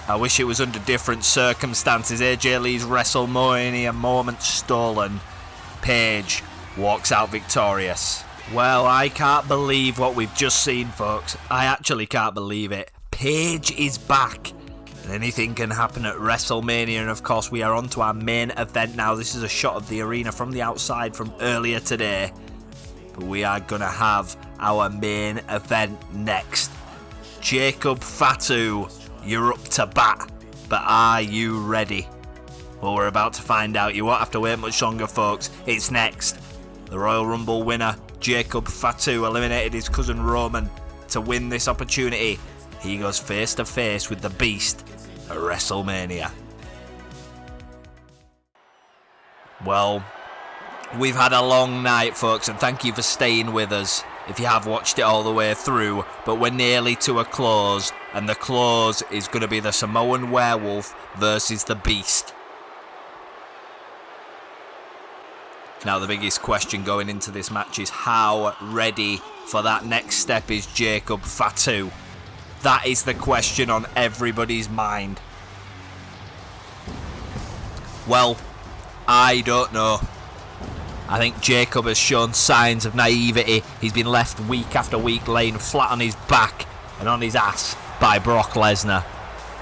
I wish it was under different circumstances. AJ Lee's WrestleMania moment stolen. Paige walks out victorious. Well, I can't believe what we've just seen, folks. I actually can't believe it. Paige is back. And anything can happen at WrestleMania, and of course we are on to our main event now. This is a shot of the arena from the outside from earlier today. But we are going to have our main event next. Jacob Fatu, you're up to bat, but are you ready? Well, we're about to find out. You won't have to wait much longer, folks. It's next. The Royal Rumble winner, Jacob Fatu, eliminated his cousin Roman to win this opportunity. He goes face to face with the Beast at WrestleMania. Well, we've had a long night, folks, and thank you for staying with us if you have watched it all the way through. But we're nearly to a close, and the close is going to be the Samoan Werewolf versus the Beast. Now, the biggest question going into this match is how ready for that next step is Jacob Fatu? That is the question on everybody's mind. Well, I don't know. I think Jacob has shown signs of naivety. He's been left week after week laying flat on his back and on his ass by Brock Lesnar.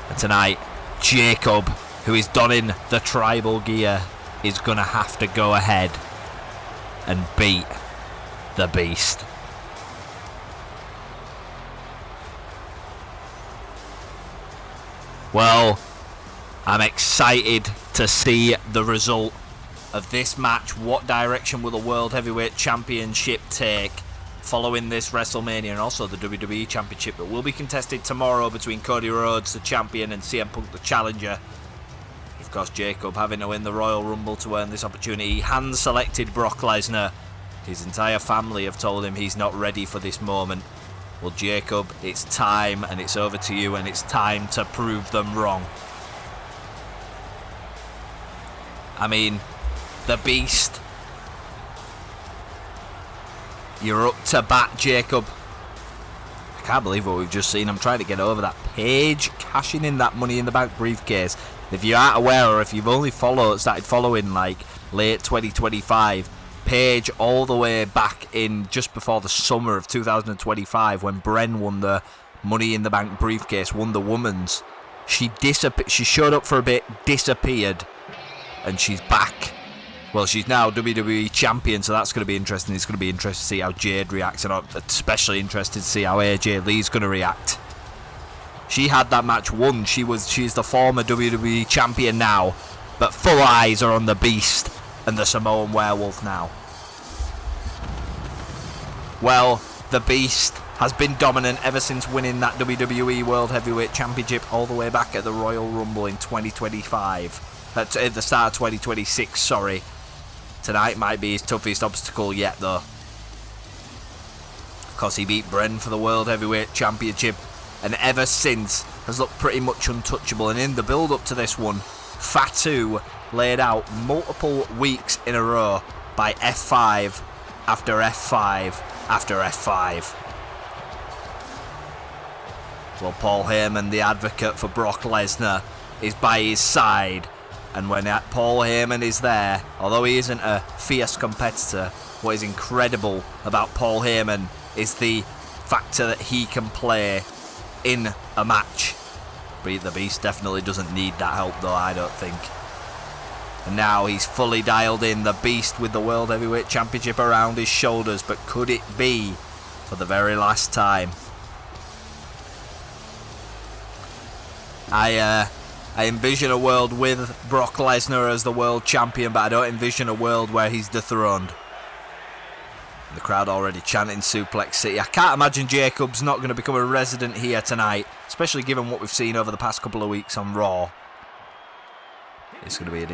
And tonight, Jacob, who is donning the tribal gear, is going to have to go ahead and beat the Beast. Well, I'm excited to see the result of this match. What direction will the World Heavyweight Championship take following this WrestleMania, and also the WWE Championship that will be contested tomorrow between Cody Rhodes, the champion, and CM Punk, the challenger. Of course, Jacob having to win the Royal Rumble to earn this opportunity. He hand-selected Brock Lesnar. His entire family have told him he's not ready for this moment. Well, Jacob, it's time, and it's over to you, and it's time to prove them wrong. I mean, the Beast. You're up to bat, Jacob. I can't believe what we've just seen. I'm trying to get over that. Paige cashing in that Money in the Bank briefcase. If you aren't aware, or if you've only started following like late 2025, Paige all the way back in just before the summer of 2025 when Bren won the Money in the Bank briefcase, won the Women's. She showed up for a bit, disappeared, and she's back. Well, she's now WWE champion, so that's going to be interesting. It's going to be interesting to see how Jade reacts, and I'm especially interested to see how AJ Lee's going to react. She had that match won. She's the former WWE champion now, but full eyes are on the Beast and the Samoan Werewolf now. Well, the Beast has been dominant ever since winning that WWE World Heavyweight Championship all the way back at the Royal Rumble in 2025. At the start of 2026, sorry. Tonight might be his toughest obstacle yet, though. Of course, he beat Bren for the World Heavyweight Championship, and ever since has looked pretty much untouchable. And in the build-up to this one, Fatu laid out multiple weeks in a row by F5 after F5 after F5. Well, Paul Heyman, the advocate for Brock Lesnar, is by his side. And when Paul Heyman is there, although he isn't a fierce competitor, what is incredible about Paul Heyman is the factor that he can play in a match. But the Beast definitely doesn't need that help, though, I don't think. And now he's fully dialed in, the Beast with the World Heavyweight Championship around his shoulders. But could it be for the very last time? I envision a world with Brock Lesnar as the world champion, but I don't envision a world where he's dethroned. The crowd already chanting Suplex City. I can't imagine Jacob's not going to become a resident here tonight, especially given what we've seen over the past couple of weeks on Raw. It's going to be an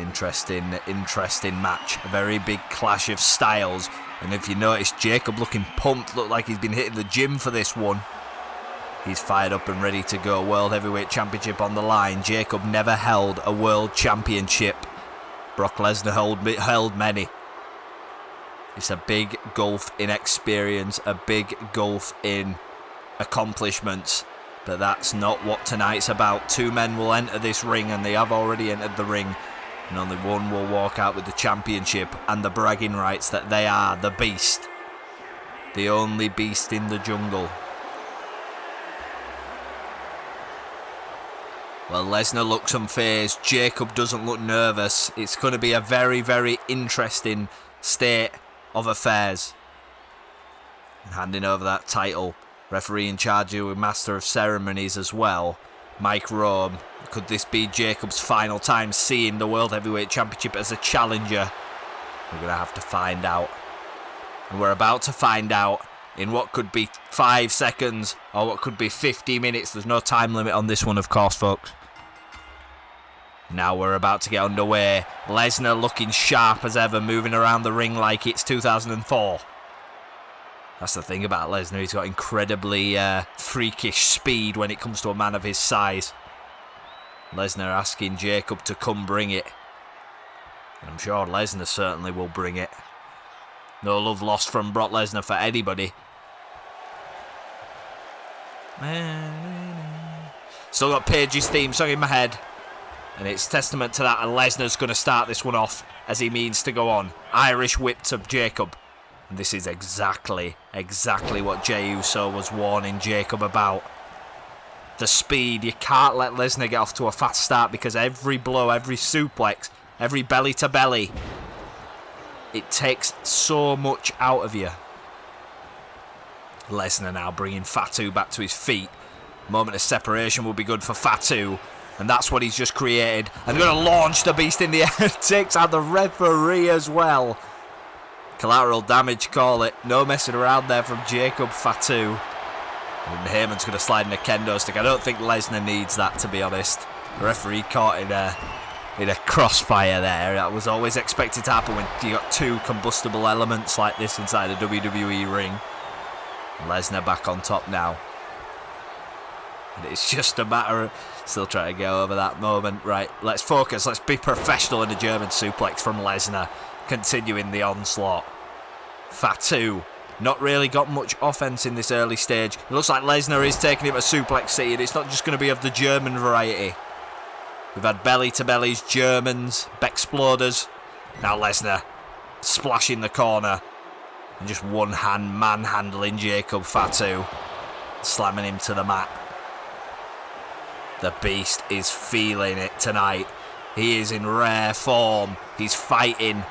interesting match. A very big clash of styles. And if you notice, Jacob looking pumped, looked like he's been hitting the gym for this one. He's fired up and ready to go. World Heavyweight Championship on the line. Jacob never held a World Championship. Brock Lesnar held many. It's a big gulf in experience, a big gulf in accomplishments. But that's not what tonight's about. Two men will enter this ring, and they have already entered the ring. And only one will walk out with the championship and the bragging rights that they are the Beast. The only beast in the jungle. Well, Lesnar looks unfazed. Jacob doesn't look nervous. It's going to be a very, very interesting state of affairs. And handing over that title, referee in charge with Master of Ceremonies as well, Mike Rome. Could this be Jacob's final time seeing the World Heavyweight Championship as a challenger? We're going to have to find out. And we're about to find out in what could be 5 seconds or what could be 50 minutes. There's no time limit on this one, of course, folks. Now we're about to get underway. Lesnar looking sharp as ever, moving around the ring like it's 2004. That's the thing about Lesnar. He's got incredibly freakish speed when it comes to a man of his size. Lesnar asking Jacob to come bring it. And I'm sure Lesnar certainly will bring it. No love lost from Brock Lesnar for anybody. Still got Paige's theme song in my head. And it's testament to that, and Lesnar's going to start this one off as he means to go on. Irish whip to Jacob. And this is exactly what Jey Uso was warning Jacob about. The speed. You can't let Lesnar get off to a fast start because every blow, every suplex, every belly to belly, it takes so much out of you. Lesnar now bringing Fatu back to his feet. Moment of separation will be good for Fatu. And that's what he's just created. And going to launch the beast in the air. Takes out the referee as well. Collateral damage, call it. No messing around there from Jacob Fatu. And Heyman's going to slide in a kendo stick. I don't think Lesnar needs that, to be honest. The referee caught in a crossfire there. That was always expected to happen when you got two combustible elements like this inside a WWE ring. Lesnar back on top now. And it's just a matter of still trying to go over that moment. Right, let's focus. Let's be professional in a German suplex from Lesnar. Continuing the onslaught. Fatu. Not really got much offense in this early stage. It looks like Lesnar is taking him to suplex city. And it's not just going to be of the German variety. We've had belly to bellies, Germans, Bexploders. Now Lesnar splashing the corner. And just one hand manhandling Jacob Fatu. Slamming him to the mat. The Beast is feeling it tonight. He is in rare form. He's fighting.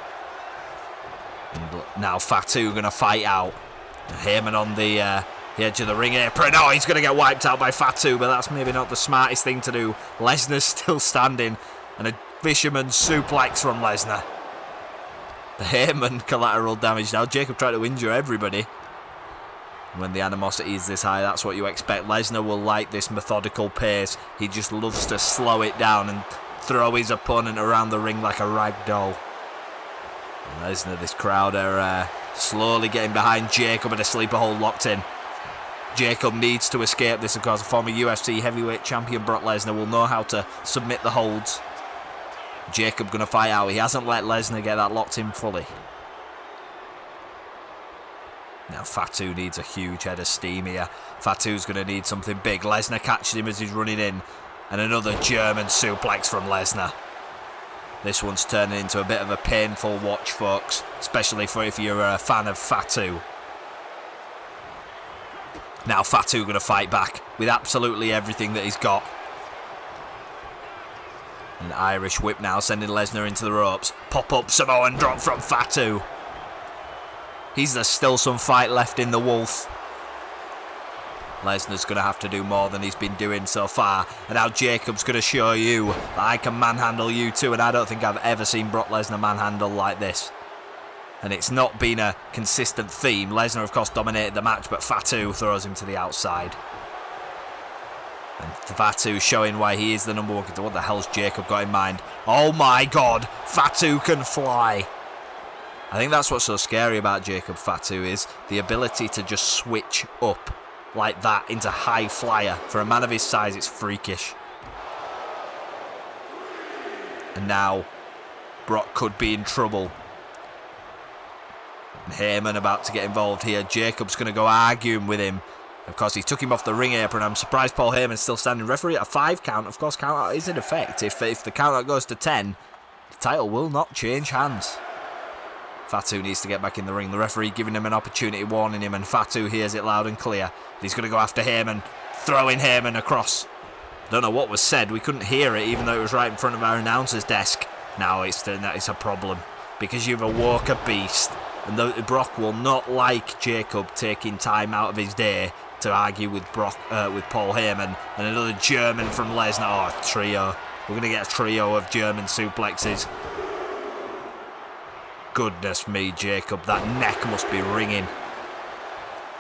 And now Fatu going to fight out. Heyman on the edge of the ring apron. Oh, he's going to get wiped out by Fatu, but that's maybe not the smartest thing to do. Lesnar's still standing. And a fisherman suplex from Lesnar. The Heyman collateral damage now. Jacob tried to injure everybody. When the animosity is this high, that's what you expect. Lesnar will like this methodical pace. He just loves to slow it down and throw his opponent around the ring like a rag doll. And Lesnar, this crowd are slowly getting behind Jacob and a sleeper hold locked in. Jacob needs to escape this, of course. Former UFC heavyweight champion Brock Lesnar will know how to submit the holds. Jacob going to fight out. He hasn't let Lesnar get that locked in fully. Now Fatu needs a huge head of steam here. Fatu's going to need something big. Lesnar catches him as he's running in. And another German suplex from Lesnar. This one's turning into a bit of a painful watch, folks. Especially for if you're a fan of Fatu. Now Fatu going to fight back with absolutely everything that he's got. An Irish whip now sending Lesnar into the ropes. Pop-up Samoan drop from Fatu. There's still some fight left in the Wolf. Lesnar's going to have to do more than he's been doing so far. And now Jacob's going to show you that I can manhandle you too. And I don't think I've ever seen Brock Lesnar manhandle like this. And it's not been a consistent theme. Lesnar, of course, dominated the match, but Fatu throws him to the outside. And Fatu showing why he is the number one contender. What the hell's Jacob got in mind? Oh my God, Fatu can fly. I think that's what's so scary about Jacob Fatu is the ability to just switch up like that into high flyer. For a man of his size, it's freakish. And now Brock could be in trouble. And Heyman about to get involved here. Jacob's going to go arguing with him. Of course, he took him off the ring apron. I'm surprised Paul Heyman's still standing. Referee at a 5 count. Of course, count out is in effect. If the count out goes to 10, the title will not change hands. Fatu needs to get back in the ring. The referee giving him an opportunity, warning him, and Fatu hears it loud and clear. He's going to go after Heyman, throwing Heyman across. Don't know what was said. We couldn't hear it, even though it was right in front of our announcer's desk. Now it's a problem, because you've awoke a beast, and Brock will not like Jacob taking time out of his day to argue with Paul Heyman, and another German from Lesnar. Oh, trio. We're going to get a trio of German suplexes. Goodness me, Jacob, that neck must be ringing.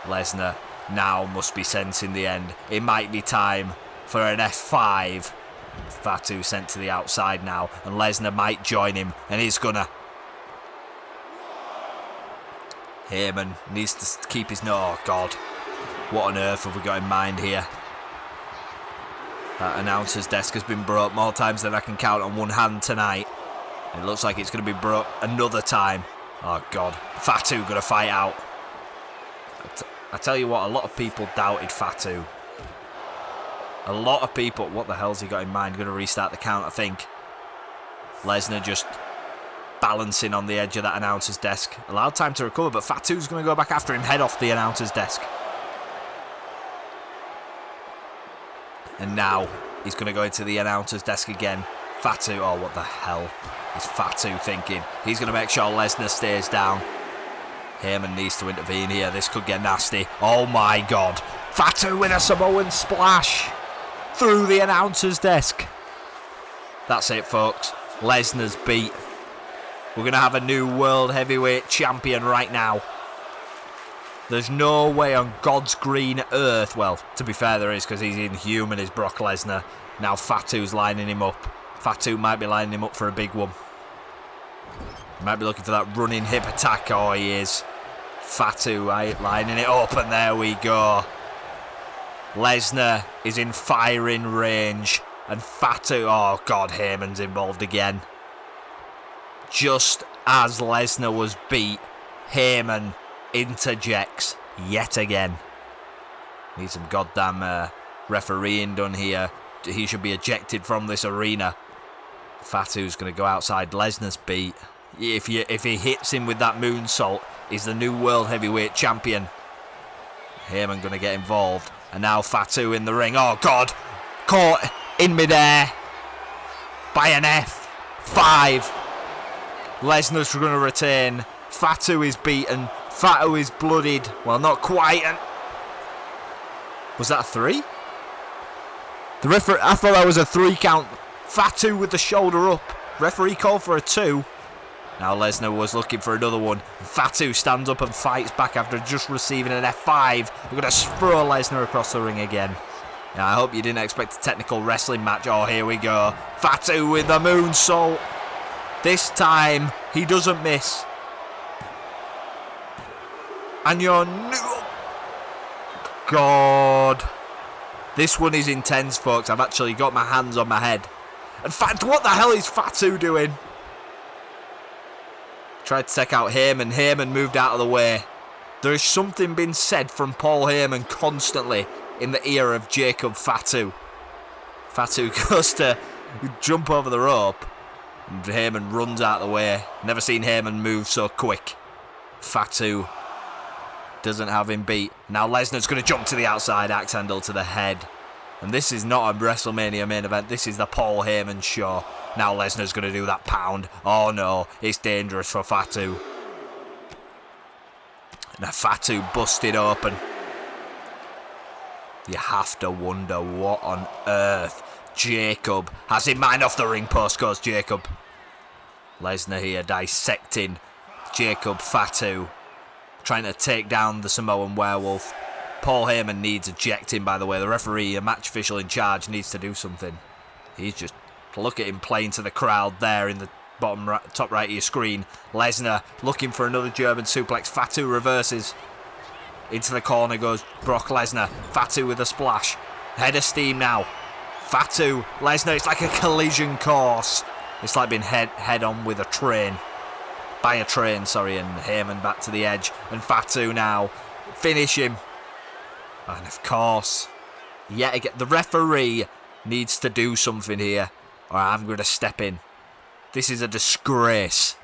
Lesnar now must be sensing the end. It might be time for an F5. Fatu sent to the outside now, and Lesnar might join him, and he's gonna. Heyman needs to keep his nose. Oh God, what on earth have we got in mind here? That announcer's desk has been broke more times than I can count on one hand tonight. It looks like it's going to be broke another time. Oh God, Fatu gonna fight out. I tell you what, a lot of people doubted Fatu. A lot of people. What the hell's he got in mind? Going to restart the count, I think. Lesnar just balancing on the edge of that announcer's desk. Allowed time to recover, but Fatu's going to go back after him, head off the announcer's desk. And now he's going to go into the announcer's desk again. Fatu, oh, what the hell is Fatu thinking? He's going to make sure Lesnar stays down. Heyman needs to intervene here. This could get nasty. Oh my God. Fatu with a Samoan splash through the announcer's desk. That's it, folks. Lesnar's beat. We're going to have a new World Heavyweight Champion right now. There's no way on God's green earth. Well, to be fair, there is, because he's inhuman, is Brock Lesnar. Now Fatu's lining him up. Fatu might be lining him up for a big one. He might be looking for that running hip attack. Oh, he is. Fatu lining it up, and there we go. Lesnar is in firing range, and Fatu, oh God, Heyman's involved again. Just as Lesnar was beat, Heyman interjects yet again. Need some goddamn refereeing done here. He should be ejected from this arena. Fatu's going to go outside. Lesnar's beat. If he hits him with that moonsault, he's the new World Heavyweight Champion. Heyman going to get involved. And now Fatu in the ring. Oh, God. Caught in midair by an F5. Lesnar's going to retain. Fatu is beaten. Fatu is bloodied. Well, not quite. And was that a 3? The referee, I thought that was a 3 count. Fatu with the shoulder up. Referee called for a 2. Now Lesnar was looking for another one. Fatu stands up and fights back after just receiving an F5. We're going to throw Lesnar across the ring again. Now, I hope you didn't expect a technical wrestling match. Oh, here we go. Fatu with the moonsault. This time, he doesn't miss. And you're new. God. This one is intense, folks. I've actually got my hands on my head. And what the hell is Fatu doing? Tried to take out Heyman. Heyman moved out of the way. There is something being said from Paul Heyman constantly in the ear of Jacob Fatu. Fatu goes to jump over the rope, and Heyman runs out of the way. Never seen Heyman move so quick. Fatu doesn't have him beat. Now Lesnar's going to jump to the outside, axe handle to the head. And this is not a WrestleMania main event. This is the Paul Heyman show. Now Lesnar's going to do that pound. Oh no, it's dangerous for Fatu. Now Fatu busted open. You have to wonder what on earth Jacob has in mind. Off the ring post goes Jacob. Lesnar here dissecting Jacob Fatu, trying to take down the Samoan werewolf. Paul Heyman needs ejecting, by the way. The referee, a match official in charge, needs to do something. He's just, look at him playing to the crowd there in the bottom right, top right of your screen. Lesnar looking for another German suplex. Fatu reverses. Into the corner goes Brock Lesnar. Fatu with a splash. Head of steam now. Fatu, Lesnar, it's like a collision course. It's like being head on with a train. By a train, sorry, and Heyman back to the edge. And Fatu now. Finish him. And of course, yet again, the referee needs to do something here, or I'm going to step in. This is a disgrace.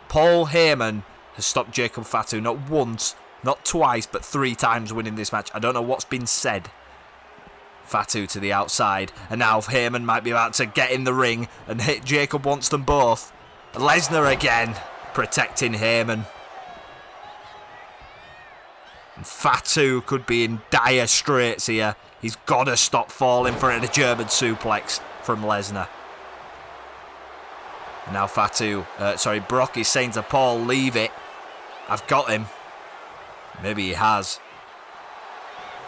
Paul Heyman has stopped Jacob Fatu not once, not twice, but 3 times winning this match. I don't know what's been said. Fatu to the outside, and now Heyman might be about to get in the ring and hit. Jacob wants them both. Lesnar again, protecting Heyman. And Fatu could be in dire straits here. He's got to stop falling for a German suplex from Lesnar. And now Brock is saying to Paul, leave it. I've got him. Maybe he has.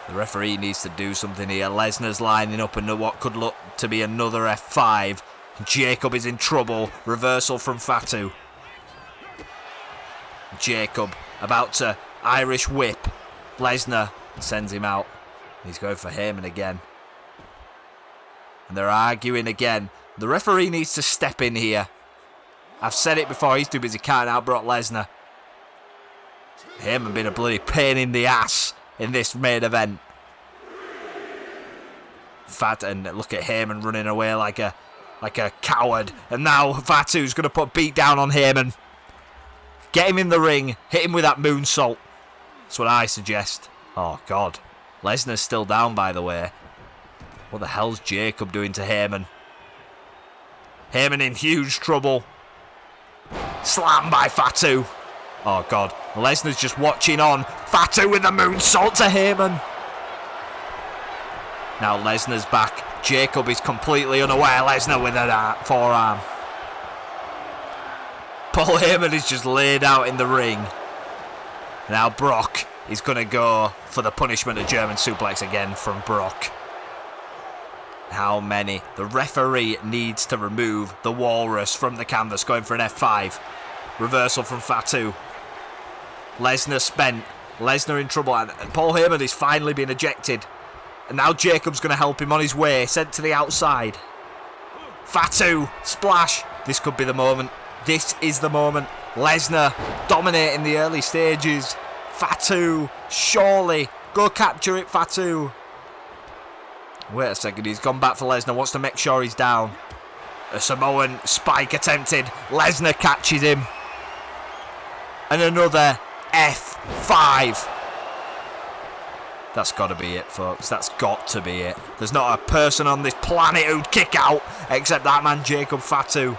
The referee needs to do something here. Lesnar's lining up into what could look to be another F5. Jacob is in trouble. Reversal from Fatu. Jacob about to Irish whip. Lesnar sends him out. He's going for Heyman again. And they're arguing again. The referee needs to step in here. I've said it before, he's too busy counting out Brock Lesnar. Heyman been a bloody pain in the ass in this main event. And look at Heyman running away like a coward. And now Fatu's going to put a beat down on Heyman. Get him in the ring. Hit him with that moonsault. That's what I suggest. Oh, God. Lesnar's still down, by the way. What the hell's Jacob doing to Heyman? Heyman in huge trouble. Slam by Fatu. Oh, God. Lesnar's just watching on. Fatu with the moonsault to Heyman. Now Lesnar's back. Jacob is completely unaware. Lesnar with a forearm. Paul Heyman is just laid out in the ring. Now Brock is going to go for the punishment of German suplex again from Brock. How many? The referee needs to remove the walrus from the canvas, going for an F5. Reversal from Fatu. Lesnar spent. Lesnar in trouble, and Paul Heyman is finally being ejected. And now Jacob's going to help him on his way, sent to the outside. Fatu, splash. This could be the moment. This is the moment. Lesnar dominating the early stages. Fatu, surely. Go capture it, Fatu. Wait a second, he's gone back for Lesnar, wants to make sure he's down. A Samoan spike attempted. Lesnar catches him. And another F5. That's got to be it, folks. That's got to be it. There's not a person on this planet who'd kick out except that man, Jacob Fatu.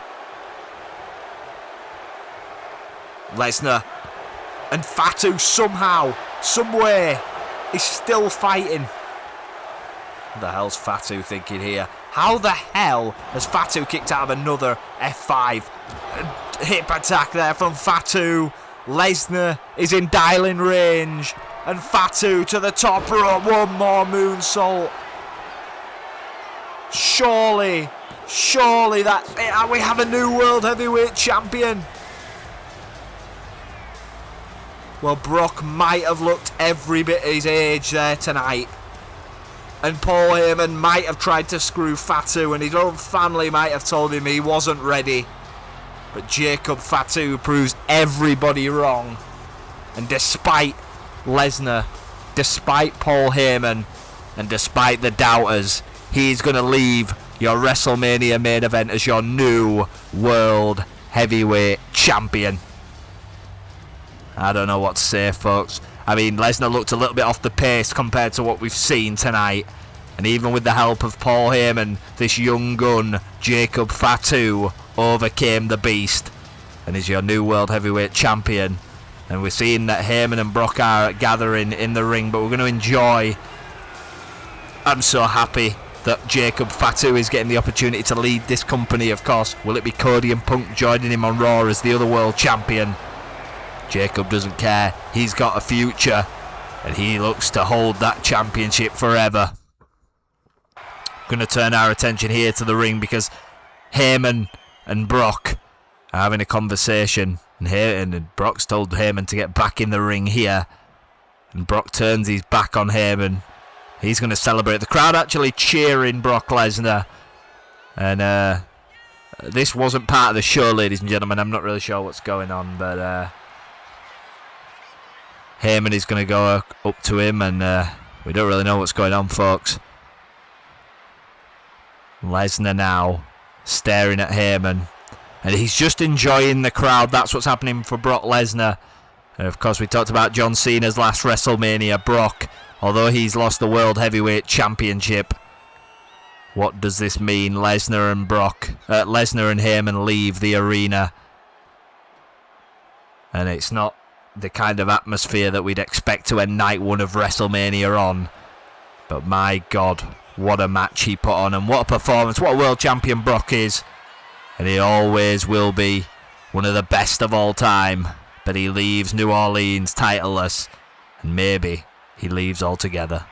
Lesnar. And Fatu somehow, somewhere, is still fighting. What the hell's Fatu thinking here? How the hell has Fatu kicked out of another F5? Hip attack there from Fatu. Lesnar is in dialing range. And Fatu to the top rope. One more moonsault. Surely that's it. We have a new World Heavyweight Champion. Well, Brock might have looked every bit his age there tonight. And Paul Heyman might have tried to screw Fatu, and his own family might have told him he wasn't ready. But Jacob Fatu proves everybody wrong. And despite Lesnar, despite Paul Heyman, and despite the doubters, he's going to leave your WrestleMania main event as your new World Heavyweight Champion. I don't know what to say, folks. I mean, Lesnar looked a little bit off the pace compared to what we've seen tonight. And even with the help of Paul Heyman, this young gun, Jacob Fatu, overcame the beast and is your new World Heavyweight Champion. And we're seeing that Heyman and Brock are gathering in the ring, but we're going to enjoy. I'm so happy that Jacob Fatu is getting the opportunity to lead this company, of course. Will it be Cody and Punk joining him on Raw as the other World Champion? Jacob doesn't care. He's got a future, and he looks to hold that championship forever. Going to turn our attention here to the ring because Heyman and Brock are having a conversation. And Brock's told Heyman to get back in the ring here. And Brock turns his back on Heyman. He's going to celebrate. The crowd actually cheering Brock Lesnar. And this wasn't part of the show, ladies and gentlemen. I'm not really sure what's going on, but Heyman is going to go up to him, and we don't really know what's going on, folks. Lesnar now staring at Heyman, and he's just enjoying the crowd. That's what's happening for Brock Lesnar. And of course, we talked about John Cena's last WrestleMania. Brock, although he's lost the World Heavyweight Championship, What does this mean? Lesnar and Heyman leave the arena. And it's not the kind of atmosphere that we'd expect to end night one of WrestleMania on. But my God, what a match he put on, and what a performance. What a world champion Brock is. And he always will be one of the best of all time. But he leaves New Orleans titleless. And maybe he leaves altogether.